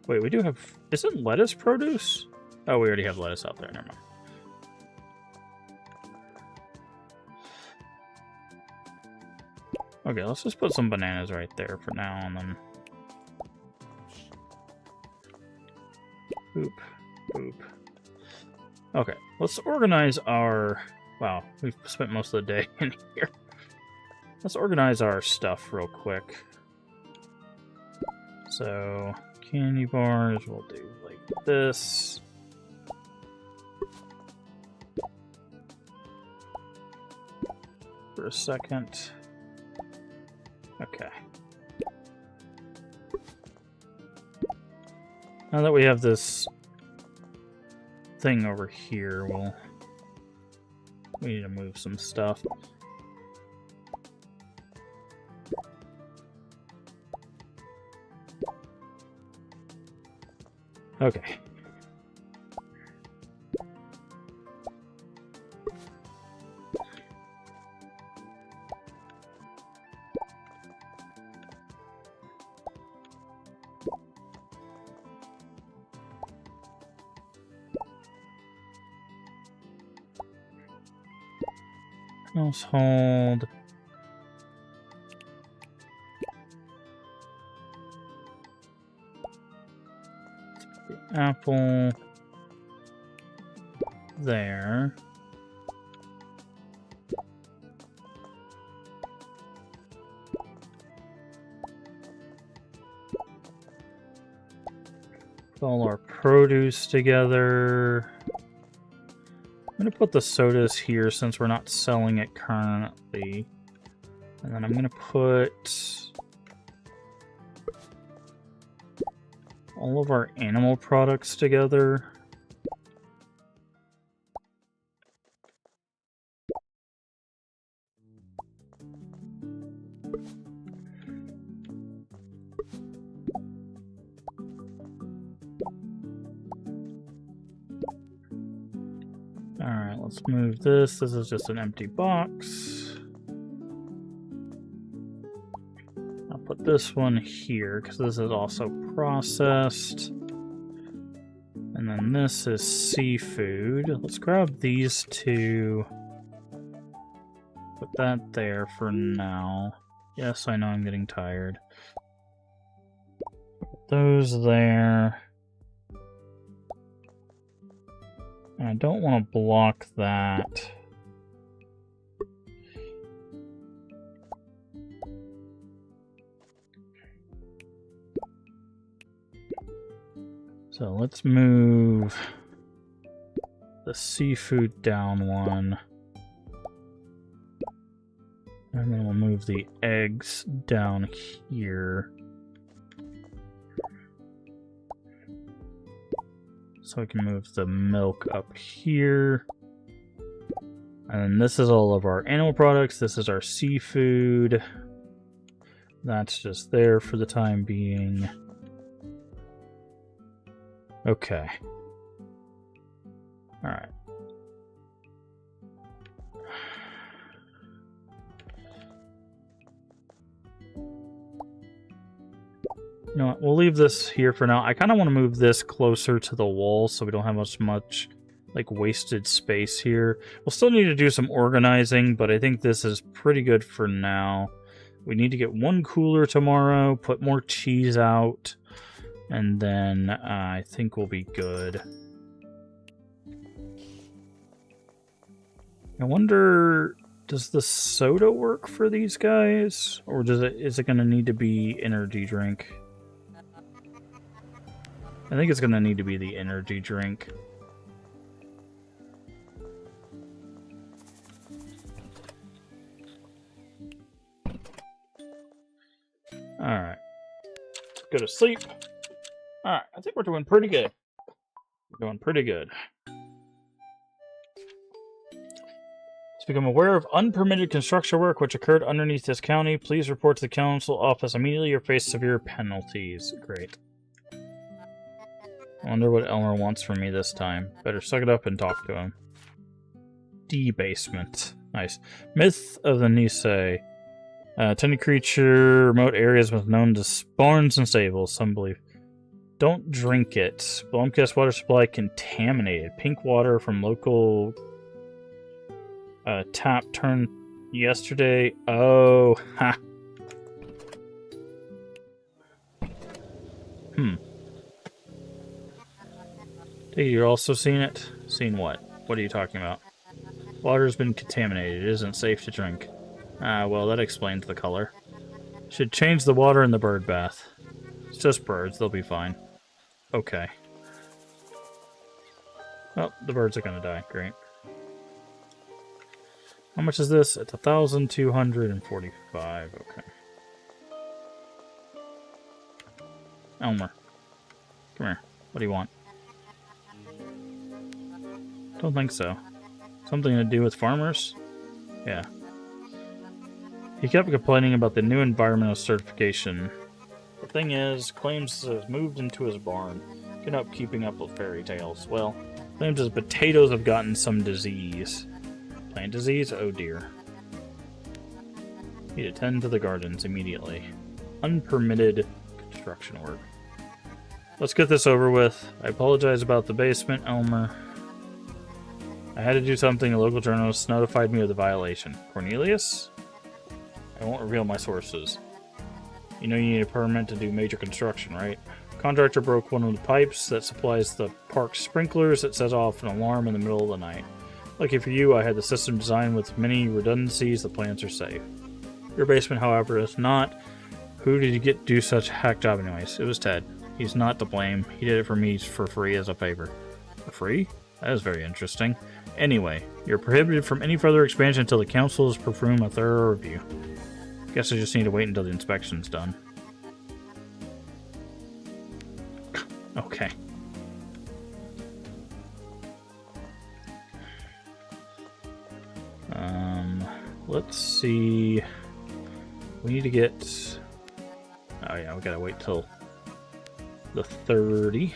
Wait, we do have... Isn't lettuce produce? Oh, we already have lettuce out there. Never mind. Okay, let's just put some bananas right there for now, and then... Boop. Boop. Okay, let's organize our... Wow, we've spent most of the day in here. Let's organize our stuff real quick. So, candy bars, we'll do like this. For a second. Okay. Now that we have this thing over here, we need to move some stuff. Okay. Household. The apple. There. Put all our produce together. I'm going to put the sodas here since we're not selling it currently. And then I'm going to put all of our animal products together. Alright, let's move this. This is just an empty box. I'll put this one here because this is also processed. And then this is seafood. Let's grab these two. Put that there for now. Yes, I know I'm getting tired. Put those there. I don't want to block that. So let's move the seafood down one. And then we'll move the eggs down here. So we can move the milk up here. And then this is all of our animal products. This is our seafood. That's just there for the time being. Okay. Alright. You know what, we'll leave this here for now. I kind of want to move this closer to the wall so we don't have much like wasted space here. We'll still need to do some organizing, but I think this is pretty good for now. We need to get one cooler tomorrow, put more cheese out, and then I think we'll be good. I wonder, does the soda work for these guys? Or is it going to need to be energy drink? I think it's going to need to be the energy drink. Alright. Go to sleep. Alright, I think we're doing pretty good. We're doing pretty good. To become aware of unpermitted construction work which occurred underneath this county, please report to the council office immediately or face severe penalties. Great. I wonder what Elmer wants from me this time. Better suck it up and talk to him. Debasement. Nice. Myth of the Nisei. Tiny creature, remote areas with known to barns and stables, some believe. Don't drink it. Blomkast water supply contaminated. Pink water from local tap turned yesterday. Oh, ha. You're also seeing it? Seen what? What are you talking about? Water's been contaminated. It isn't safe to drink. Ah, well, that explains the color. Should change the water in the bird bath. It's just birds. They'll be fine. Okay. Well, the birds are gonna die. Great. How much is this? It's 1,245. Okay. Elmer. Come here. What do you want? Don't think so. Something to do with farmers? Yeah. He kept complaining about the new environmental certification. The thing is, claims has moved into his barn. Get up keeping up with fairy tales. Well, claims his potatoes have gotten some disease. Plant disease? Oh dear. Need to tend to the gardens immediately. Unpermitted construction work. Let's get this over with. I apologize about the basement, Elmer. I had to do something. A local journalist notified me of the violation. Cornelius? I won't reveal my sources. You know you need a permit to do major construction, right? Contractor broke one of the pipes that supplies the park's sprinklers that set off an alarm in the middle of the night. Lucky for you, I had the system designed with many redundancies. The plants are safe. Your basement, however, is not. Who did you get to do such a hack job anyways? It was Ted. He's not to blame. He did it for me for free as a favor. For free? That is very interesting. Anyway, you're prohibited from any further expansion until the council has performed a thorough review. Guess I just need to wait until the inspection's done. Okay. Let's see. We need to get... Oh yeah, we gotta wait till the 30.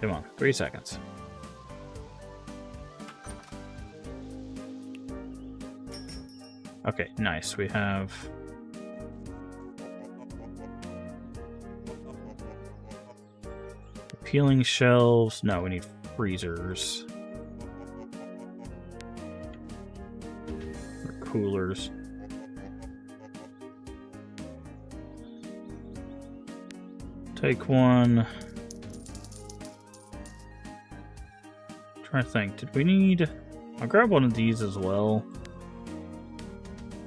Come on, 3 seconds. Okay, nice. We have... peeling shelves. No, we need freezers. Or coolers. Take one. Trying to think. Did we need... I'll grab one of these as well.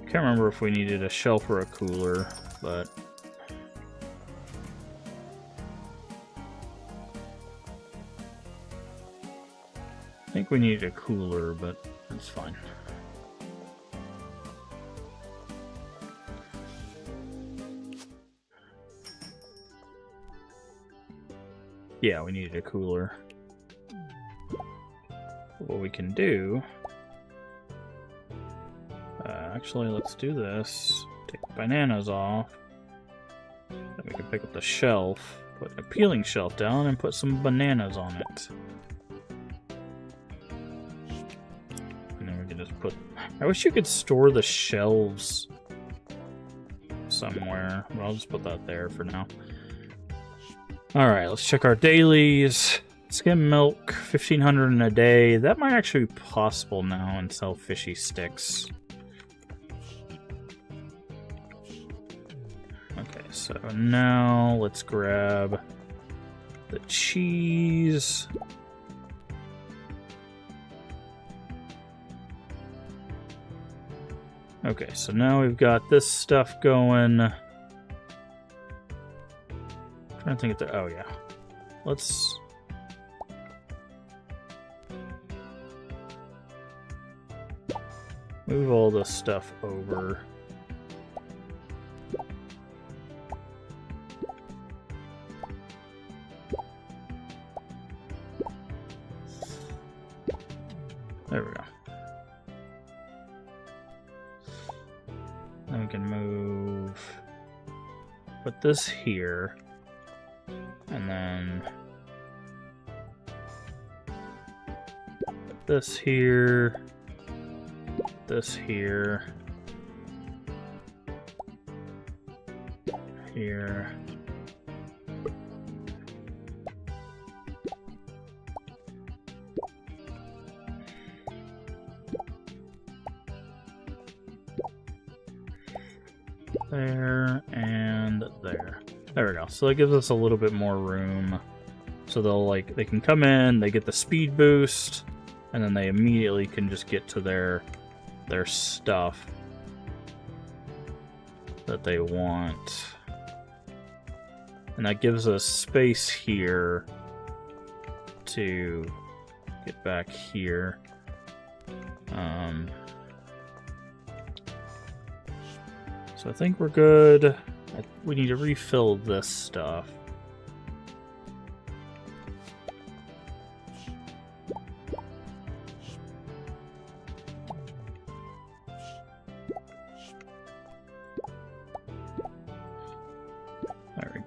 Can't remember if we needed a shelf or a cooler, but... I think we needed a cooler, but it's fine. Yeah, we needed a cooler. What we can do... actually, let's do this. Take the bananas off. Then we can pick up the shelf, put a peeling shelf down, and put some bananas on it. And then we can just put... I wish you could store the shelves somewhere, but I'll just put that there for now. Alright, let's check our dailies. Skim milk, 1,500 in a day. That might actually be possible now and sell fishy sticks. Okay, so now let's grab the cheese. Okay, so now we've got this stuff going. Trying to think of the... Oh, yeah. Let's... move all this stuff over. There we go. Then we can move... put this here. And then... put this here. This here. Here. There and there. There we go. So that gives us a little bit more room. So they can come in, they get the speed boost, and then they immediately can just get to their stuff that they want. And that gives us space here to get back here. So I think we're good. We need to refill this stuff.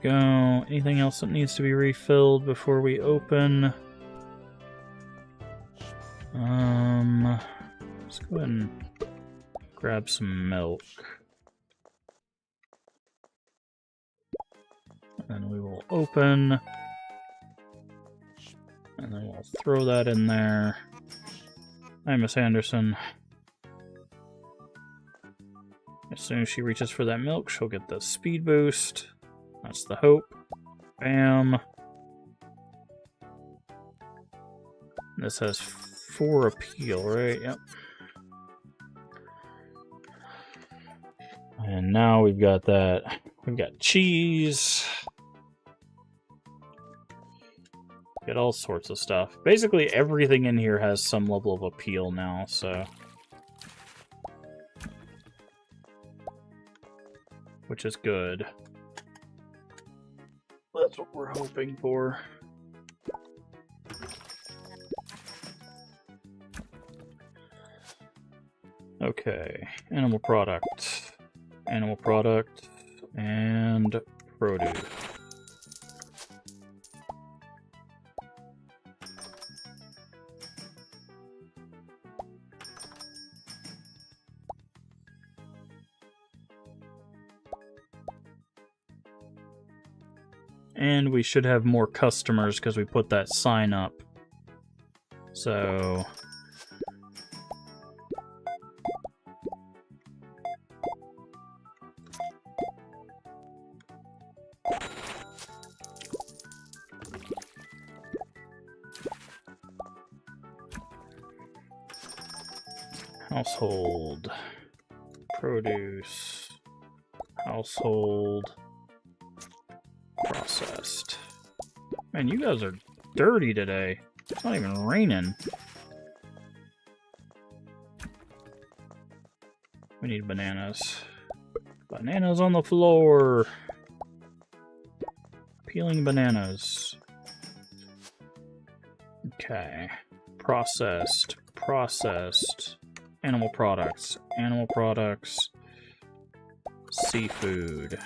go. Anything else that needs to be refilled before we open? Let's go ahead and grab some milk. And then we will open. And then we'll throw that in there. Hi, Miss Anderson. As soon as she reaches for that milk, she'll get the speed boost. That's the hope. Bam. This has 4 appeal, right? Yep. And now we've got that. We've got cheese. Get all sorts of stuff. Basically, everything in here has some level of appeal now, so. Which is good. That's what we're hoping for. Okay, animal product, and produce. And we should have more customers because we put that sign up. So... household, produce, household, processed. Man, you guys are dirty today. It's not even raining. We need bananas. Bananas on the floor. Peeling bananas. Okay. Processed. Animal products. Seafood.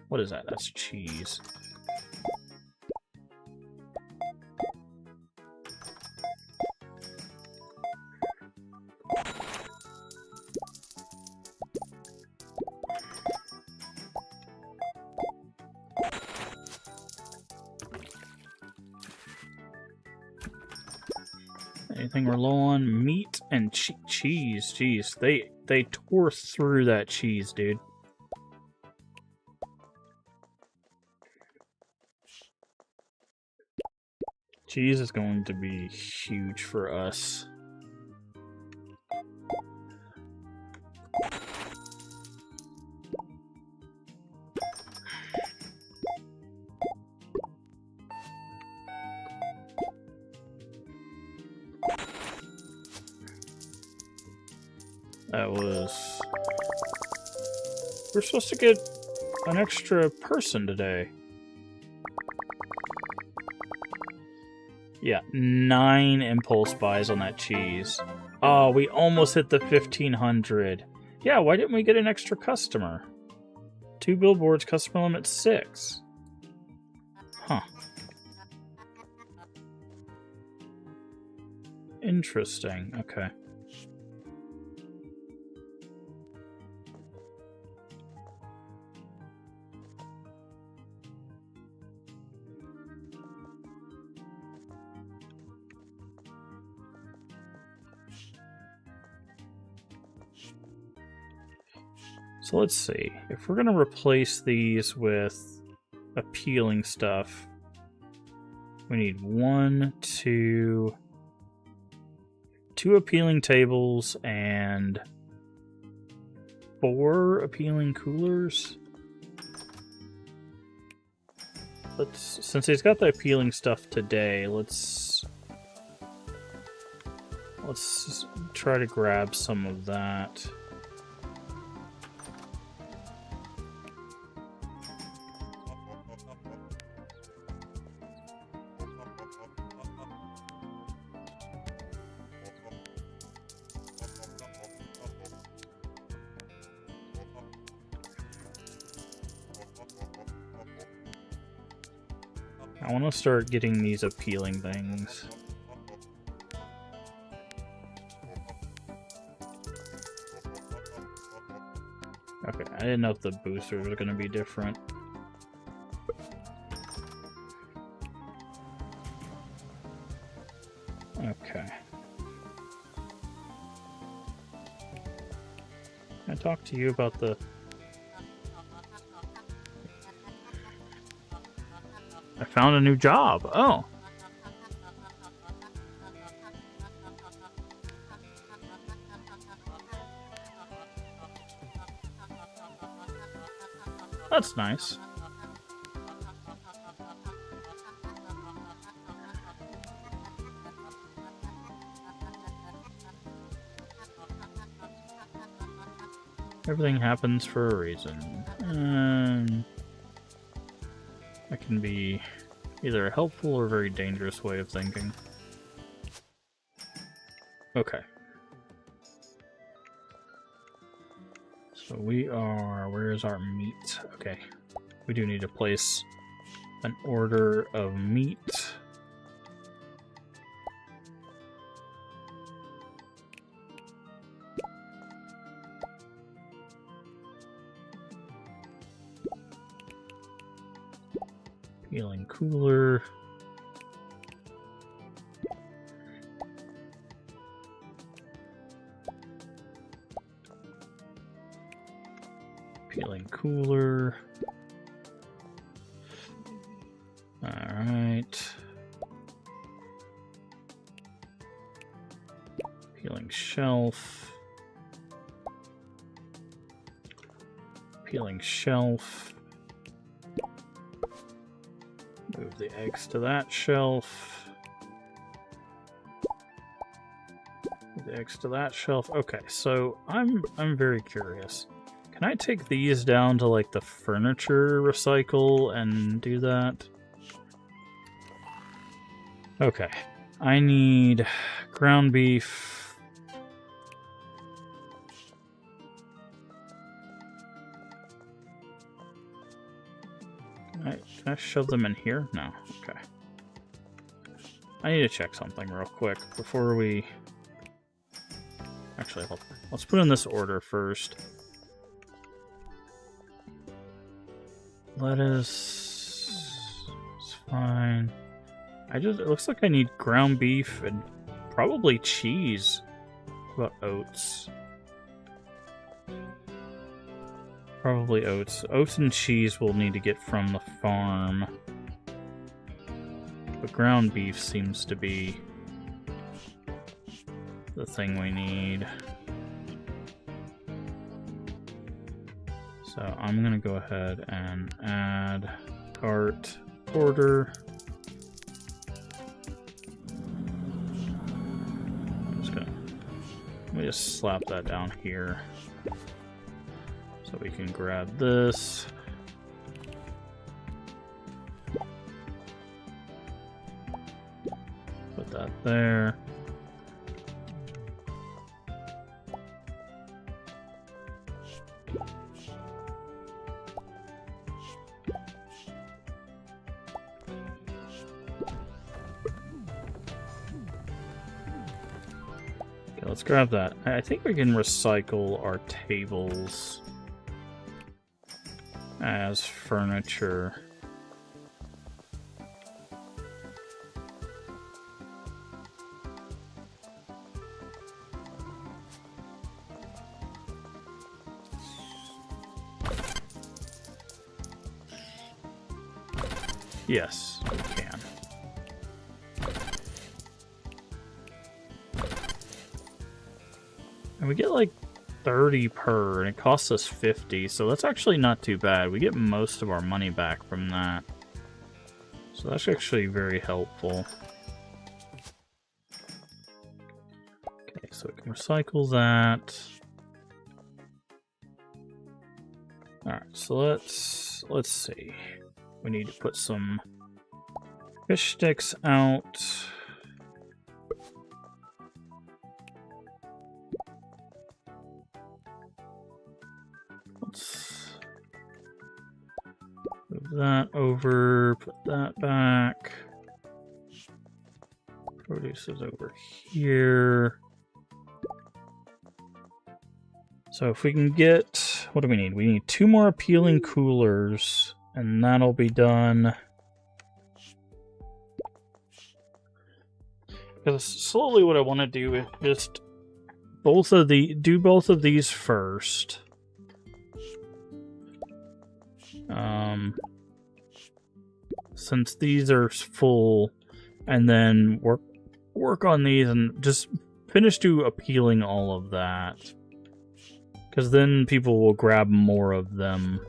What is that? That's cheese. Anything we're low on? Meat and cheese. Jeez, they tore through that cheese, dude. Cheese is going to be huge for us. That was... We're supposed to get an extra person today. Yeah, 9 impulse buys on that cheese. Oh, we almost hit the 1,500. Yeah, why didn't we get an extra customer? 2 billboards, customer limit 6. Huh. Interesting, okay. So let's see, if we're going to replace these with appealing stuff, we need 2 appealing tables and 4 appealing coolers. Since he's got the appealing stuff today, let's try to grab some of that. I want to start getting these appealing things. Okay, I didn't know if the boosters were going to be different. Okay. Can I talk to you about the... I found a new job. Oh. That's nice. Everything happens for a reason. That can be either a helpful or very dangerous way of thinking. Okay. So we are... Where's our meat? Okay. We do need to place an order of meat. Peeling cooler. Peeling cooler. Alright. Peeling shelf. Peeling shelf. Move the eggs to that shelf. Move the eggs to that shelf. Okay, so I'm very curious. Can I take these down to like the furniture recycle and do that? Okay. I need ground beef. Can I shove them in here? No. Okay. I need to check something real quick before we... Actually, let's put in this order first. Lettuce... It's fine. It looks like I need ground beef and probably cheese. What about oats? Probably oats. Oats and cheese we'll need to get from the farm. But ground beef seems to be the thing we need. So I'm gonna go ahead and add cart order. Let me just slap that down here so we can grab this. Put that there. Let's grab that. I think we can recycle our tables as furniture. Yes, we can. And we get like 30 per, and it costs us 50, so that's actually not too bad. We get most of our money back from that. So that's actually very helpful. Okay, so we can recycle that. Alright, so let's see. We need to put some fish sticks out. Move that over, put that back. Produce is over here. So if we can get... What do we need? We need 2 more appealing coolers, and that'll be done. Because slowly what I want to do is just do both of these first. Since these are full, and then work on these and just finish to appealing all of that. Because then people will grab more of them.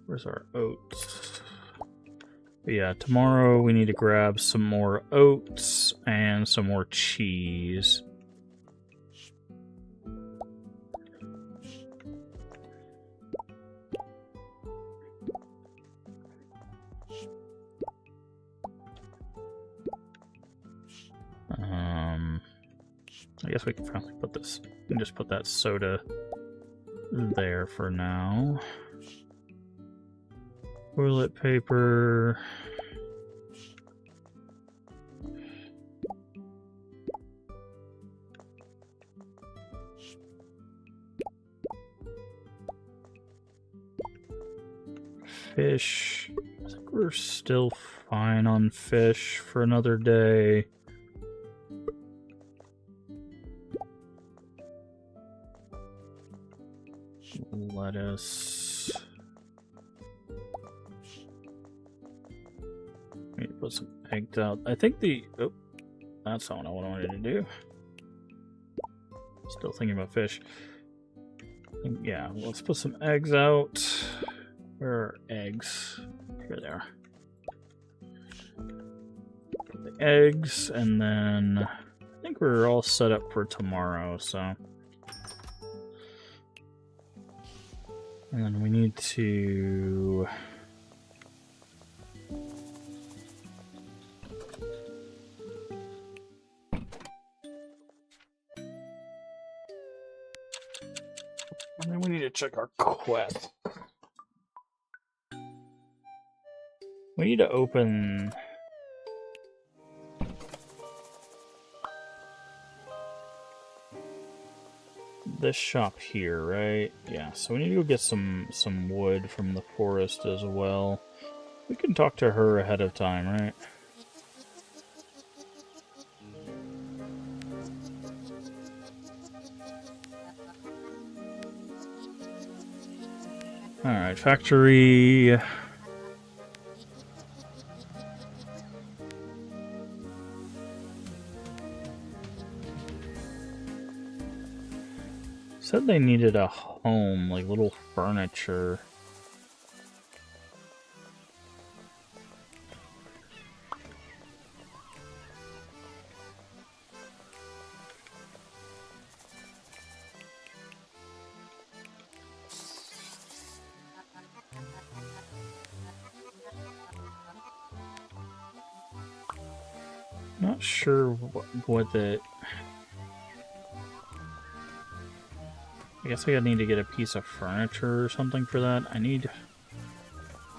Where's our oats? But yeah, tomorrow we need to grab some more oats and some more cheese. I guess we can finally put this. We can just put that soda there for now. Toilet paper. Fish. I think we're still fine on fish for another day. Lettuce. Need to put some eggs out. I think oh, that's not what I wanted to do. Still thinking about fish. Yeah, let's put some eggs out. Where are eggs? Here they are. Put the eggs, and then I think we're all set up for tomorrow, so. And then we need to... And then we need to check our quest. We need to open... this shop here, right? Yeah, so we need to go get some wood from the forest as well. We can talk to her ahead of time, right? Alright, factory. Said they needed a home, like little furniture. Not sure what the... I guess I need to get a piece of furniture or something for that. I need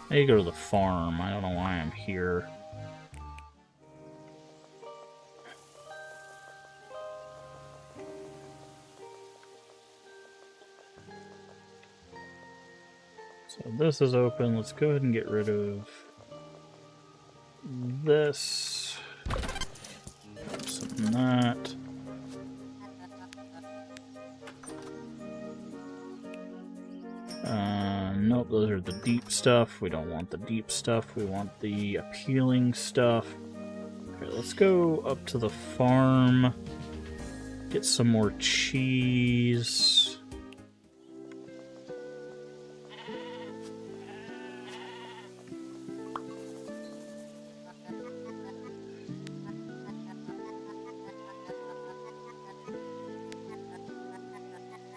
to go to the farm. I don't know why I'm here. So this is open. Let's go ahead and get rid of this. Some of that. Nope, those are the deep stuff. We don't want the deep stuff. We want the appealing stuff. Okay, let's go up to the farm. Get some more cheese.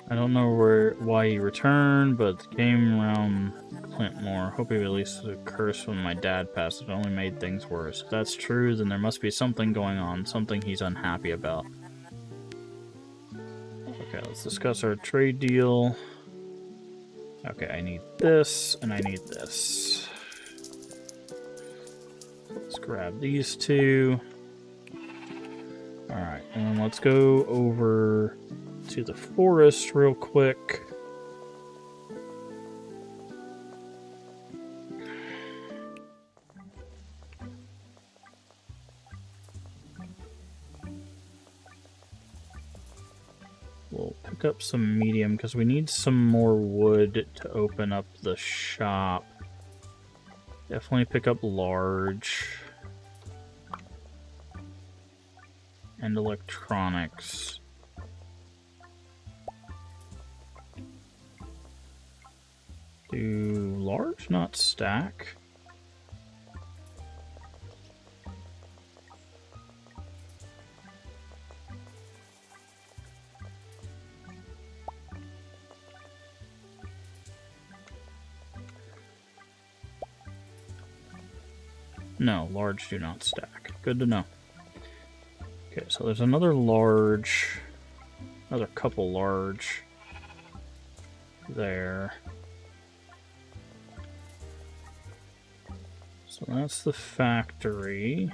I don't know why he returned, but came around Clintmore. Hope he released a curse when my dad passed. It only made things worse. If that's true, then there must be something going on, something he's unhappy about. Okay, let's discuss our trade deal. Okay, I need this, and I need this. Let's grab these two. Alright, and let's go over to the forest real quick. We'll pick up some medium because we need some more wood to open up the shop. Definitely pick up large. And electronics. Do large not stack? No, large do not stack. Good to know. Okay, so there's another couple large there. So that's the factory.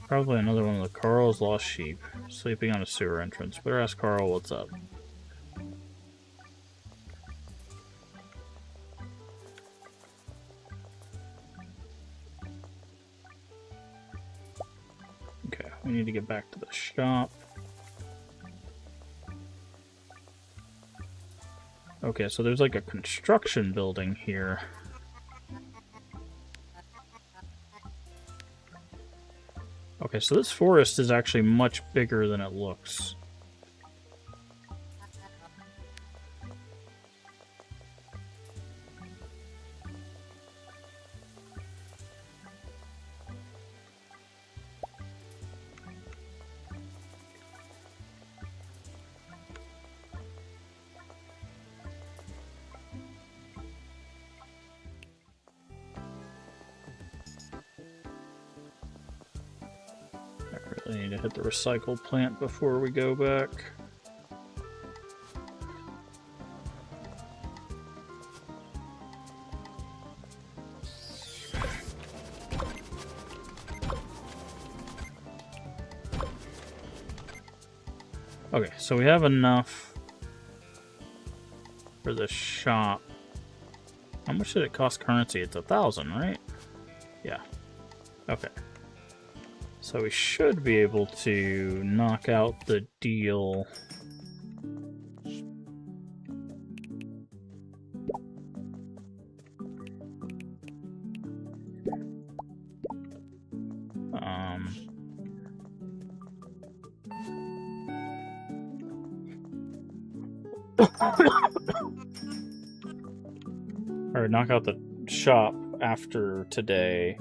Probably another one of the Carl's lost sheep, sleeping on a sewer entrance. Better ask Carl what's up. Okay, we need to get back to the shop. Okay, so there's like a construction building here. Okay, so this forest is actually much bigger than it looks. I need to hit the recycle plant before we go back. Okay, so we have enough for the shop. How much did it cost currency? It's 1,000, right? Yeah. Okay. So we should be able to knock out the deal. Or knock out the shop after today.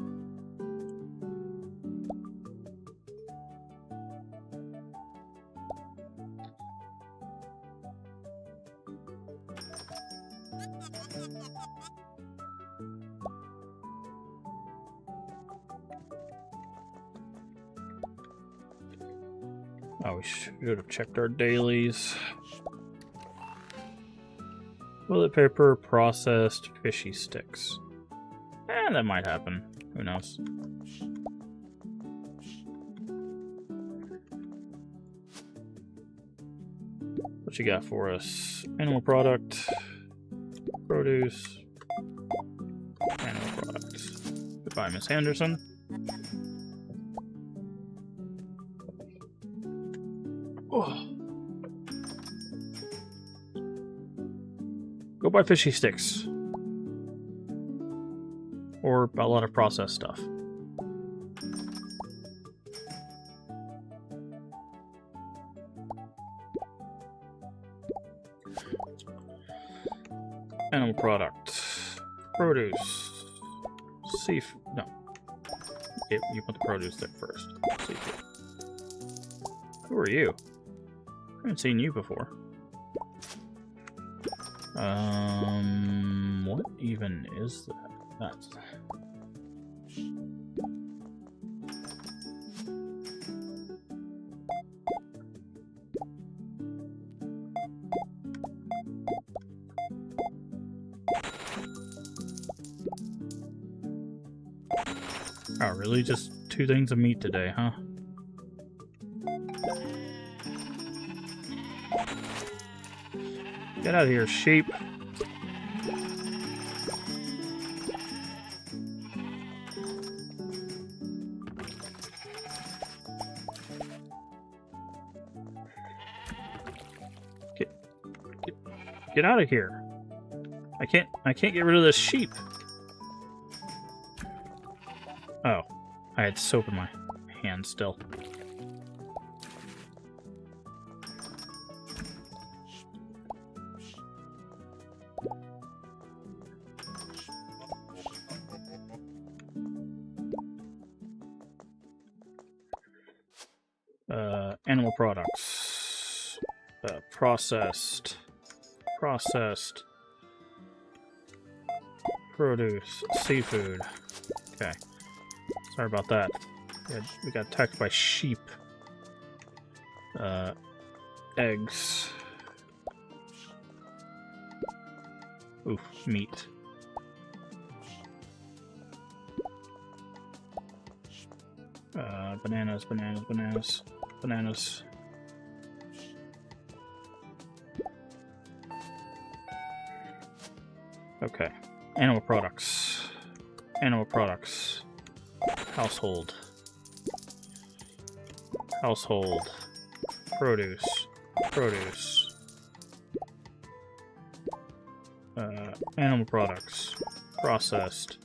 Oh, we should have checked our dailies. Toilet paper, processed, fishy sticks. That might happen. Who knows? What you got for us? Animal product, produce, animal products. Goodbye, Miss Henderson. Oh. Go buy fishy sticks. Or a lot of processed stuff. Animal product. Produce. Seafood. No. You put the produce there first. Seafood. Who are you? I haven't seen you before. What even is that? That's... Oh, really? Just 2 things of meat today, huh? Get out of here, sheep. Get out of here. I can't get rid of this sheep. Oh, I had soap in my hand still. Animal products. Processed. Produce. Seafood. Okay. Sorry about that. We got attacked by sheep. Eggs. Ooh, meat. Bananas. Okay. Animal products. Household. Produce. Animal products. Processed.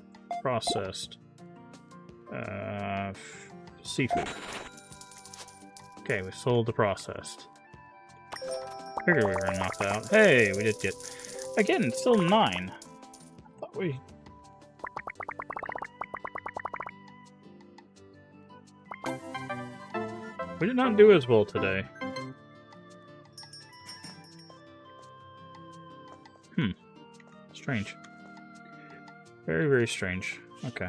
Seafood. Okay, we sold the processed. Figured we were gonna knock that out. Hey, we did get... Again, it's still 9. I thought we... We did not do as well today. Strange. Very, very strange. Okay.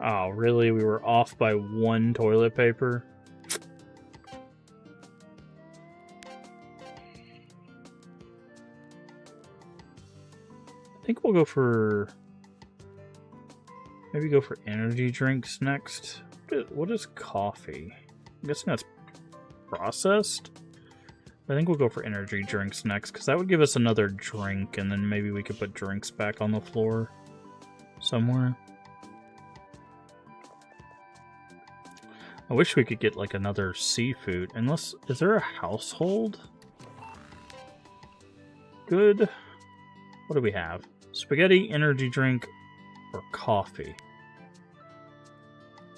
Oh, really? We were off by 1 toilet paper? I think we'll go for... Maybe go for energy drinks next. What is coffee? I'm guessing that's processed? I think we'll go for energy drinks next, because that would give us another drink, and then maybe we could put drinks back on the floor somewhere. I wish we could get, like, another seafood. Unless... Is there a household? Good. What do we have? Spaghetti, energy drink, or coffee?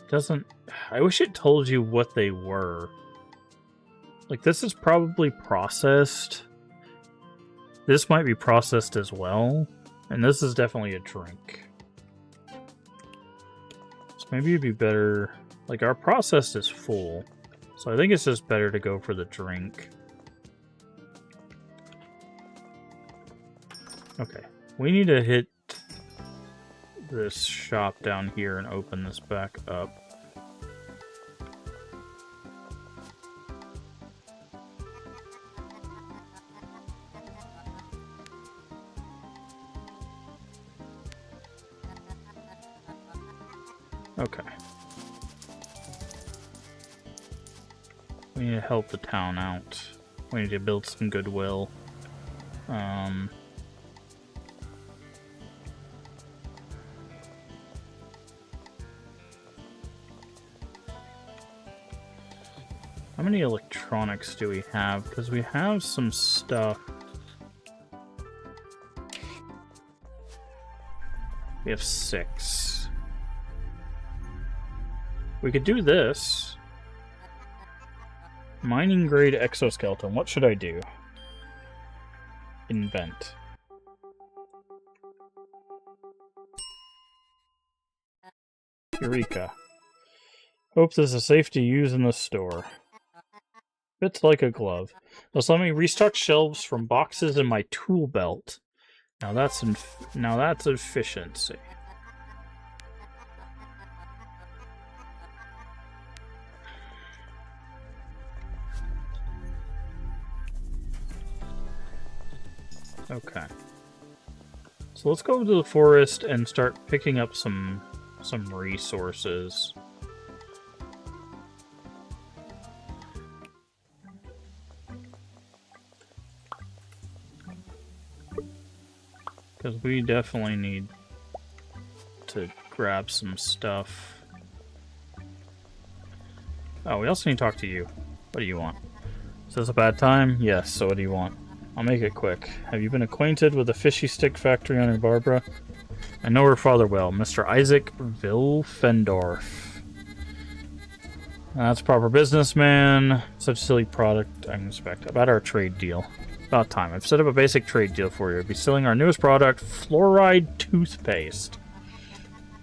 Doesn't... I wish it told you what they were. Like, this is probably processed. This might be processed as well. And this is definitely a drink. So maybe it'd be better... Like, our processed is full. So I think it's just better to go for the drink. Okay. We need to hit this shop down here and open this back up. Okay. We need to help the town out. We need to build some goodwill. How many electronics do we have? Because we have some stuff. We have 6. We could do this. Mining grade exoskeleton. What should I do? Invent. Eureka. Hope this is safe to use in the store. Fits like a glove. Thus let me restock shelves from boxes in my tool belt. Now that's efficiency. Okay. So let's go to the forest and start picking up some resources. Because we definitely need to grab some stuff. Oh, we also need to talk to you. What do you want? Is this a bad time? Yes, so what do you want? I'll make it quick. Have you been acquainted with the fishy stick factory owner Barbara? I know her father well, Mr. Isaac Vilfendorf. That's a proper businessman. Such silly product, I expect. About our trade deal. About time. I've set up a basic trade deal for you. We'll be selling our newest product, fluoride toothpaste.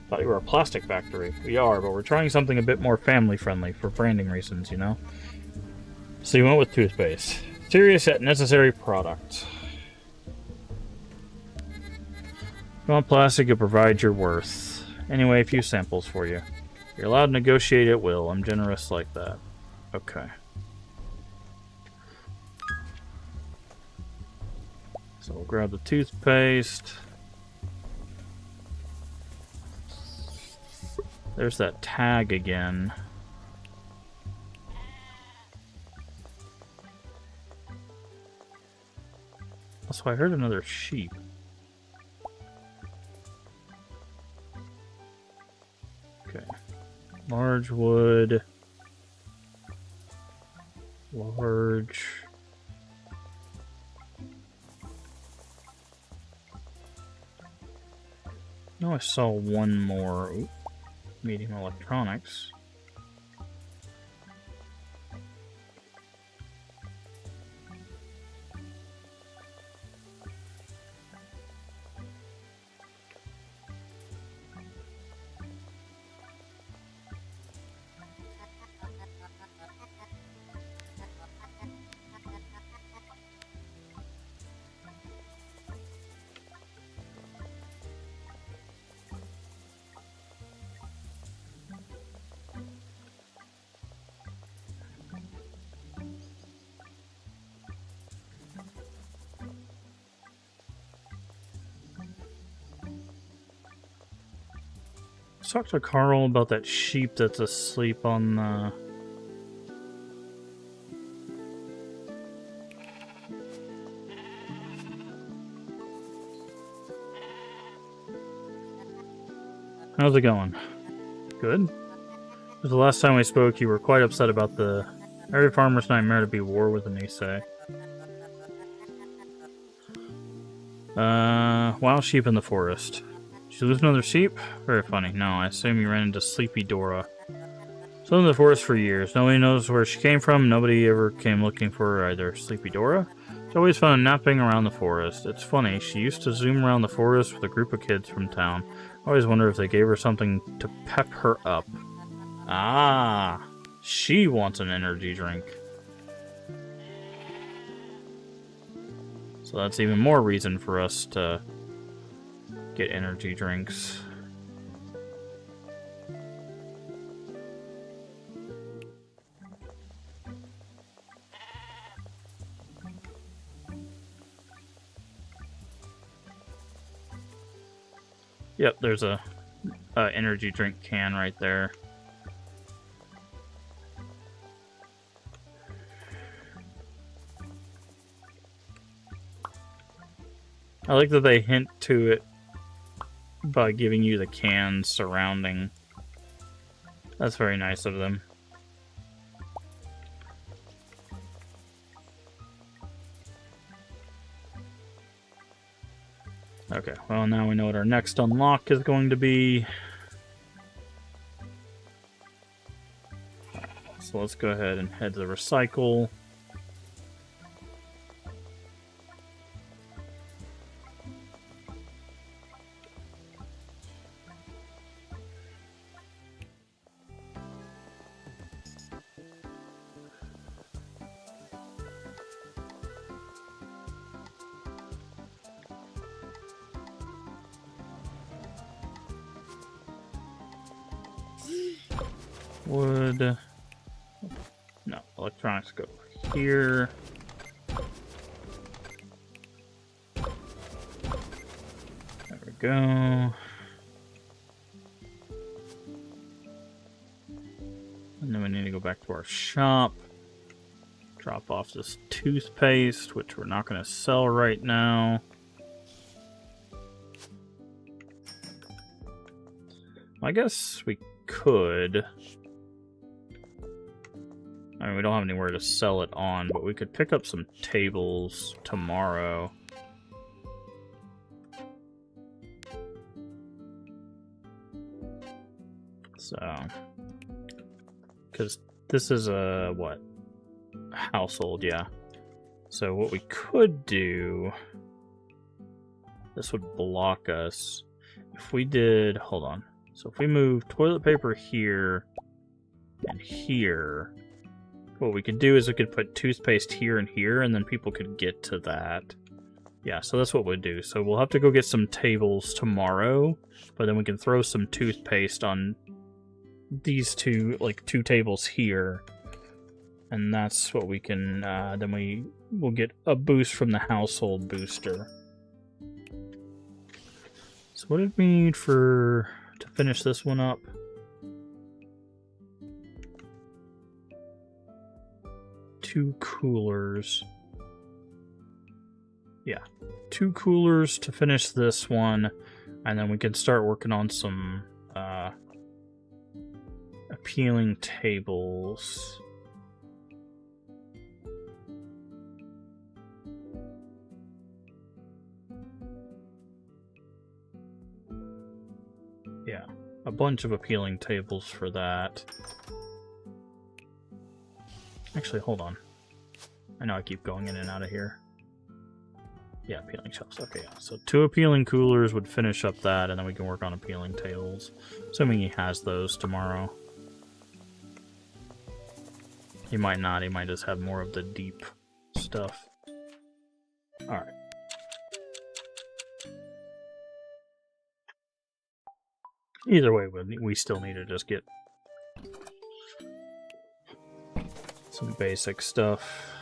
Thought you were a plastic factory. We are, but we're trying something a bit more family-friendly for branding reasons, you know? So you went with toothpaste. Serious yet necessary product. If you want plastic, you'll provide your worth. Anyway, a few samples for you. You're allowed to negotiate at will. I'm generous like that. Okay. So we'll grab the toothpaste. There's that tag again. Also, I heard another sheep. Okay. Large wood. Large. No, I saw one more. Oop. Medium electronics. Let's talk to Carl about that sheep that's asleep on the... How's it going? Good? The last time we spoke, you were quite upset about the... Every farmer's nightmare to be war with a naysay. Wild sheep in the forest. Did you lose another sheep? Very funny. No, I assume you ran into Sleepy Dora. She's lived in the forest for years. Nobody knows where she came from. Nobody ever came looking for her either. Sleepy Dora? She's always found napping around the forest. It's funny, she used to zoom around the forest with a group of kids from town. I always wonder if they gave her something to pep her up. Ah, she wants an energy drink. So that's even more reason for us to get energy drinks. Yep, there's a energy drink can right there. I like that they hint to it by giving you the cans surrounding. That's very nice of them. Okay, well now we know what our next unlock is going to be. So let's go ahead and head to the recycle. Wood. No, electronics go here. go. And then we need to go back to our shop. Drop off this toothpaste, which we're not going to sell right now. I guess we could. I mean, we don't have anywhere to sell it on, but we could pick up some tables tomorrow. So, because this is a, what? Household, yeah. So what we could do, this would block us. If we did, hold on. So if we move toilet paper here and here, what we could do is we could put toothpaste here and here, and then people could get to that. Yeah, so that's what we'll do. So we'll have to go get some tables tomorrow, but then we can throw some toothpaste on these two, like 2 tables here. And that's what we can, then we will get a boost from the household booster. So what did we need to finish this one up? Two coolers. Yeah, 2 coolers to finish this one, and then we can start working on some appealing tables. Yeah, a bunch of appealing tables for that. Actually, hold on. I know I keep going in and out of here. Yeah, appealing shelves. Okay, yeah. So 2 appealing coolers would finish up that, and then we can work on appealing tables. Assuming he has those tomorrow. He might not. He might just have more of the deep stuff. Alright. Either way, we still need to just get some basic stuff.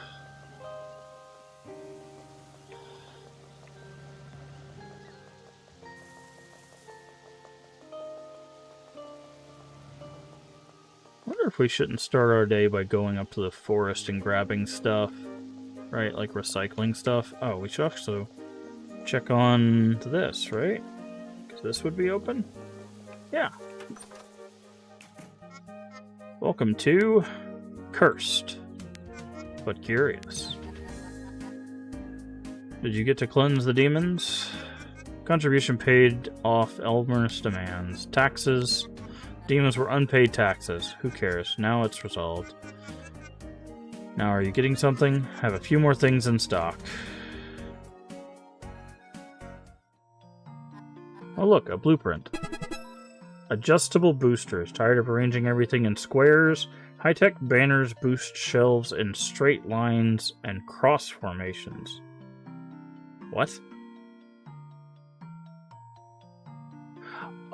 I wonder if we shouldn't start our day by going up to the forest and grabbing stuff, right? Like recycling stuff. Oh, we should also check on this, right? Because this would be open. Yeah. Welcome to Cursed, but Curious. Did you get to cleanse the demons? Contribution paid off Elmer's demands. Taxes. Demons were unpaid taxes. Who cares? Now it's resolved. Now are you getting something? Have a few more things in stock. Oh look, a blueprint. Adjustable boosters. Tired of arranging everything in squares? High-tech banners boost shelves in straight lines and cross formations. What?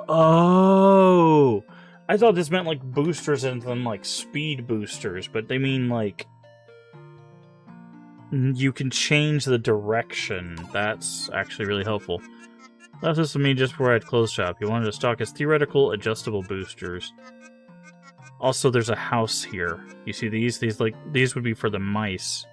Oh! I thought this meant like boosters and then like speed boosters, but they mean like you can change the direction. That's actually really helpful. Left this to me just before I'd close shop. You wanted to stock as theoretical adjustable boosters. Also, there's a house here. You see these? These would be for the mice.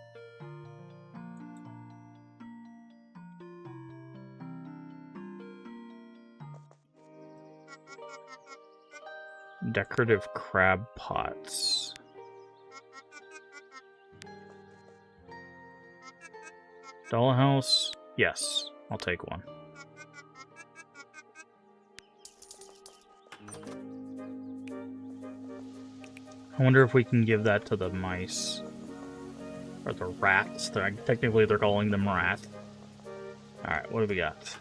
Decorative crab pots. Dollhouse? Yes, I'll take one. I wonder if we can give that to the mice. Or the rats. Technically, they're calling them rats. Alright, what do we got?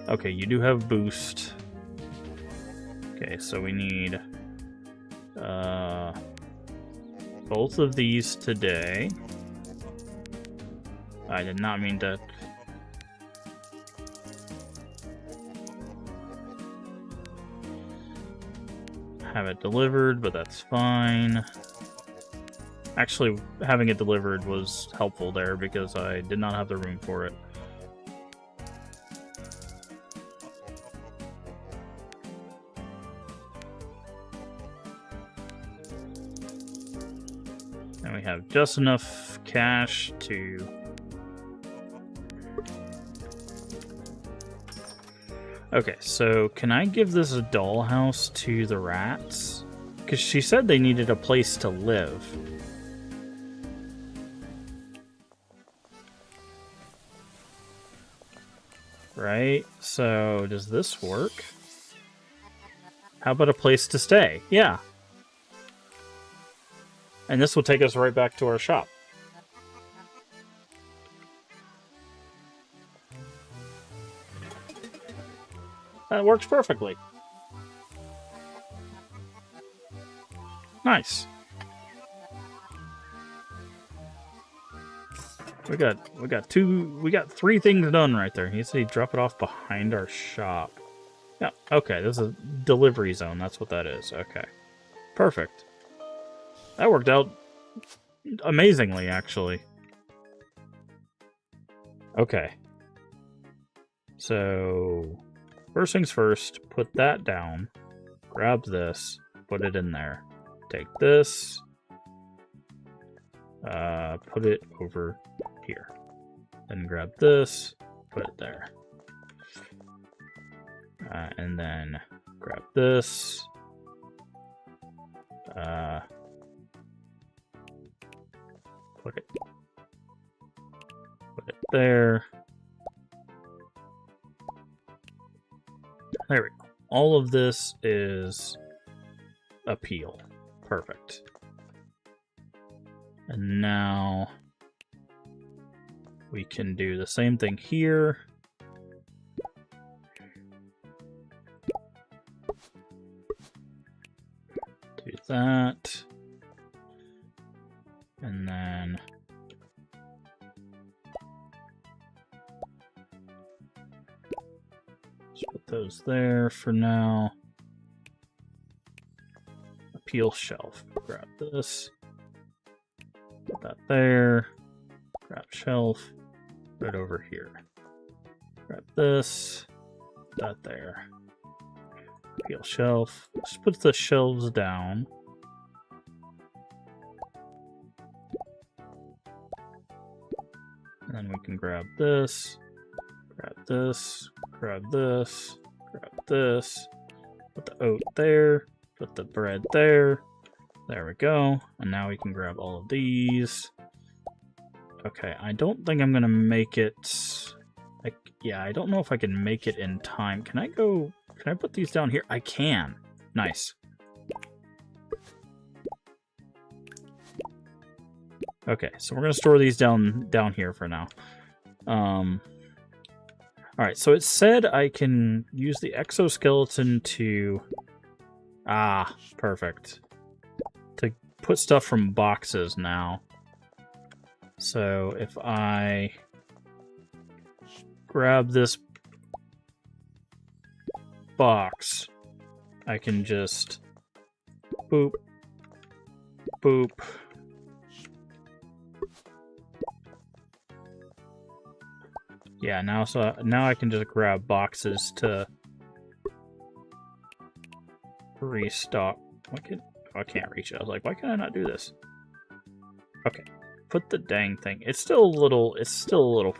Okay, you do have boost. Okay, so we need both of these today. I did not mean to... have it delivered, but that's fine. Actually, having it delivered was helpful there because I did not have the room for it. And we have just enough cash to... Okay, so can I give this a dollhouse to the rats? Because she said they needed a place to live. Right? So, does this work? How about a place to stay? Yeah. And this will take us right back to our shop. That works perfectly. Nice. We got three things done right there. He said he'd drop it off behind our shop. Yeah, okay, this is a delivery zone. That's what that is. Okay. Perfect. That worked out amazingly, actually. Okay. So, first things first, put that down. Grab this, put it in there. Take this, put it over here. Then grab this, put it there. And then grab this. Put it there. There we go. All of this is appeal. Perfect. And now we can do the same thing here. Do that. And then just put those there for now. Appeal shelf. Grab this. Put that there. Grab shelf. Right over here. Grab this. Put that there. Appeal shelf. Just put the shelves down. And then we can grab this. Grab this. Grab this. Grab this. Put the oat there. Put the bread there. There we go. And now we can grab all of these. Okay, I don't think I'm gonna make it... yeah, I don't know if I can make it in time. Can I put these down here? I can. Nice. Okay, so we're gonna store these down here for now. Alright, so it said I can use the exoskeleton to... Ah, perfect. To put stuff from boxes now. So if I grab this box, I can just boop, boop. Yeah, now I can just grab boxes to restock. I can't reach it. I was like, why can I not do this? Okay. Put the dang thing. It's still a little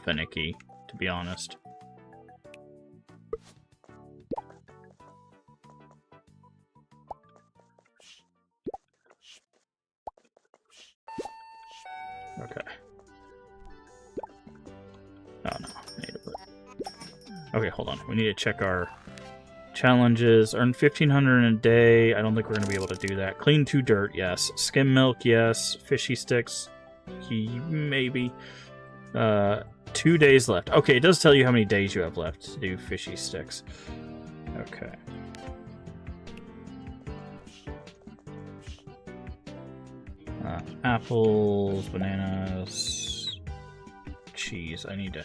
finicky, to be honest. Okay. Oh no. I need to put... Okay, hold on. We need to check our challenges. Earn 1,500 in a day. I don't think we're going to be able to do that. Clean 2 dirt, yes. Skim milk, yes. Fishy sticks, maybe. 2 days left. Okay, it does tell you how many days you have left to do fishy sticks. Okay. Apples, bananas, cheese. I need to...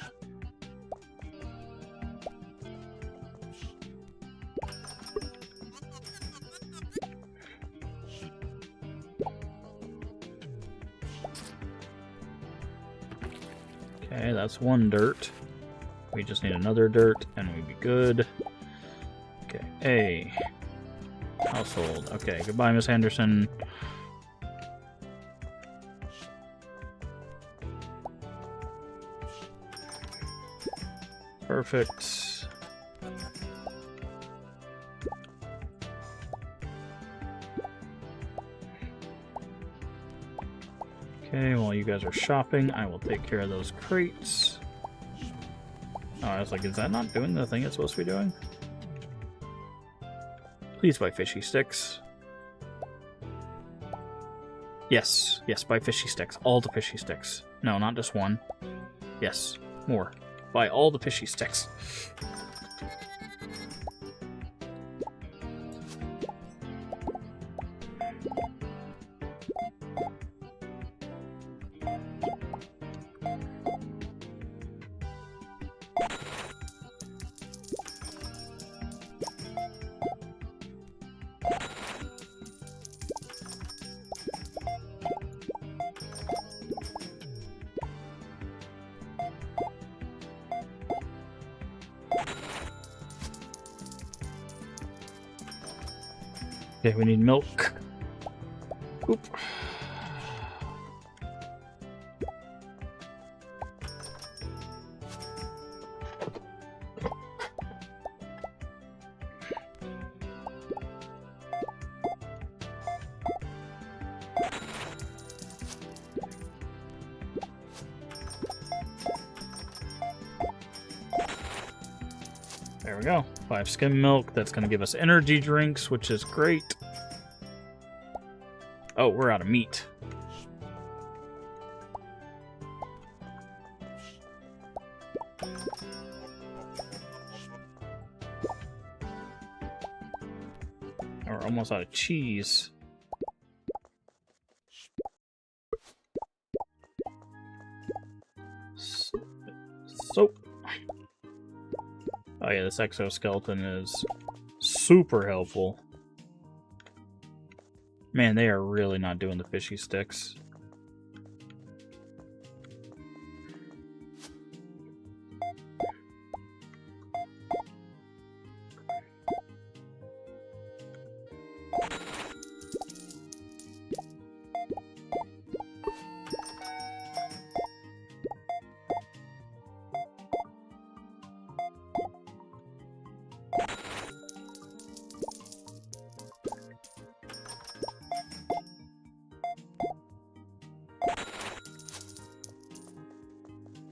Okay, that's 1 dirt. We just need another dirt, and we'd be good. Okay, A. Household. Okay, goodbye, Miss Henderson. Perfect. Okay, while you guys are shopping, I will take care of those crates. Oh, I was like, is that not doing the thing it's supposed to be doing? Please buy fishy sticks. Yes, yes, buy fishy sticks. All the fishy sticks. No, not just one. Yes, more. Buy all the fishy sticks. Okay, we need milk. Oop. There we go. 5 skim milk. That's going to give us energy drinks, which is great. Oh, we're out of meat. We're almost out of cheese. Soap. Oh yeah, this exoskeleton is super helpful. Man, they are really not doing the fishy sticks.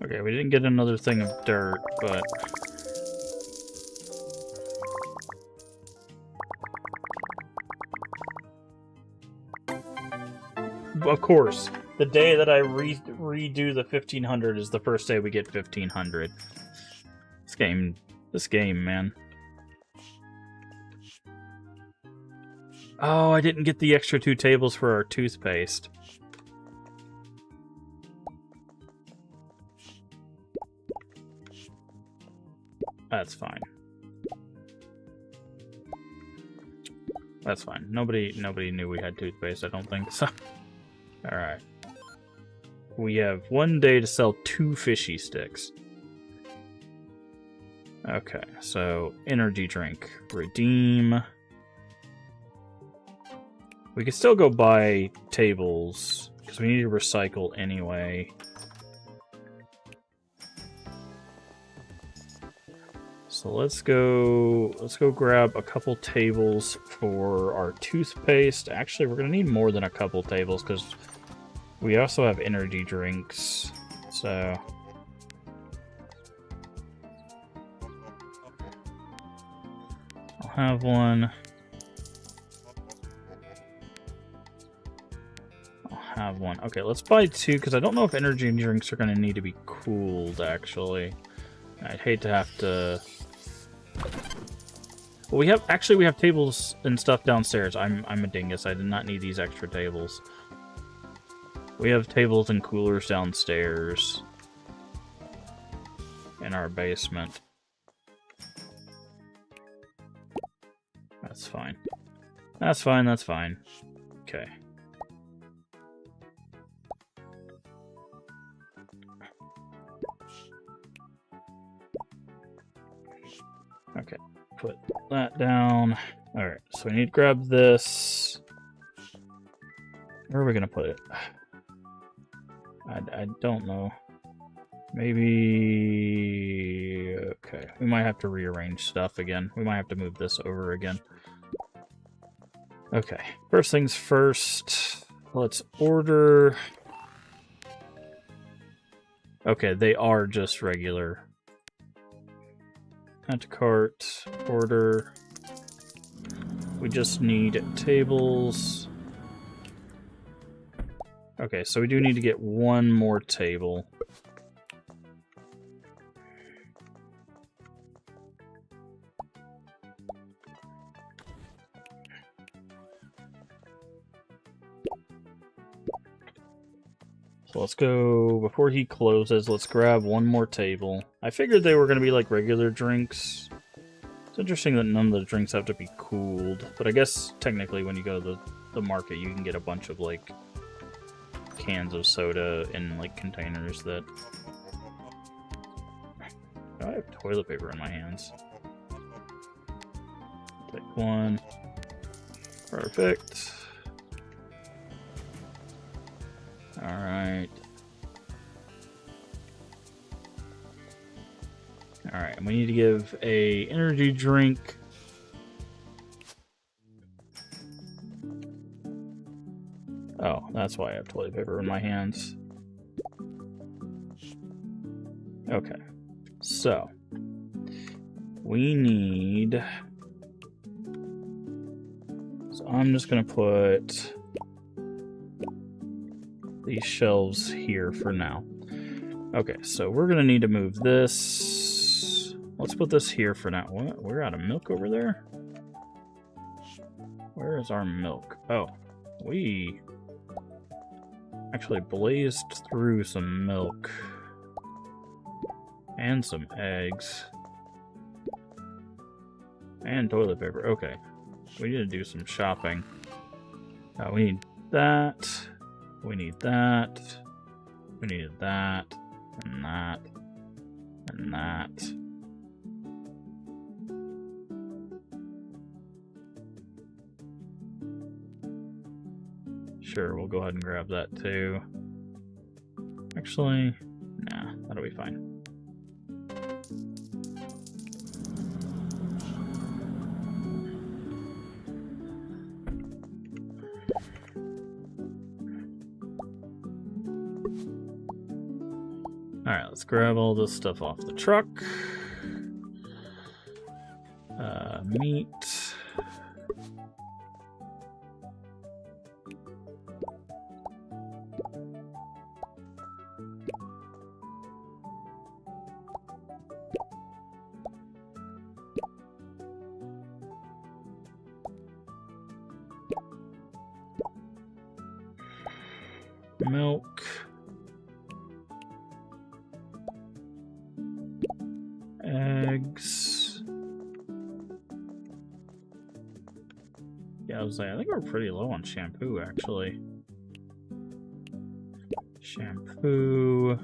Okay, we didn't get another thing of dirt, but... Of course, the day that I redo the 1500 is the first day we get 1500. This game, man. Oh, I didn't get the extra 2 tables for our toothpaste. That's fine. That's fine. Nobody knew we had toothpaste, I don't think, so... Alright. We have 1 day to sell 2 fishy sticks. Okay, so energy drink. Redeem. We can still go buy tables, because we need to recycle anyway. So let's go grab a couple tables for our toothpaste. Actually, we're gonna need more than a couple tables because we also have energy drinks. So I'll have one. I'll have one. Okay, let's buy 2 because I don't know if energy drinks are gonna need to be cooled. Actually, I'd hate to have to. Well, we have tables and stuff downstairs. I'm a dingus. I did not need these extra tables. We have tables and coolers downstairs in our basement. That's fine. That's fine, that's fine. Okay. Okay, put that down. Alright, so we need to grab this. Where are we going to put it? I don't know. Maybe... Okay, we might have to rearrange stuff again. We might have to move this over again. Okay, first things first. Let's order... Okay, they are just regular. Add to cart, order. We just need tables. Okay, so we do need to get one more table. So let's go, before he closes, let's grab one more table. I figured they were going to be like regular drinks. It's interesting that none of the drinks have to be cooled, but I guess technically when you go to the market you can get a bunch of like cans of soda in like containers that... Oh, I have toilet paper in my hands. Take one. Perfect. Alright. Alright, and we need to give a energy drink. Oh, that's why I have toilet paper in my hands. Okay. So, we need... So I'm just gonna put these shelves here for now. Okay, so we're gonna need to move this. Let's put this here for now. What? We're out of milk over there? Where is our milk? Oh, we actually blazed through some milk. And some eggs. And toilet paper. Okay. We need to do some shopping. We need that. We need that. We needed that. And that. And that. Sure, we'll go ahead and grab that too. Actually, nah, that'll be fine. Alright, let's grab all this stuff off the truck. Meat. Milk. Eggs. Yeah, I was like, I think we're pretty low on shampoo, actually. Shampoo.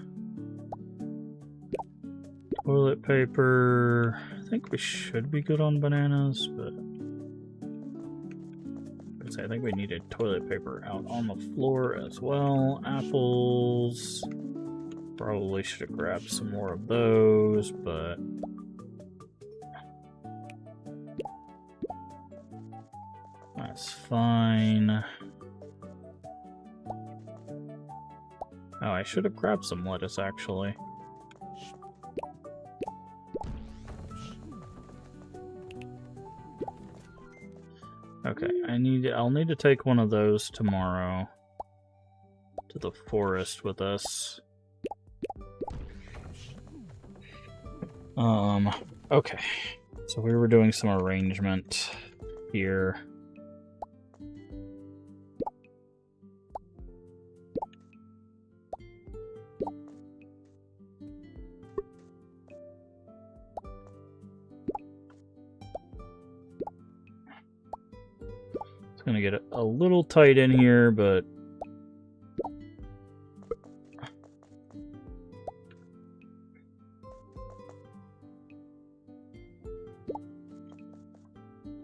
Toilet paper. I think we should be good on bananas, but... I think we needed toilet paper out on the floor as well. Apples. Probably should have grabbed some more of those, but... That's fine. Oh, I should have grabbed some lettuce, actually. Okay, I'll need to take one of those tomorrow to the forest with us. Okay. So we were doing some arrangement here. It's gonna get a little tight in here, but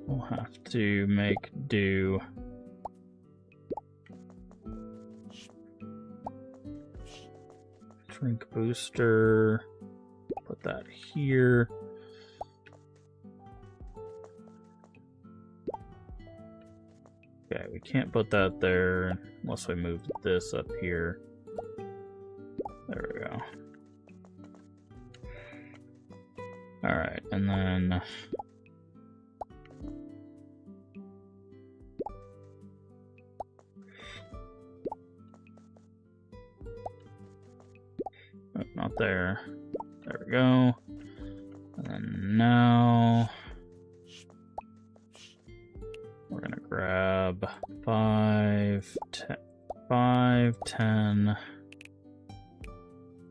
we'll have to make do. Drink booster. Put that here. Okay, we can't put that there unless we move this up here. There we go. Alright, and then... Oh, not there. There we go. And then now... we're gonna grab 5, 10, 5, 10,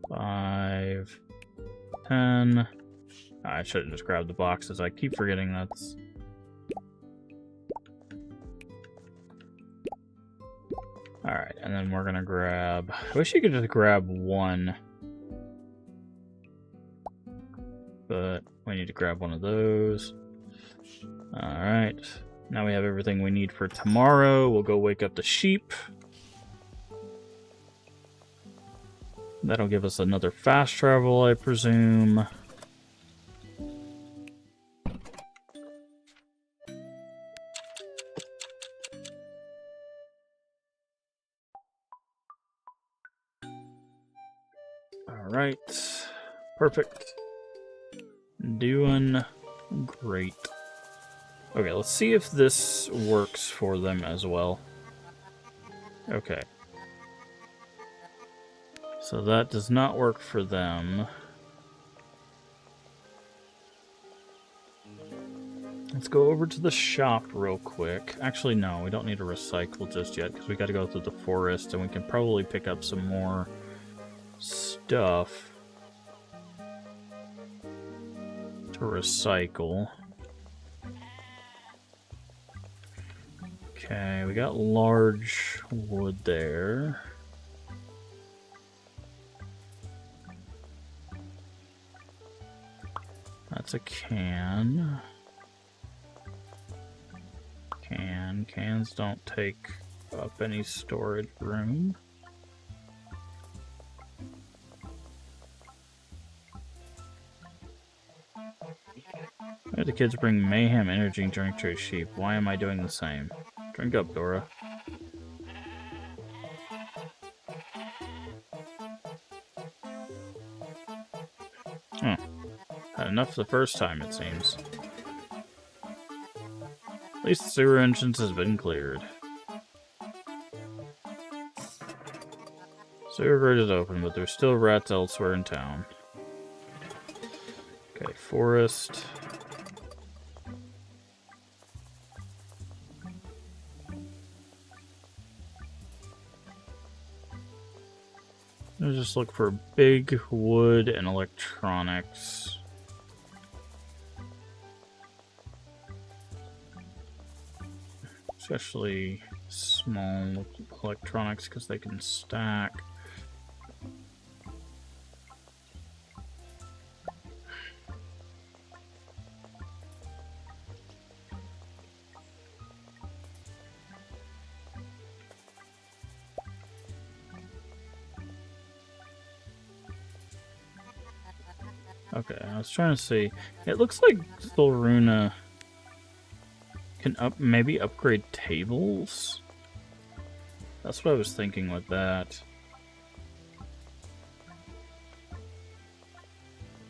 5, 10. I should have just grabbed the boxes. I keep forgetting that's... Alright, and then we're gonna grab... I wish you could just grab one. But we need to grab one of those. Alright. Now we have everything we need for tomorrow. We'll go wake up the sheep. That'll give us another fast travel, I presume. Alright. Perfect. Doing great. Okay, let's see if this works for them as well. Okay. So that does not work for them. Let's go over to the shop real quick. Actually, no, we don't need to recycle just yet because we got to go through the forest and we can probably pick up some more stuff to recycle. Okay, we got large wood there. That's a can. Cans don't take up any storage room. Why do the kids bring mayhem energy drink to a sheep? Why am I doing the same? Drink up, Dora. Oh. Had enough the first time, it seems. At least the sewer entrance has been cleared. Sewer grate is open, but there's still rats elsewhere in town. Okay, forest. Let's just look for big wood and electronics. Especially small electronics because they can stack. Okay, I was trying to see. It looks like Thoruna can maybe upgrade tables? That's what I was thinking with that.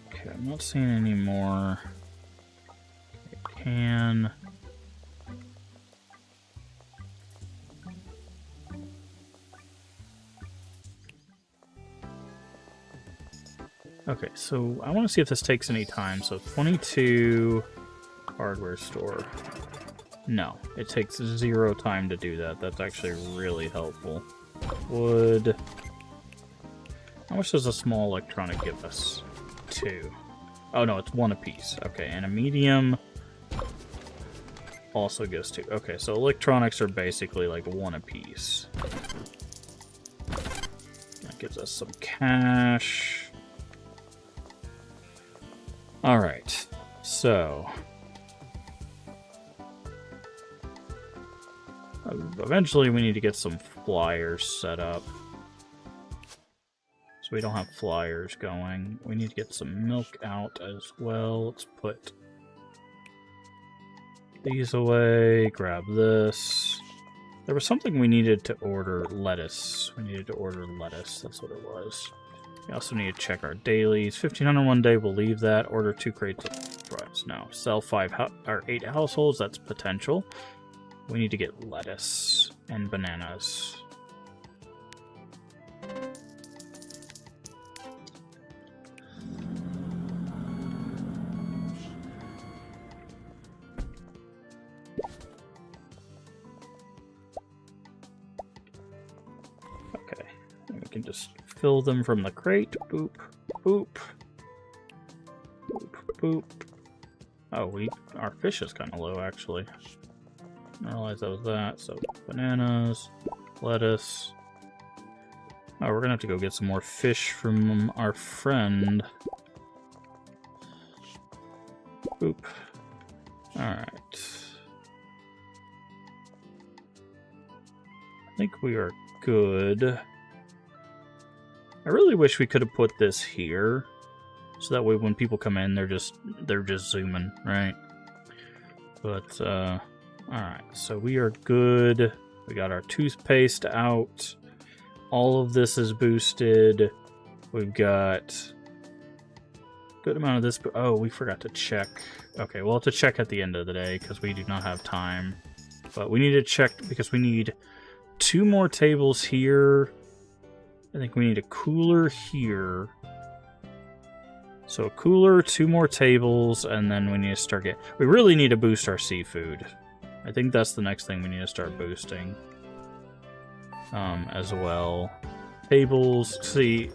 Okay, I'm not seeing any more. Okay, can. Okay, so I want to see if this takes any time. So 22 hardware store. No, it takes 0 time to do that. That's actually really helpful. Wood. How much does a small electronic give us? 2. Oh no, it's 1 apiece. Okay, and a medium also gives 2. Okay, so electronics are basically like 1 apiece. That gives us some cash. Alright, so eventually we need to get some flyers set up. So we don't have flyers going. We need to get some milk out as well. Let's put these away, grab this. There was something we needed to order, lettuce. We needed to order lettuce, that's what it was. We also need to check our dailies. 1,500 one day, we'll leave that. Order 2 crates of fries. No, sell 8 households, that's potential. We need to get lettuce and bananas. Okay, and we can just fill them from the crate. Boop, boop. Boop, boop. Oh, our fish is kind of low, actually. I didn't realize that was that. So, bananas, lettuce. Oh, we're gonna have to go get some more fish from our friend. Boop. Alright. I think we are good. I really wish we could have put this here. So that way when people come in, they're just zooming, right? But, alright, so we are good. We got our toothpaste out. All of this is boosted. We've got a good amount of this. Oh, we forgot to check. Okay, we'll have to check at the end of the day because we do not have time. But we need to check because we need 2 more tables here. I think we need a cooler here. So a cooler, 2 more tables, and then we need to start getting... We really need to boost our seafood. I think that's the next thing we need to start boosting. As well. Tables, see...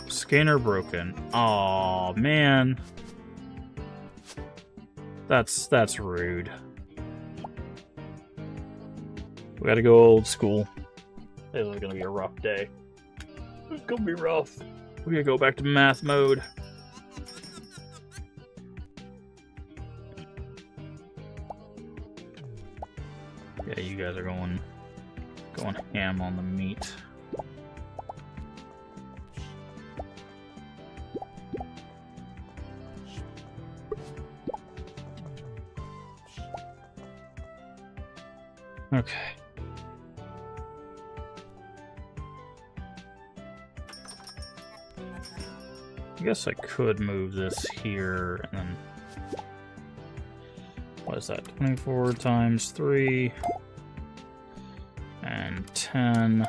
Scanner broken. Aw, man. That's rude. We gotta go old school. This is gonna be a rough day. It's gonna be rough. We gotta go back to math mode. Yeah, you guys are going ham on the meat. Okay. I guess I could move this here and then... What is that? 24 times 3 and 10.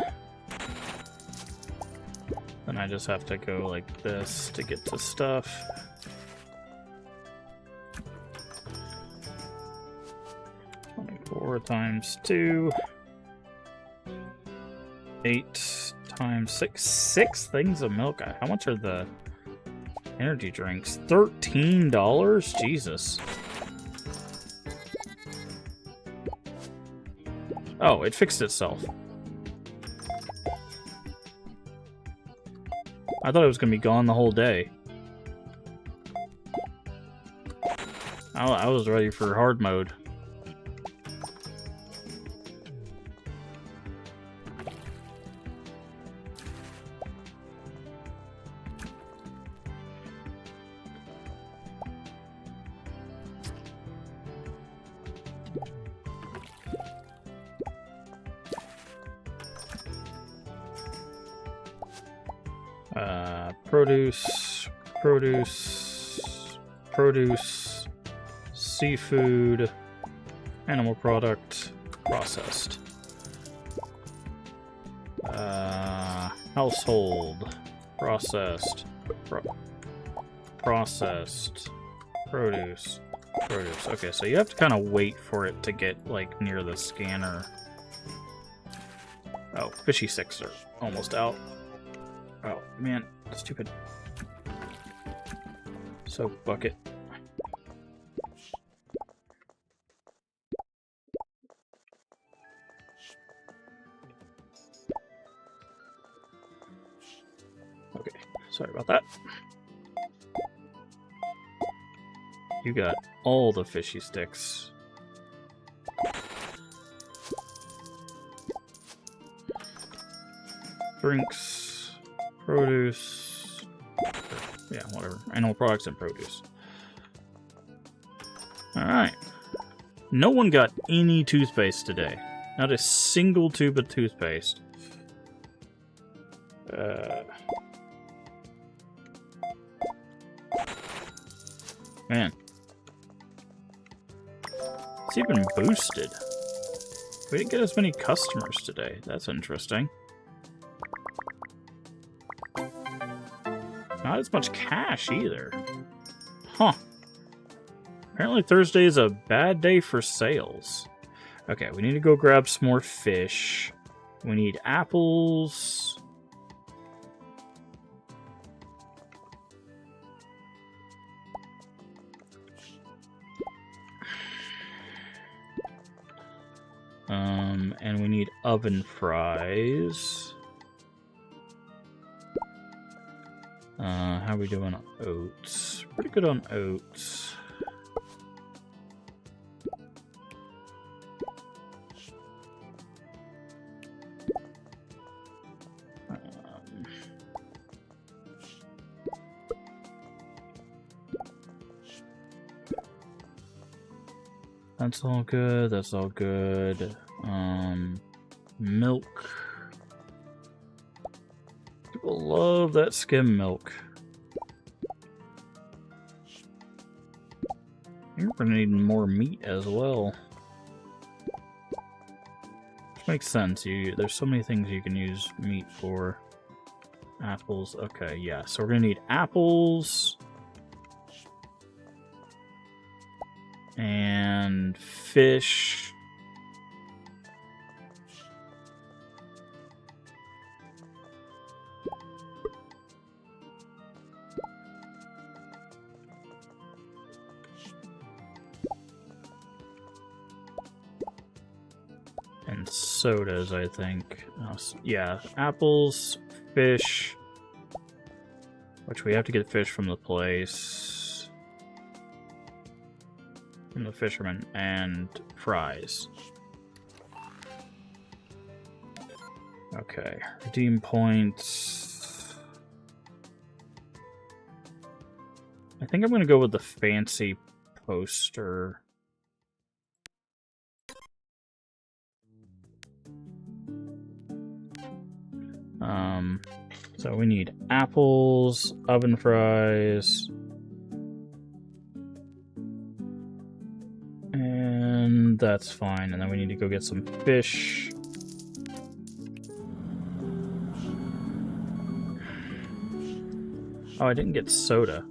Then I just have to go like this to get to stuff. Times 2. 8 times 6. 6 things of milk. How much are the energy drinks? $13? Jesus. Oh, it fixed itself. I thought it was going to be gone the whole day. I was ready for hard mode. Produce, seafood, animal product, processed. Household, processed, processed, produce. Okay, so you have to kind of wait for it to get, like, near the scanner. Oh, fishy sticks are almost out. Oh, man, stupid. Soap bucket. Okay, sorry about that. You got all the fishy sticks. Drinks. Produce. Yeah, whatever. Animal products and produce. Alright. No one got any toothpaste today. Not a single tube of toothpaste. Man. It's even boosted. We didn't get as many customers today. That's interesting. Not as much cash either. Huh. Apparently Thursday is a bad day for sales. Okay, we need to go grab some more fish. We need apples. And we need oven fries. How are we doing on oats? Pretty good on oats. That's all good, that's all good. Milk. People love that skim milk. You're gonna need more meat as well. Which makes sense. There's so many things you can use meat for. Apples. Okay, yeah. So we're gonna need apples. And fish. And sodas, I think. Yeah, apples, fish. Which we have to get fish from the place. From the fisherman. And fries. Okay, redeem points. I think I'm going to go with the fancy poster. So we need apples, oven fries, and that's fine. And then we need to go get some fish. Oh, I didn't get soda.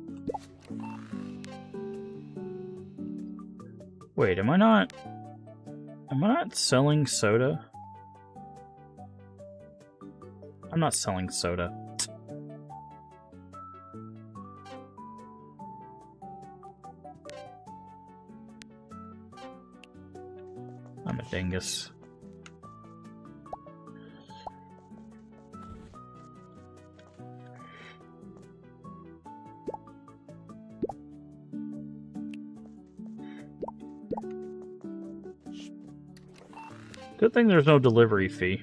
Wait, am I not selling soda? I'm not selling soda. I'm a dingus. Good thing there's no delivery fee.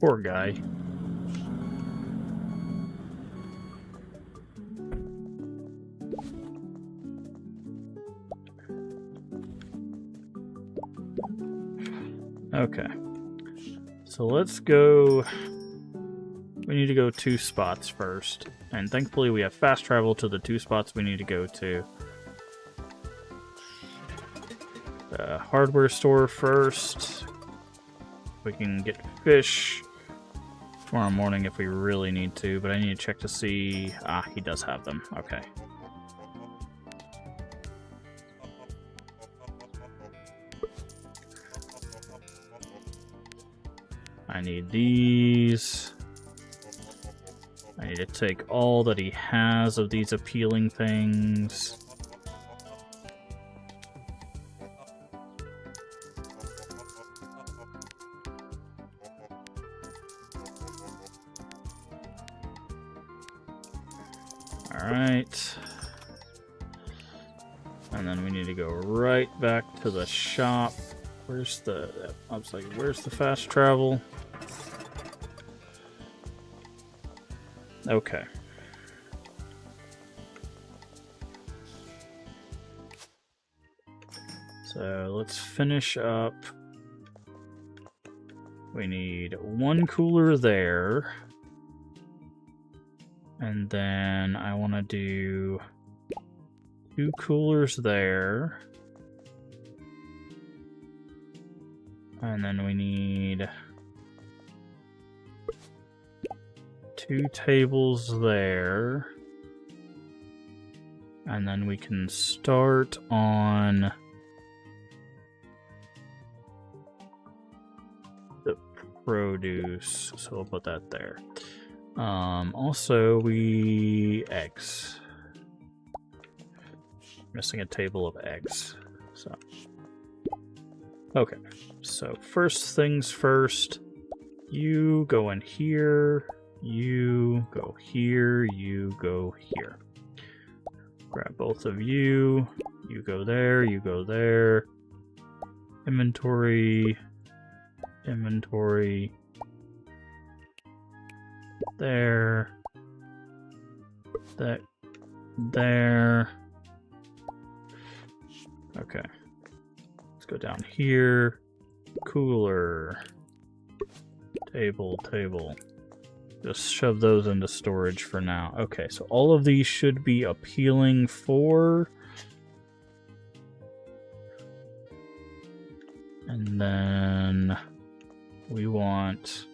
Poor guy. Okay. So let's go. We need to go 2 spots first. And thankfully we have fast travel to the 2 spots we need to go to. The hardware store first. We can get fish tomorrow morning if we really need to, but I need to check to see... Ah, he does have them. Okay. I need these. I need to take all that he has of these appealing things. Alright. And then we need to go right back to the shop Where's the... I was like, where's the fast travel? Okay. So let's finish up. We need one cooler there. And then I want to do 2 coolers there. And then we need 2 tables there. And then we can start on the produce. So we'll put that there. Also, eggs. Missing a table of eggs. So, okay. So first things first. You go in here. You go here. You go here. Grab both of you. You go there. You go there. Inventory. Inventory. There. That. There. Okay. Let's go down here. Cooler. Table, table. Just shove those into storage for now. Okay, so all of these should be appealing for... And then we want...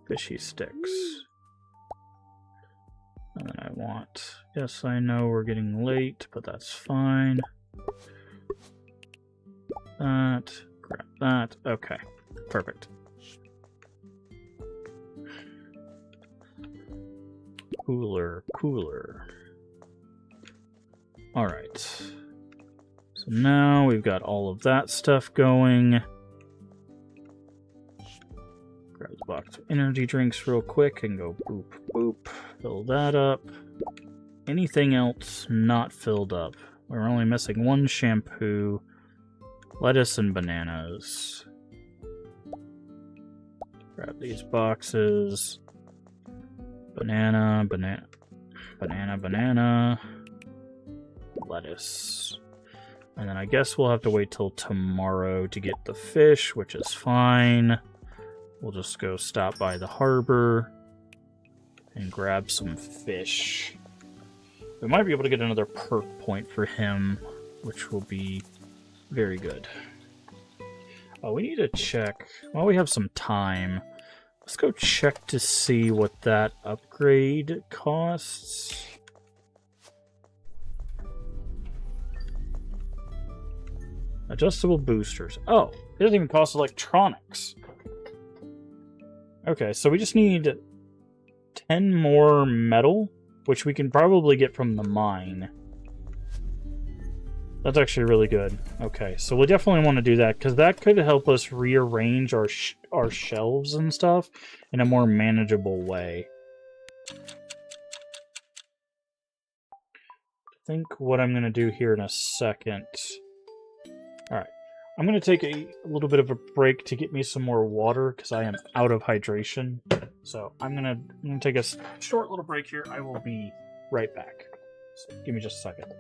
fishy sticks. And then I want... Yes, I know we're getting late, but that's fine. That. Grab that. Okay. Perfect. Cooler, cooler. Alright. So now we've got all of that stuff going. Grab the box of energy drinks real quick and go boop, boop. Fill that up. Anything else not filled up? We're only missing 1 shampoo, lettuce, and bananas. Grab these boxes. Banana, banana, banana, banana. Lettuce. And then I guess we'll have to wait till tomorrow to get the fish, which is fine. We'll just go stop by the harbor and grab some fish. We might be able to get another perk point for him, which will be very good. Oh, we need to check. While we have some time, let's go check to see what that upgrade costs. Adjustable boosters. Oh, it doesn't even cost electronics. Okay, so we just need 10 more metal, which we can probably get from the mine. That's actually really good. Okay, so we definitely want to do that, because that could help us rearrange our shelves and stuff in a more manageable way. I think what I'm going to do here in a second... Alright. I'm going to take a little bit of a break to get me some more water, because I am out of hydration. So I'm going to take a short little break here. I will be right back. So give me just a second.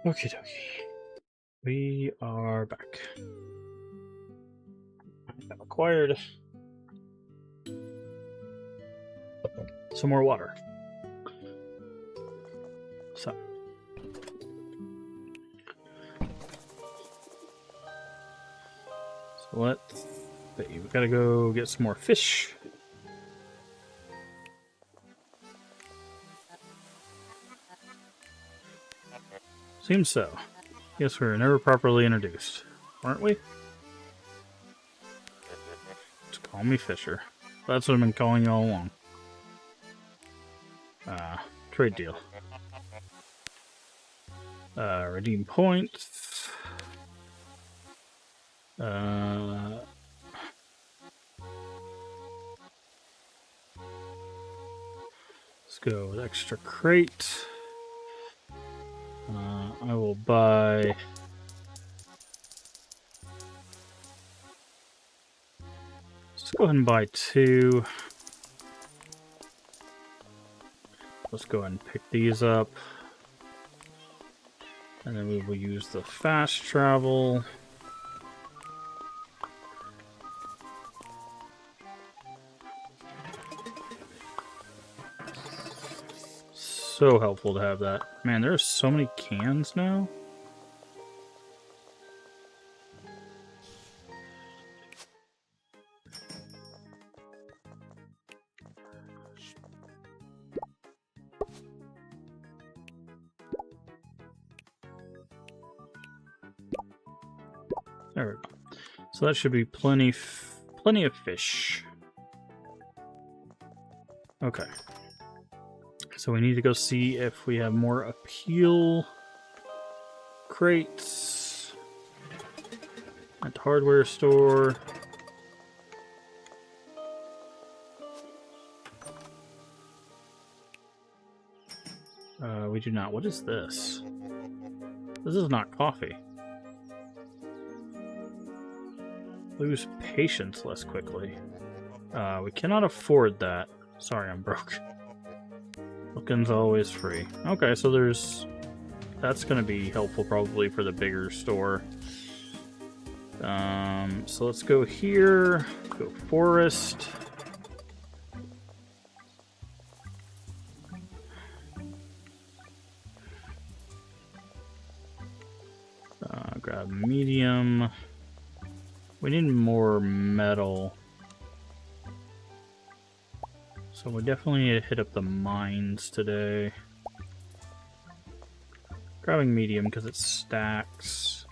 Okie dokie. We are back. I've acquired some more water. So. Let's see. We gotta go get some more fish. Seems so. Guess we were never properly introduced, weren't we? Just call me Fisher. That's what I've been calling you all along. Trade deal. Redeem points. Let's go with extra crate. I will buy... Let's go ahead and buy 2. Let's go ahead and pick these up. And then we will use the fast travel. So helpful to have that. Man, there's so many cans now. There we go. So that should be plenty of fish. Okay. So we need to go see if we have more appeal crates at the hardware store. We do not. What is this? This is not coffee. Lose patience less quickly. We cannot afford that. Sorry, I'm broke. Looking's always free. Okay, so that's gonna be helpful probably for the bigger store. So let's go here. Go forest. Grab medium. We need more metal. So we definitely need to hit up the mines today. Grabbing medium because it stacks.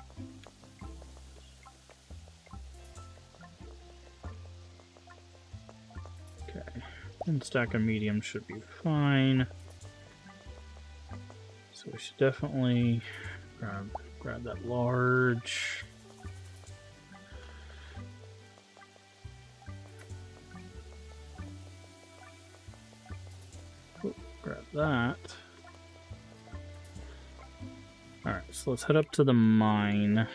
Okay. One stack of medium should be fine. So we should definitely grab that large. Grab that. Alright, so let's head up to the mine.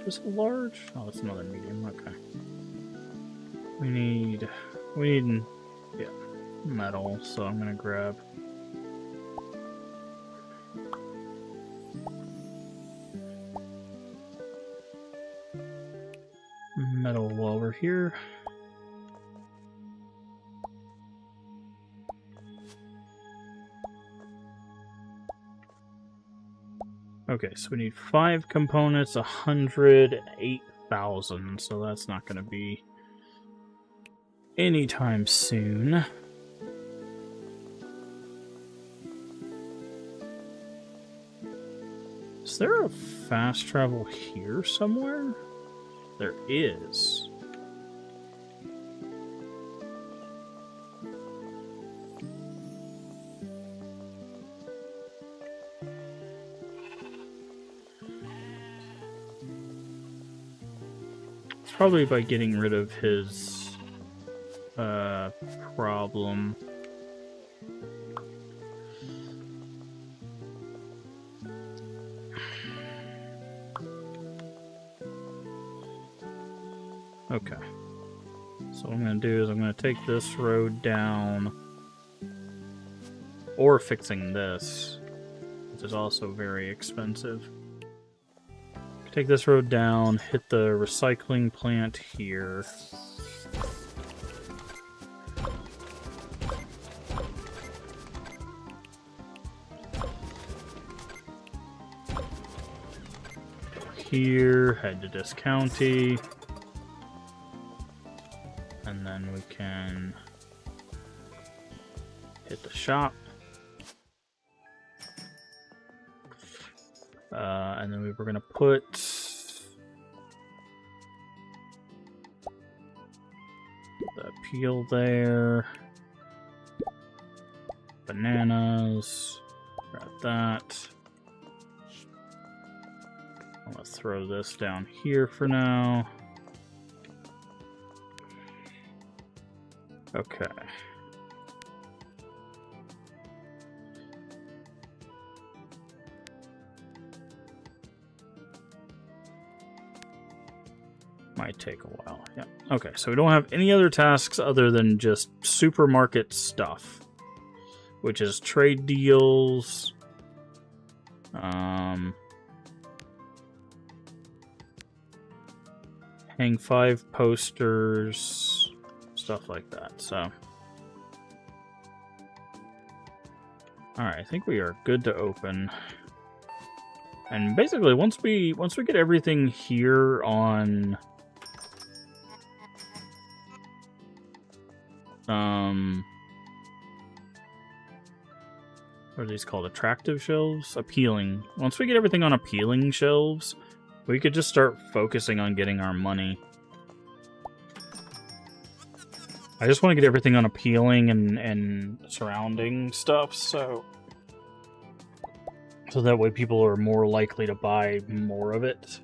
Just a large? Oh, that's another medium, okay. We need, yeah, metal, so I'm gonna grab metal while we're here. Okay, so we need 5 components, 108,000, so that's not going to be anytime soon. Is there a fast travel here somewhere? There is. Probably by getting rid of his problem. Okay. So what I'm going to do is I'm going to take this road down Or fixing this, which is also very expensive. Take this road down, hit the recycling plant here. Here, head to this county. And then we can hit the shop. And then we were going to put the peel there. Bananas. Grab that. I'm going to throw this down here for now. Okay. Might take a while. Yeah. Okay, so we don't have any other tasks other than just supermarket stuff, which is trade deals. Hang 5 posters, stuff like that. So, all right, I think we are good to open. And basically, once we get everything here on what are these called? Attractive shelves? Appealing. Once we get everything on appealing shelves, we could just start focusing on getting our money. I just want to get everything on appealing and surrounding stuff, so that way people are more likely to buy more of it.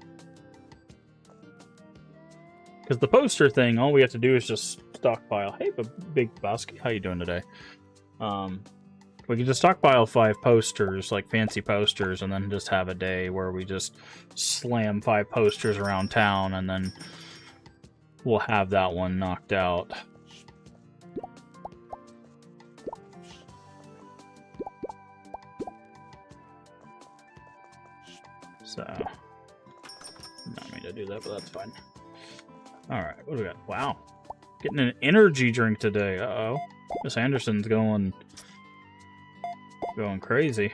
Because the poster thing, all we have to do is just stockpile. Hey, Big Bosky, how you doing today? We can just stockpile 5 posters, like fancy posters, and then just have a day where we just slam 5 posters around town, and then we'll have that one knocked out. So, not mean to do that, but that's fine. Alright, what do we got? Wow. Getting an energy drink today. Uh-oh. Miss Anderson's going crazy.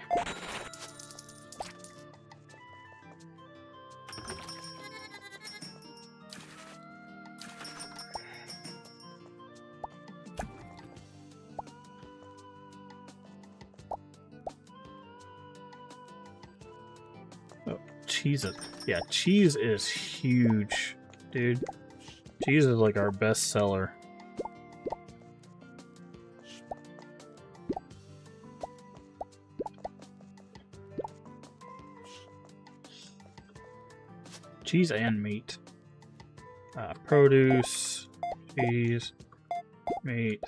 Oh, cheese is... Yeah, cheese is huge, dude. Cheese is like our best seller. Cheese and meat. Produce, cheese, meat.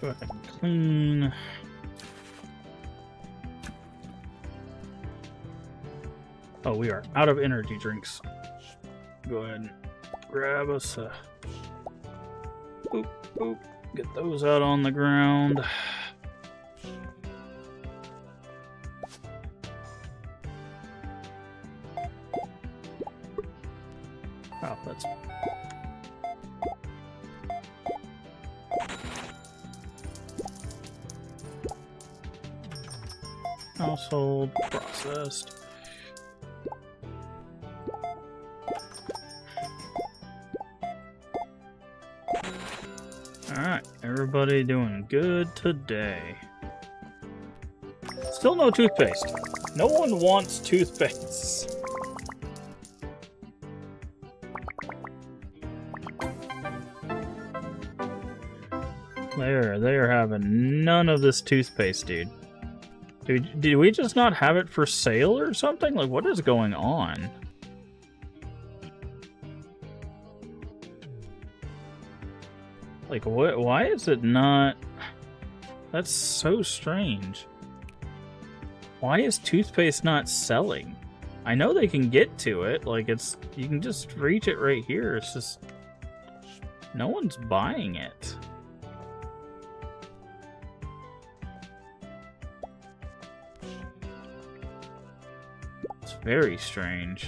Go ahead and clean. Oh, we are out of energy drinks. Go ahead and grab us a... Boop, boop. Get those out on the ground. Oh, that's... Household, processed. Everybody doing good today. Still no toothpaste. No one wants toothpaste. They are having none of this toothpaste, dude. Did we just not have it for sale or something? Like, what is going on? Like, what? Why is it not? That's so strange. Why is toothpaste not selling? I know they can get to it. Like, you can just reach it right here. It's just no one's buying it. It's very strange.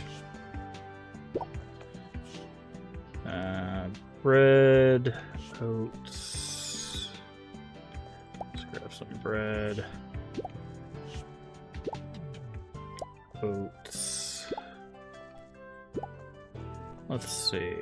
Bread, oats. Let's grab some bread. Oats. Let's see.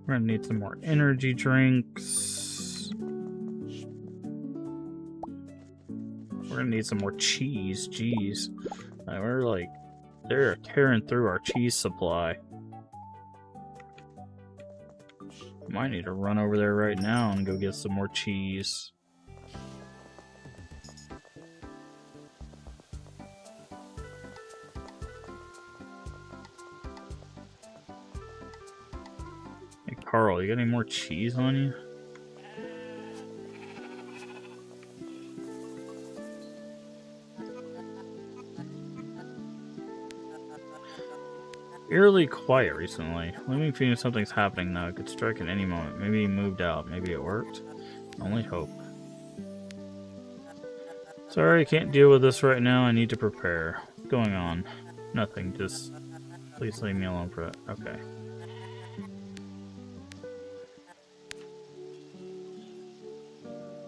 We're gonna need some more energy drinks. We're gonna need some more cheese. Jeez. We're like, they're tearing through our cheese supply. Might need to run over there right now and go get some more cheese. Hey, Carl, you got any more cheese on you? Eerily quiet recently. Let me feel something's happening now. It could strike at any moment. Maybe he moved out. Maybe it worked. Only hope. Sorry, I can't deal with this right now. I need to prepare. What's going on? Nothing. Just please leave me alone for it. Okay.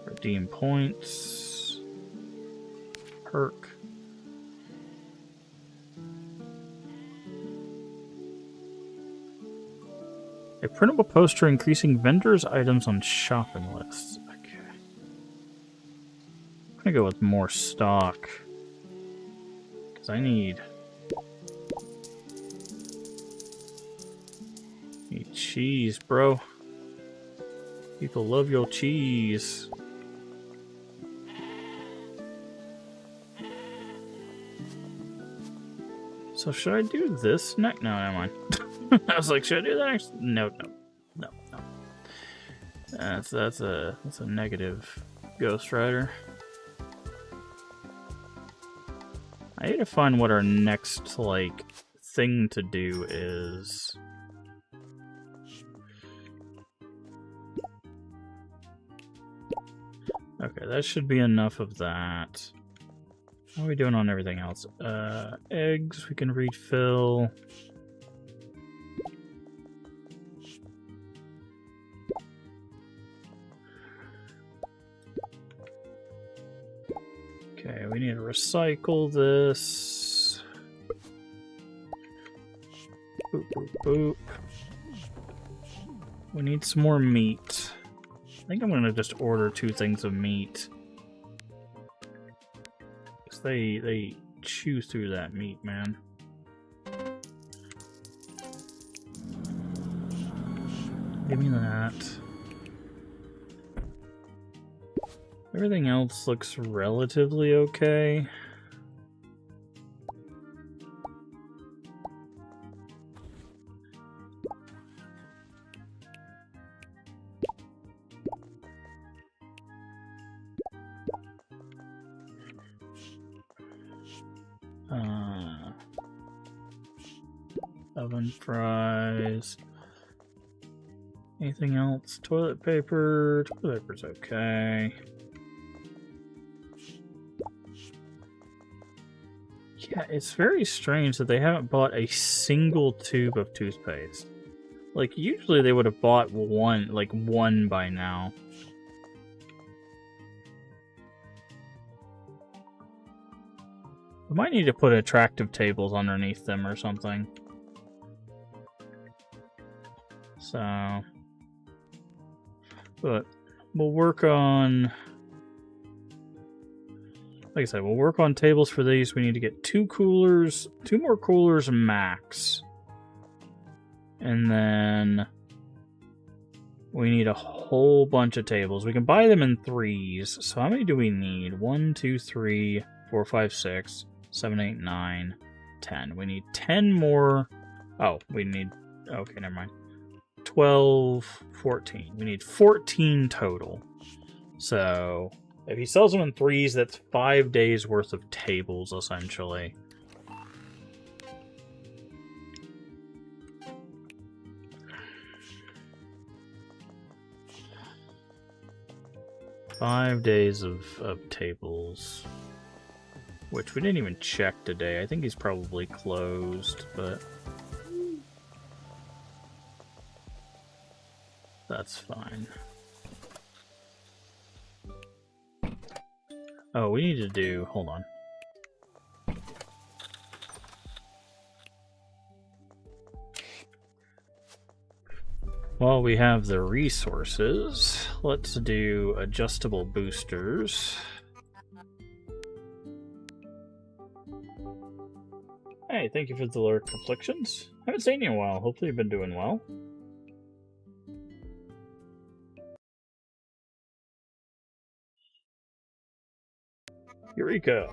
Redeem points. Perk. A printable poster increasing vendors' items on shopping lists. Okay. I'm gonna go with more stock. Because I need cheese, bro. People love your cheese. So should I do this next? No, never mind. I was like, should I do that next? No. That's a negative Ghost Rider. I need to find what our next like thing to do is. Okay, that should be enough of that. How are we doing on everything else? Eggs we can refill. Okay, we need to recycle this. Boop, boop, boop. We need some more meat. I think I'm gonna just order 2 things of meat. Because they chew through that meat, man. Give me that. Everything else looks relatively okay. Oven fries. Anything else? Toilet paper. Toilet paper's okay. Yeah, it's very strange that they haven't bought a single tube of toothpaste. Like, usually they would have bought one by now. We might need to put attractive tables underneath them or something. So, but we'll work on, like I said, we'll work on tables for these. We need to get two more coolers max. And then we need a whole bunch of tables. We can buy them in threes. So how many do we need? 1, 2, 3, 4, 5, 6, 7, 8, 9, 10. We need 10 more. Oh, we need, okay, never mind. 12, 14. We need 14 total. So if he sells them in threes, that's 5 days worth of tables, essentially. Five days of tables. Which we didn't even check today. I think he's probably closed, but that's fine. Oh, we need to do... Hold on. While we have the resources, let's do adjustable boosters. Hey, thank you for the Lurk Afflictions. Haven't seen you in a while. Hopefully you've been doing well. Eureka!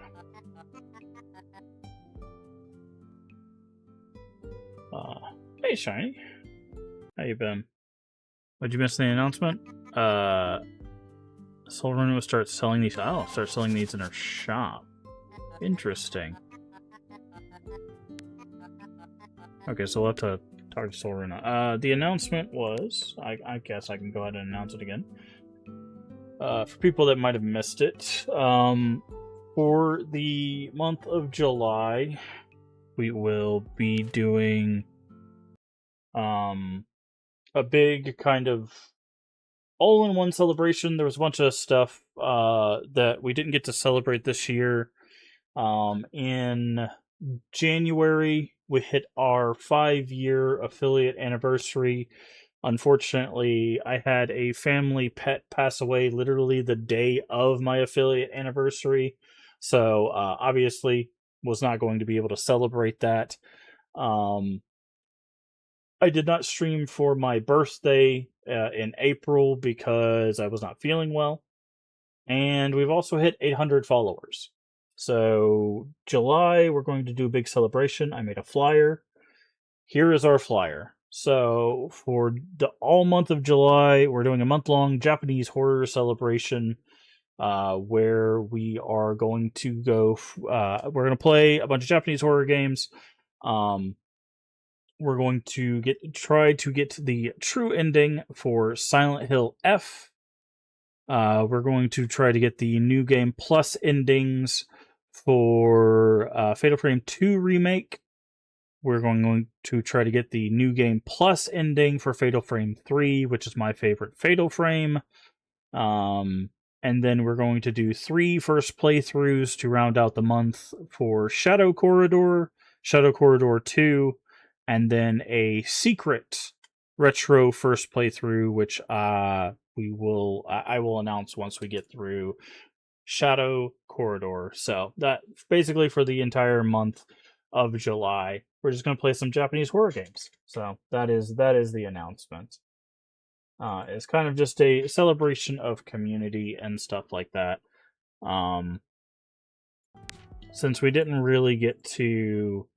Hey, Shiny. How you been? What'd you miss in the announcement? Silverman will start selling these. Oh, start selling these in her shop. Interesting. Okay, so we'll have to talk to Silverman. The announcement was... I guess I can go ahead and announce it again. For people that might have missed it, for the month of July, we will be doing a big kind of all-in-one celebration. There was a bunch of stuff that we didn't get to celebrate this year. In January, we hit our 5-year affiliate anniversary. Unfortunately, I had a family pet pass away literally the day of my affiliate anniversary. So, obviously, was not going to be able to celebrate that. I did not stream for my birthday in April because I was not feeling well. And we've also hit 800 followers. So, July, we're going to do a big celebration. I made a flyer. Here is our flyer. So, for the all month of July, we're doing a month-long Japanese horror celebration where we are going to go... we're going to play a bunch of Japanese horror games. We're going to try to get the true ending for Silent Hill F. We're going to try to get the New Game Plus endings for Fatal Frame 2 Remake. We're going to try to get the New Game Plus ending for Fatal Frame 3, which is my favorite Fatal Frame. And then we're going to do 3 first playthroughs to round out the month for Shadow Corridor 2, and then a secret retro first playthrough, which I will announce once we get through Shadow Corridor. So that basically for the entire month of July, we're just going to play some Japanese horror games. So that is the announcement. It's kind of just a celebration of community and stuff like that. Since we didn't really get to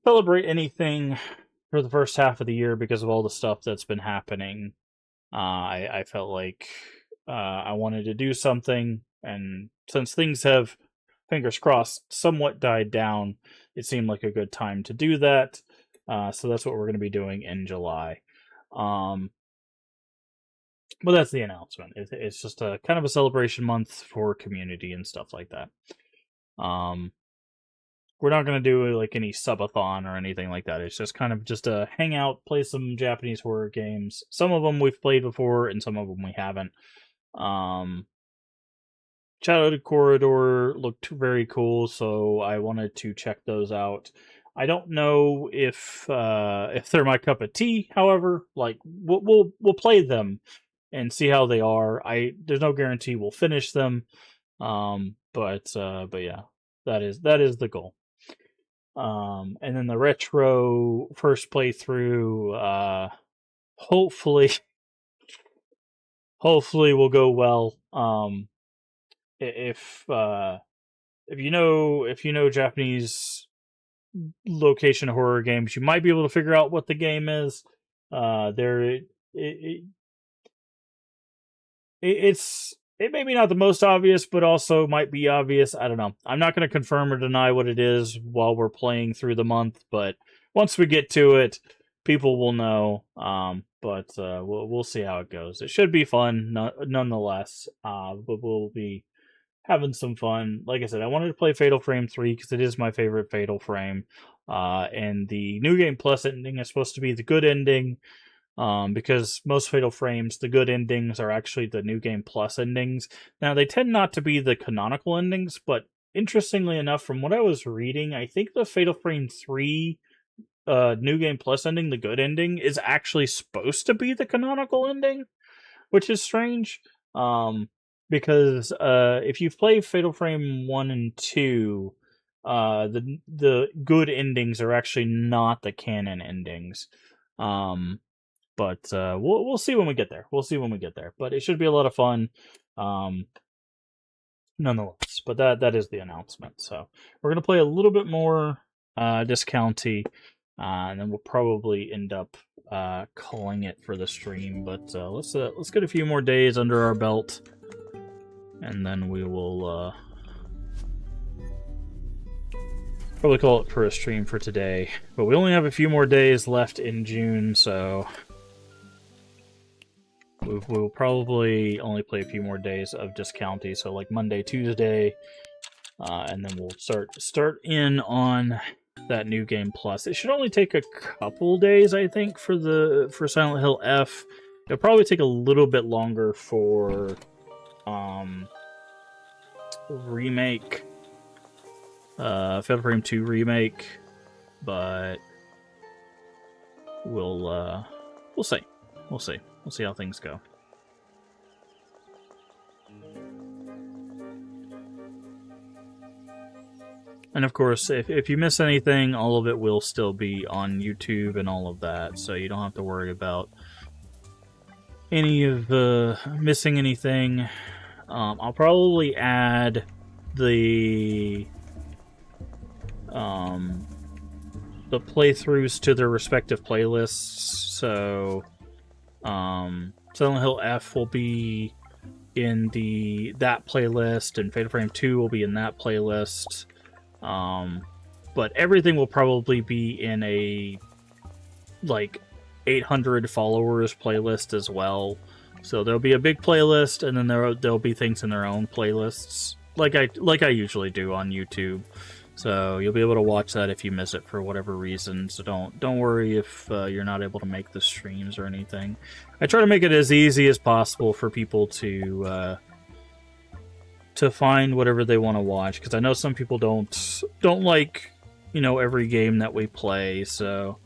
celebrate anything for the first half of the year because of all the stuff that's been happening, I felt like I wanted to do something, and since things have, fingers crossed, somewhat died down, it seemed like a good time to do that. So that's what we're going to be doing in July. But that's the announcement. It's just a kind of a celebration month for community and stuff like that. Um, we're not going to do like any subathon or anything like that. It's just kind of just a hangout, play some Japanese horror games. Some of them we've played before, and some of them we haven't. Childhood Corridor looked very cool, so I wanted to check those out. I don't know if they're my cup of tea. However, like we'll play them and see how they are. There's no guarantee we'll finish them. But yeah, that is the goal. And then the retro first playthrough, hopefully will go well. If you know Japanese location horror games, you might be able to figure out what the game is. It's maybe not the most obvious, but also might be obvious. I don't know. I'm not going to confirm or deny what it is while we're playing through the month, but once we get to it, people will know. But we'll see how it goes. It should be fun, nonetheless. But we'll be having some fun. Like I said, I wanted to play Fatal Frame 3 because it is my favorite Fatal Frame. And the New Game Plus ending is supposed to be the good ending. Because most Fatal Frames, the good endings are actually the New Game Plus endings. Now, they tend not to be the canonical endings, but interestingly enough, from what I was reading, I think the Fatal Frame 3 New Game Plus ending, the good ending, is actually supposed to be the canonical ending, which is strange. Because if you've played Fatal Frame 1 and 2, the good endings are actually not the canon endings. But we'll see when we get there. We'll see when we get there. But it should be a lot of fun, nonetheless. But that is the announcement. So we're gonna play a little bit more Discounty, and then we'll probably end up calling it for the stream. But let's get a few more days under our belt, and then we will probably call it for a stream for today. But we only have a few more days left in June, so we'll probably only play a few more days of Discounty, so like Monday, Tuesday, and then we'll start in on that New Game Plus. It should only take a couple days, I think, for Silent Hill F. It'll probably take a little bit longer for remake, Fatal Frame 2 remake, but we'll see. We'll see. We'll see how things go. And of course, if you miss anything, all of it will still be on YouTube and all of that, so you don't have to worry about any of missing anything. I'll probably add the playthroughs to their respective playlists, so Silent Hill F will be in that playlist, and Fatal Frame 2 will be in that playlist. But everything will probably be in a like 800 followers playlist as well. So there'll be a big playlist, and then there'll be things in their own playlists, like I usually do on YouTube. So you'll be able to watch that if you miss it for whatever reason. So don't worry if you're not able to make the streams or anything. I try to make it as easy as possible for people to find whatever they want to watch, because I know some people don't like, every game that we play. So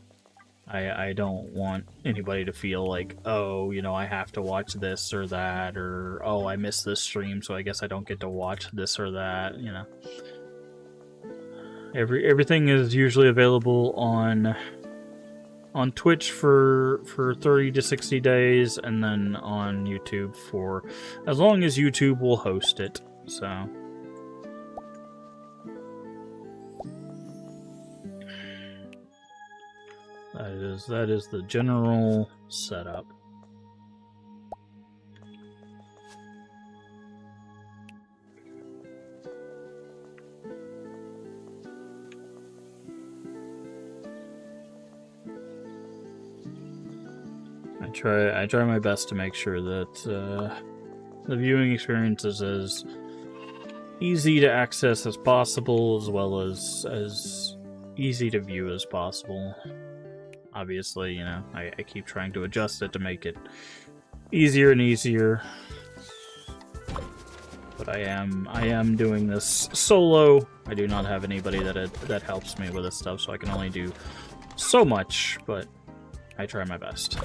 I don't want anybody to feel like, oh, I have to watch this or that, or oh, I missed this stream, so I guess I don't get to watch this or that. Everything is usually available on Twitch for 30 to 60 days, and then on YouTube for as long as YouTube will host it. So that is the general setup. I try my best to make sure that the viewing experience is as easy to access as possible, as well as easy to view as possible. Obviously, you know, I keep trying to adjust it to make it easier and easier. But I am doing this solo. I do not have anybody that helps me with this stuff, so I can only do so much, but I try my best.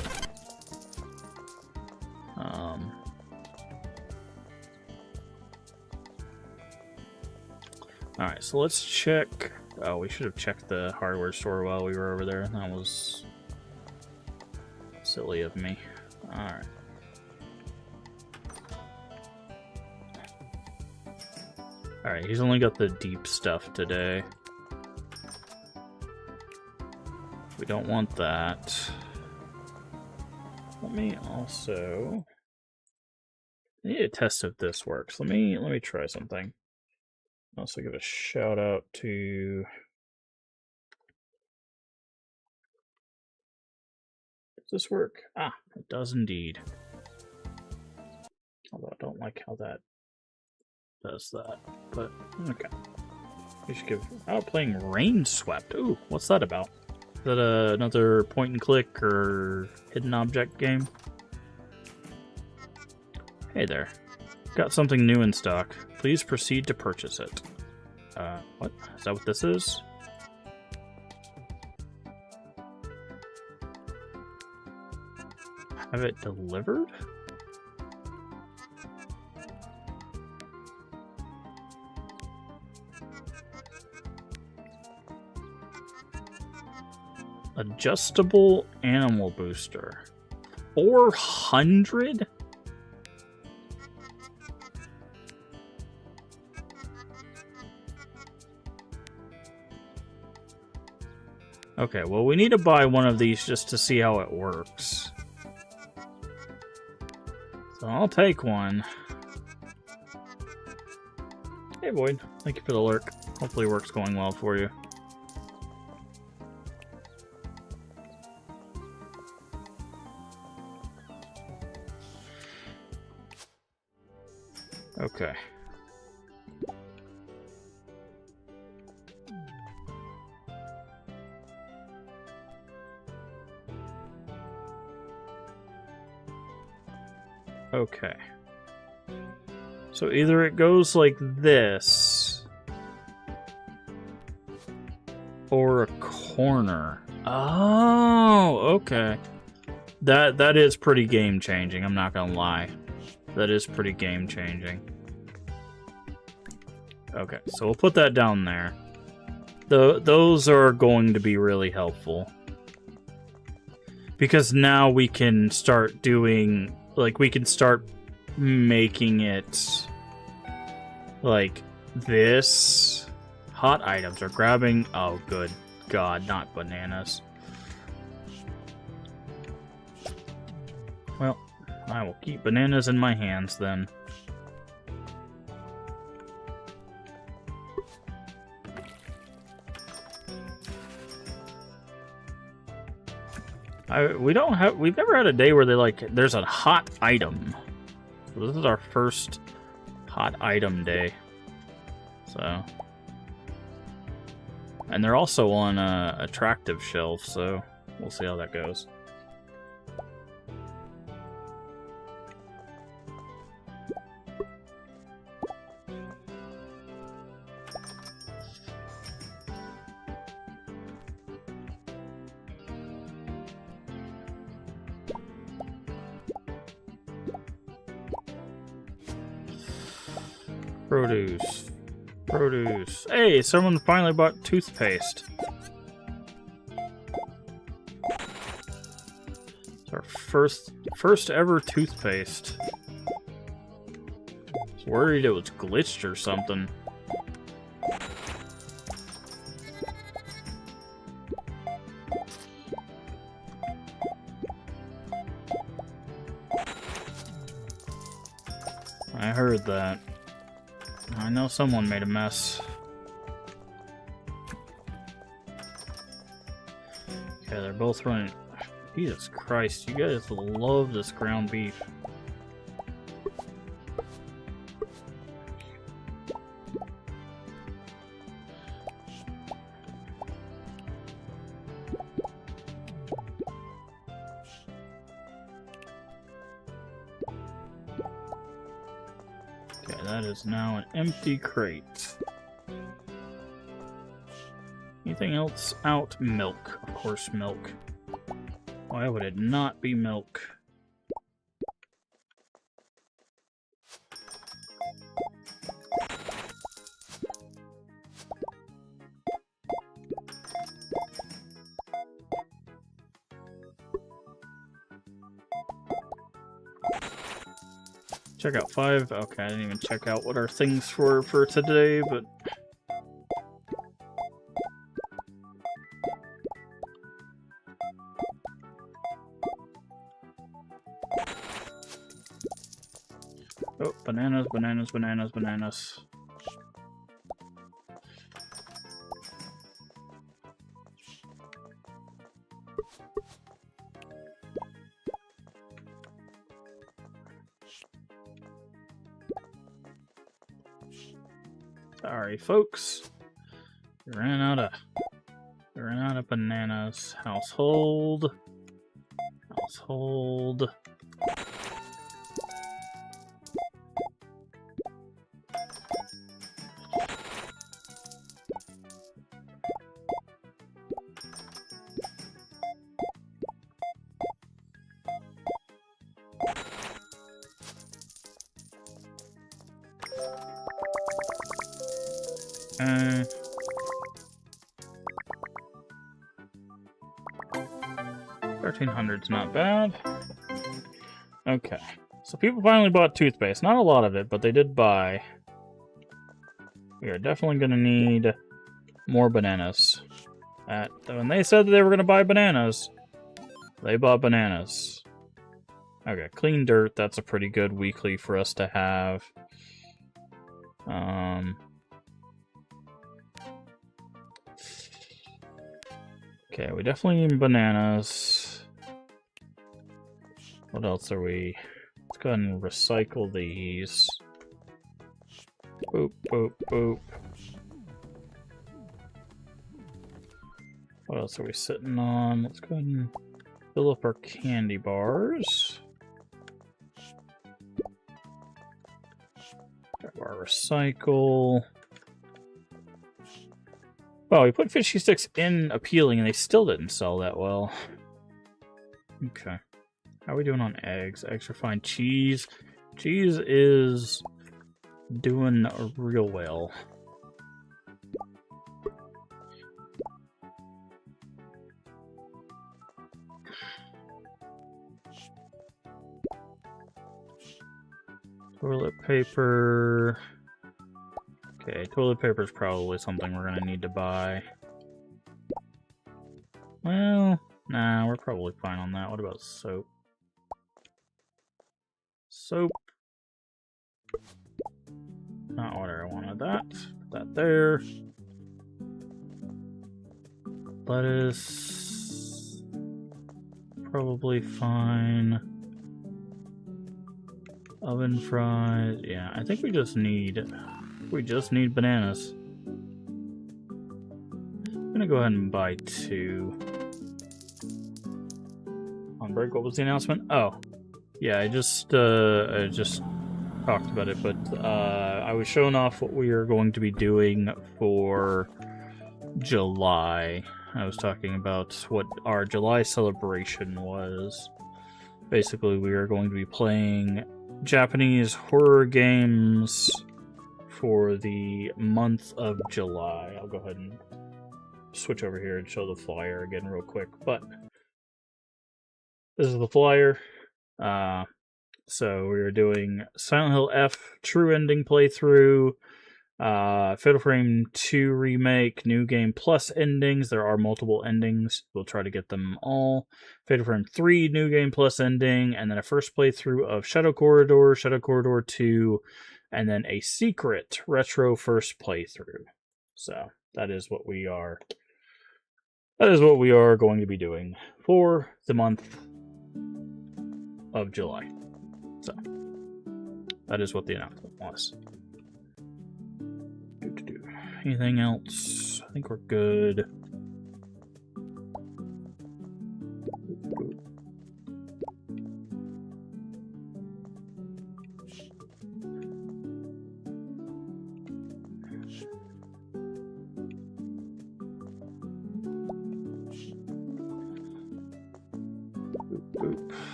Alright, so let's check. Oh, we should have checked the hardware store while we were over there. That was silly of me. Alright. Alright, he's only got the deep stuff today. We don't want that. Let me also... I need to test if this works. Let me try something. Also give a shout out to... Does this work? Ah, it does indeed. Although I don't like how that does that, but okay. We should give... Oh, playing Rain Swept. Ooh, what's that about? Is that another point and click or hidden object game? Hey there. Got something new in stock. Please proceed to purchase it. What? Is that what this is? Have it delivered? Adjustable animal booster. 400? Okay, well, we need to buy one of these just to see how it works. So I'll take one. Hey, Void. Thank you for the lurk. Hopefully work's going well for you. Okay. Okay. So either it goes like this, or a corner. Oh, okay. That is pretty game changing, I'm not gonna lie. That is pretty game changing. Okay, so we'll put that down there. Those are going to be really helpful. Because now we can start doing... Like, we can start making it... Like, this... Hot items are grabbing... Oh, good God, not bananas. Well, I will keep bananas in my hands, then. We've never had a day where they like, there's a hot item. So this is our first hot item day. So. And they're also on a attractive shelf, so we'll see how that goes. Produce. Produce. Hey, someone finally bought toothpaste. It's our first ever toothpaste. I was worried it was glitched or something. I heard that. I know someone made a mess. Okay, they're both running. Jesus Christ, you guys love this ground beef. Okay, that is now an empty crate. Anything else out? Milk. Of course, milk. Why would it not be milk? Check out 5. Okay, I didn't even check out what our things for today, but... Oh, bananas, bananas, bananas, bananas. Sorry, folks. We ran out of bananas. Household. Household. Uh, 1,300's not bad. Okay, so people finally bought toothpaste. Not a lot of it, but they did buy. We are definitely going to need more bananas. When they said that they were going to buy bananas, they bought bananas. Okay, clean dirt. That's a pretty good weekly for us to have. Okay, we definitely need bananas. What else are we? Let's go ahead and recycle these. Boop, boop, boop. What else are we sitting on? Let's go ahead and fill up our candy bars. Grab our recycle. Well, we put fishy sticks in appealing and they still didn't sell that well. Okay. How are we doing on eggs? Eggs are fine. Cheese. Cheese is doing real well. Toilet paper. Okay, toilet paper is probably something we're gonna need to buy. Well, nah, we're probably fine on that. What about soap? Soap. Not what I wanted. Put that there. Lettuce. Probably fine. Oven fried. Yeah, I think we just need bananas. I'm gonna go ahead and buy 2. On break, what was the announcement? Oh, yeah, I just talked about it, but I was showing off what we are going to be doing for July. I was talking about what our July celebration was. Basically, we are going to be playing Japanese horror games for the month of July. I'll go ahead and switch over here and show the flyer again real quick. But this is the flyer. So we are doing Silent Hill F True Ending playthrough, Fatal Frame 2 Remake, New Game Plus endings. There are multiple endings. We'll try to get them all. Fatal Frame 3 New Game Plus ending, and then a first playthrough of Shadow Corridor 2, and then a secret retro first playthrough. So that is what we are that is what we are going to be doing for the month of July. So, that is what the announcement was. Anything else? I think we're good.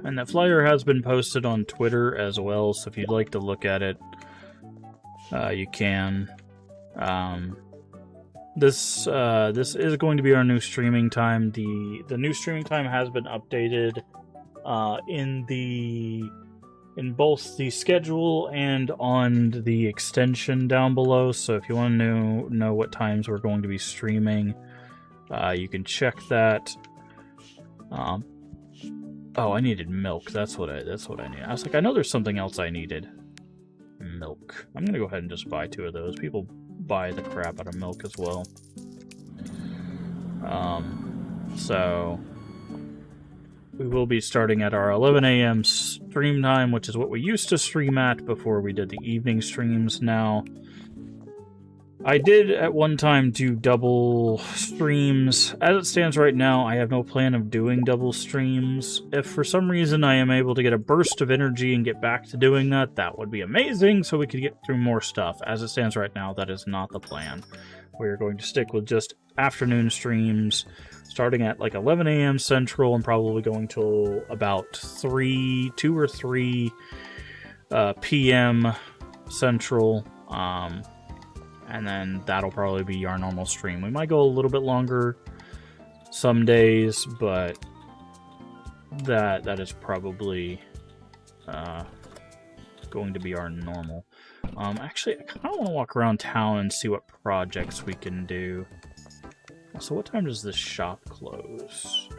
And that flyer has been posted on Twitter as well, so if you'd like to look at it, you can. This is going to be our new streaming time. The new streaming time has been updated in both the schedule and on the extension down below. So if you want to know what times we're going to be streaming, you can check that. Oh, I needed milk. That's what I need. I was like, I know there's something else I needed. Milk. I'm gonna go ahead and just buy 2 of those. People buy the crap out of milk as well. So we will be starting at our 11 a.m. stream time, which is what we used to stream at before we did the evening streams. Now, I did at one time do double streams. As it stands right now, I have no plan of doing double streams. If for some reason I am able to get a burst of energy and get back to doing that, that would be amazing, so we could get through more stuff. As it stands right now, that is not the plan. We're going to stick with just afternoon streams, starting at like 11 a.m. Central and probably going till about 2 or 3 p.m. Central. And then that'll probably be our normal stream. We might go a little bit longer some days, but that is probably going to be our normal. Actually, I kind of want to walk around town and see what projects we can do. So what time does this shop close?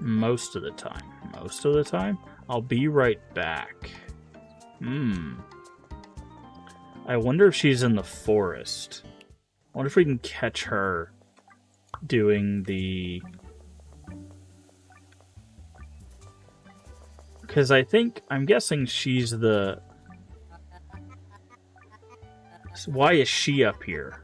Most of the time. Most of the time? I'll be right back. I wonder if she's in the forest. I wonder if we can catch her doing the... Because I'm guessing she's the... Why is she up here?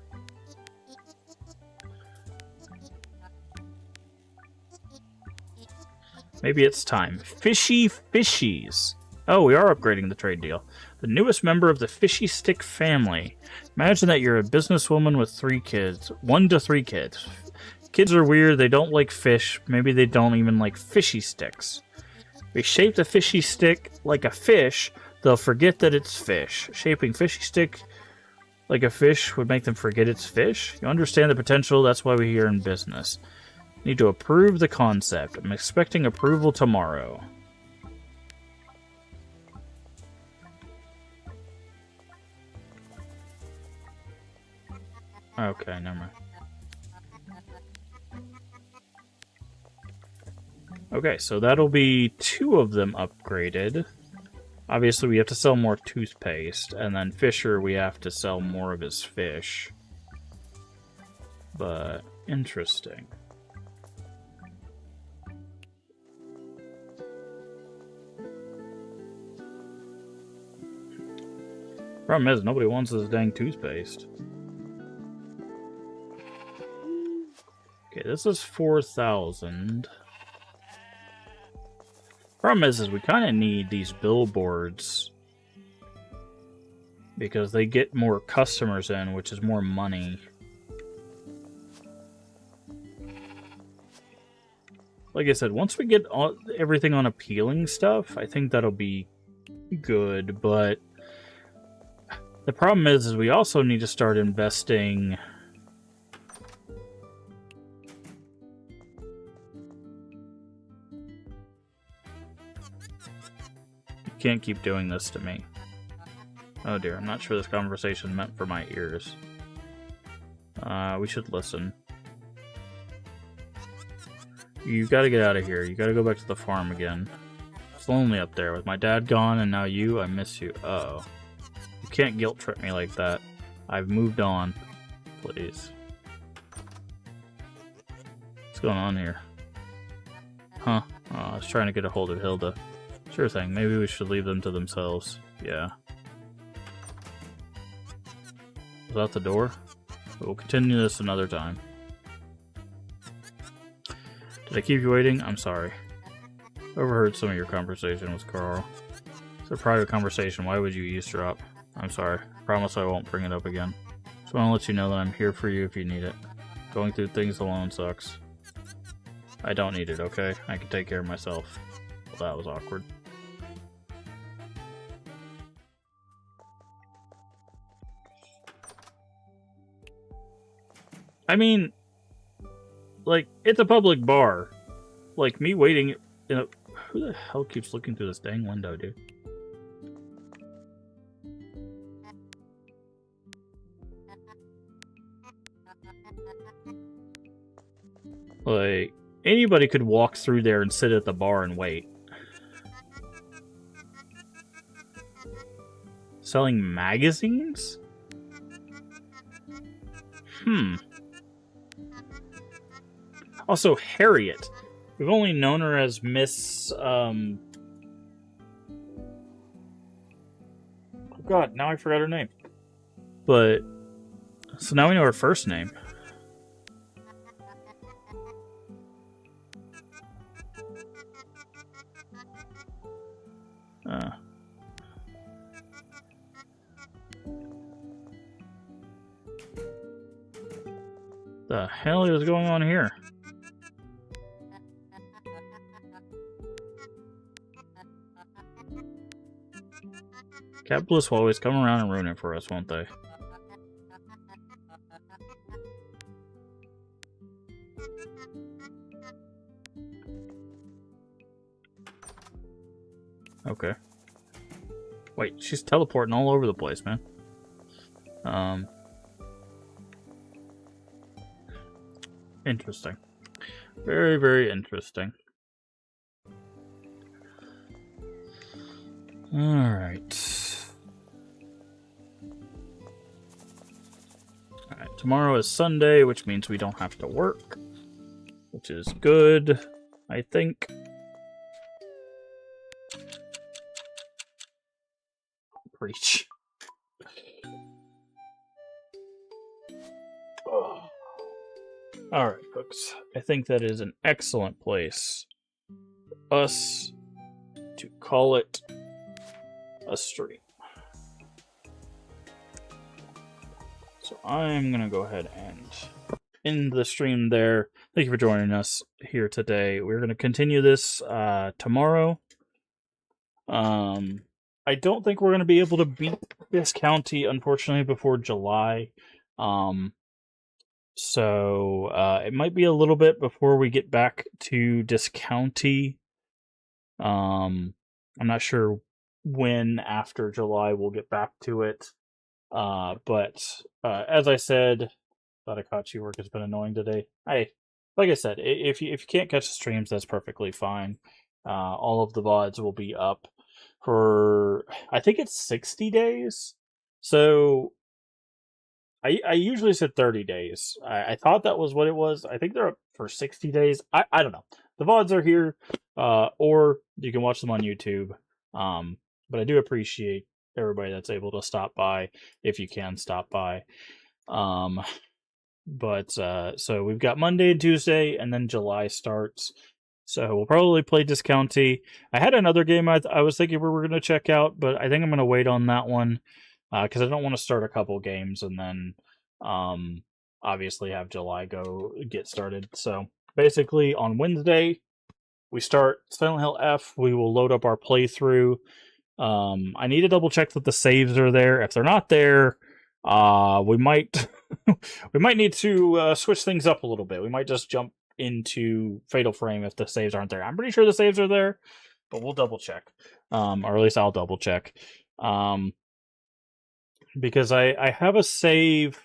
Maybe it's time. Fishy Fishies. Oh, we are upgrading the trade deal. The newest member of the Fishy Stick family. Imagine that you're a businesswoman with 3 kids. 1 to 3 kids. Kids are weird. They don't like fish. Maybe they don't even like fishy sticks. We shape the fishy stick like a fish. They'll forget that it's fish. Shaping fishy stick like a fish would make them forget it's fish. You understand the potential. That's why we're here in business. Need to approve the concept. I'm expecting approval tomorrow. Okay, never mind. Okay, so that'll be 2 of them upgraded. Obviously, we have to sell more toothpaste, and then Fisher, we have to sell more of his fish. But, interesting. Problem is, nobody wants this dang toothpaste. Okay, this is 4,000. Problem is we kind of need these billboards because they get more customers in, which is more money. Like I said, once we get everything on appealing stuff, I think that'll be good, but the problem is we also need to start investing. You can't keep doing this to me. Oh dear, I'm not sure this conversation meant for my ears. We should listen. You gotta get out of here. You gotta go back to the farm again. It's lonely up there with my dad gone and now you. I miss you. Uh-oh. can't guilt trip me like that. I've moved on. Please. What's going on here? Huh. Oh, I was trying to get a hold of Hilda. Sure thing. Maybe we should leave them to themselves. Yeah. Was that the door? We'll continue this another time. Did I keep you waiting? I'm sorry. Overheard some of your conversation with Carl. It's a private conversation. Why would you eavesdrop? I'm sorry. Promise I won't bring it up again. Just want to let you know that I'm here for you if you need it. Going through things alone sucks. I don't need it, okay? I can take care of myself. Well, that was awkward. I mean, like, it's a public bar. Like, me waiting in a... Who the hell keeps looking through this dang window, dude? Like, anybody could walk through there and sit at the bar and wait. Selling magazines? Also, Harriet. We've only known her as Miss, Oh god, now I forgot her name. But, so now we know her first name. The hell is going on here? Capitalists will always come around and ruin it for us, won't they? Okay. Wait, she's teleporting all over the place, man. Interesting. Very, very interesting. Alright. Alright, tomorrow is Sunday, which means we don't have to work. Which is good, I think. Preach. Oh. Alright, folks. I think that is an excellent place for us to call it a stream. So I'm going to go ahead and end the stream there. Thank you for joining us here today. We're going to continue this tomorrow. I don't think we're going to be able to beat this county, unfortunately, before July. So it might be a little bit before we get back to this county. I'm not sure when after July we'll get back to it. But as I said, Tadakachi work has been annoying today. Like I said, if you can't catch the streams, that's perfectly fine. All of the VODs will be up for, I think it's 60 days. So I usually said 30 days. I thought that was what it was. I think they're up for 60 days. I don't know. The VODs are here, or you can watch them on YouTube. But I do appreciate everybody that's able to stop by, if you can stop by. So we've got Monday and Tuesday, and then July starts. So we'll probably play Discounty. I had another game I was thinking we were going to check out, but I think I'm going to wait on that one. Because I don't want to start a couple games and then obviously have July get started. So basically on Wednesday, we start Silent Hill F. We will load up our playthrough. I need to double check that the saves are there. If they're not there, we might we might need to switch things up a little bit. We might just jump into Fatal Frame if the saves aren't there. I'm pretty sure the saves are there, but we'll double check. Or at least I'll double check. Because I have a save,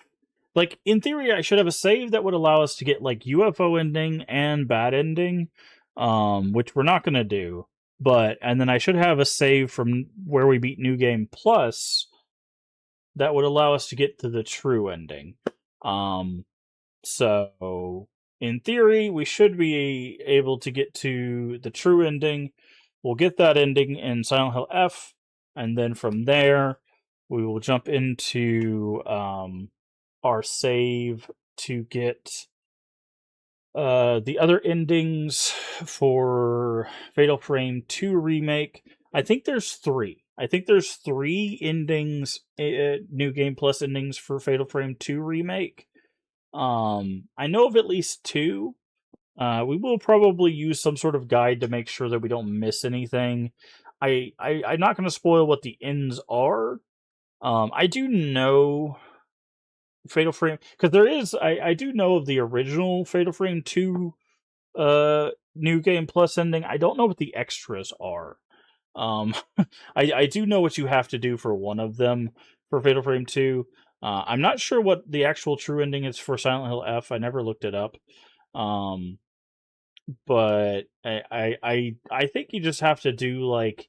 like, in theory, I should have a save that would allow us to get, like, UFO ending and bad ending, which we're not going to do, and then I should have a save from where we beat New Game Plus, that would allow us to get to the true ending. So in theory, we should be able to get to the true ending. We'll get that ending in Silent Hill F, and then from there, we will jump into our save to get the other endings for Fatal Frame 2 Remake. I think there's three. I think there's three endings, New Game Plus endings for Fatal Frame 2 Remake. I know of at least two. We will probably use some sort of guide to make sure that we don't miss anything. I'm not going to spoil what the ends are. I do know Fatal Frame, because there is, I do know of the original Fatal Frame 2 New Game Plus ending. I don't know what the extras are. I do know what you have to do for one of them for Fatal Frame 2. I'm not sure what the actual true ending is for Silent Hill F. I never looked it up. But I think you just have to do like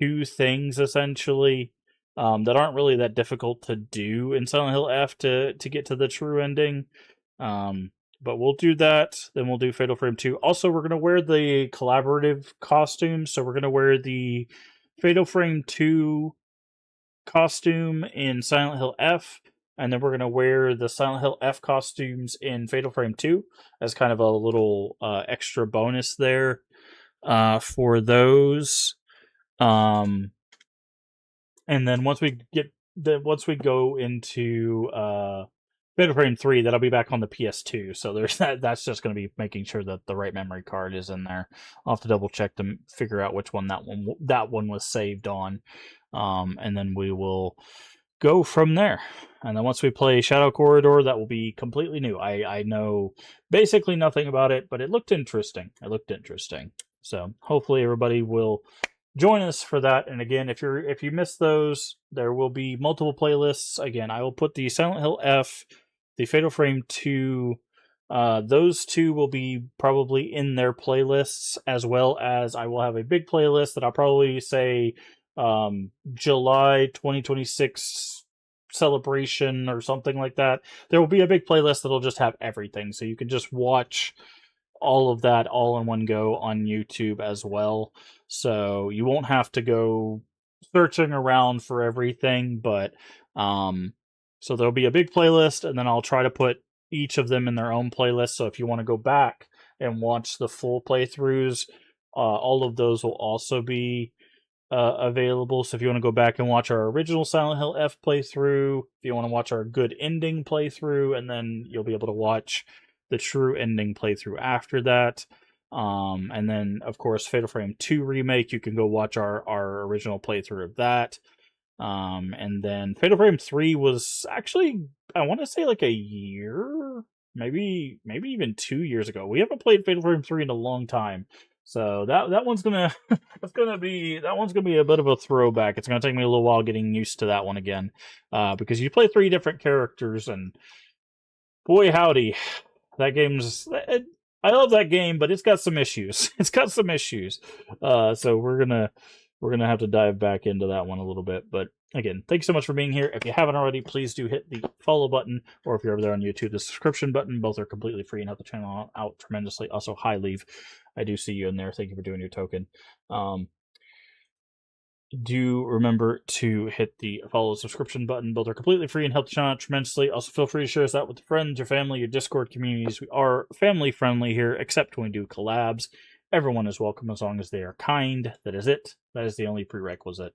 two things essentially that aren't really that difficult to do in Silent Hill F to get to the true ending. But we'll do that. Then we'll do Fatal Frame 2. Also, we're going to wear the collaborative costumes. So we're going to wear the Fatal Frame 2 costume in Silent Hill F. And then we're going to wear the Silent Hill F costumes in Fatal Frame 2 as kind of a little extra bonus there for those. And then once we go into Fatal Frame 3, that'll be back on the PS2. So there's that's just going to be making sure that the right memory card is in there. I'll have to double check to figure out which one that one was saved on. And then we will go from there. And then once we play Shadow Corridor, that will be completely new. I know basically nothing about it, but it looked interesting. So hopefully everybody will join us for that. And again, if you missed those, there will be multiple playlists. Again, I will put the Silent Hill F, the Fatal Frame 2, those two will be probably in their playlists, as well as I will have a big playlist that I'll probably say July 2026 celebration or something like that. There will be a big playlist that'll just have everything, so you can just watch all of that all in one go on YouTube as well. So you won't have to go searching around for everything, but so there'll be a big playlist, and then I'll try to put each of them in their own playlist. So if you want to go back and watch the full playthroughs, all of those will also be available. So if you want to go back and watch our original Silent Hill F playthrough, if you want to watch our good ending playthrough, and then you'll be able to watch the true ending playthrough after that. And then, of course, Fatal Frame 2 Remake, you can go watch our original playthrough of that. And then Fatal Frame 3 was actually, I want to say like a year, maybe even 2 years ago. We haven't played Fatal Frame 3 in a long time. So that one's gonna be a bit of a throwback. It's gonna take me a little while getting used to that one again, because you play 3 different characters, and boy howdy, that game's. I love that game, but it's got some issues. So we're gonna have to dive back into that one a little bit. But again, thanks so much for being here. If you haven't already, please do hit the follow button, or if you're over there on YouTube, the subscription button. Both are completely free and help the channel out tremendously. Also, hi, Leave. I do see you in there. Thank you for doing your token. Do remember to hit the follow subscription button. Both are completely free and help the channel out tremendously. Also, feel free to share us out with your friends, your family, your Discord communities. We are family friendly here, except when we do collabs. Everyone is welcome as long as they are kind. That is it. That is the only prerequisite.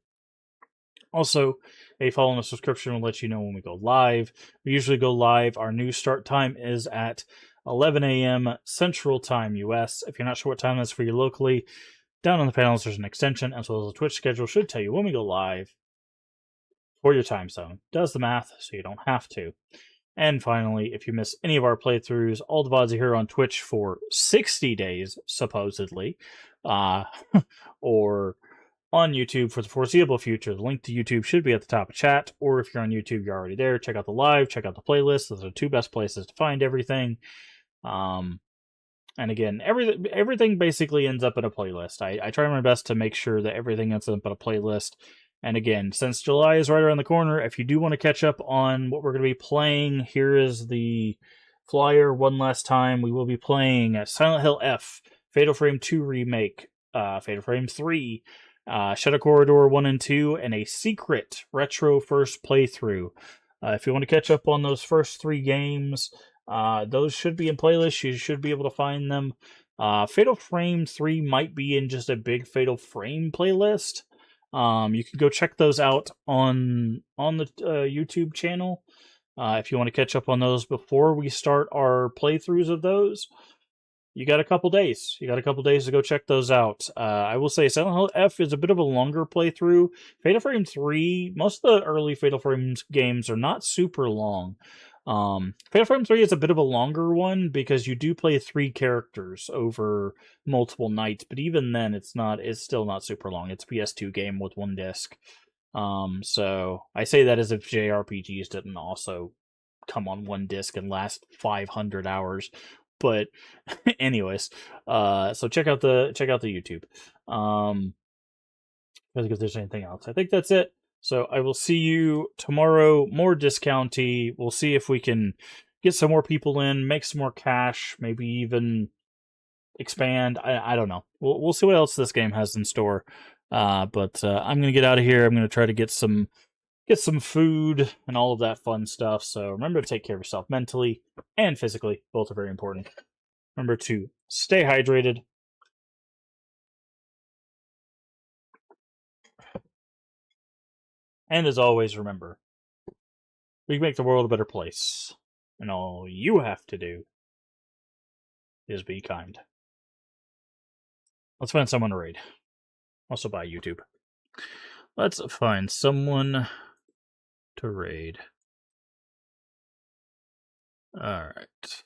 Also, a follow and a subscription will let you know when we go live. We usually go live. Our new start time is at 11 a.m. Central Time, US. If you're not sure what time that's for you locally, down on the panels there's an extension, as well as a Twitch schedule should tell you when we go live for your time zone. Does the math so you don't have to. And finally, if you miss any of our playthroughs, all the VODs are here on Twitch for 60 days, supposedly, or on YouTube for the foreseeable future. The link to YouTube should be at the top of chat, or if you're on YouTube, you're already there. Check out the live, check out the playlist. Those are the two best places to find everything. And again, everything basically ends up in a playlist. I try my best to make sure that everything ends up in a playlist, And again, since July is right around the corner, if you do want to catch up on what we're going to be playing, here is the flyer one last time. We will be playing Silent Hill F, Fatal Frame 2 Remake, Fatal Frame 3, Shadow Corridor 1 and 2, and a secret retro first playthrough. If you want to catch up on those first 3 games, those should be in playlists. You should be able to find them. Fatal Frame 3 might be in just a big Fatal Frame playlist. You can go check those out on the YouTube channel if you want to catch up on those before we start our playthroughs of those. You got a couple days. You got a couple days to go check those out. I will say Silent Hill F is a bit of a longer playthrough. Fatal Frame 3, most of the early Fatal Frame games are not super long. Fatal Frame 3 is a bit of a longer one because you do play 3 characters over multiple nights, but even then it's still not super long. It's a PS2 game with 1 disc. So I say that as if JRPGs didn't also come on 1 disc and last 500 hours. But anyways, so check out the YouTube. If there's anything else. I think that's it. So I will see you tomorrow. More discounty. We'll see if we can get some more people in, make some more cash, maybe even expand. I don't know. We'll see what else this game has in store. But I'm gonna get out of here. I'm gonna try to get some food and all of that fun stuff. So remember to take care of yourself mentally and physically. Both are very important. Remember to stay hydrated. And as always, remember, we can make the world a better place. And all you have to do is be kind. Let's find someone to raid. Also by YouTube. Let's find someone to raid. Alright.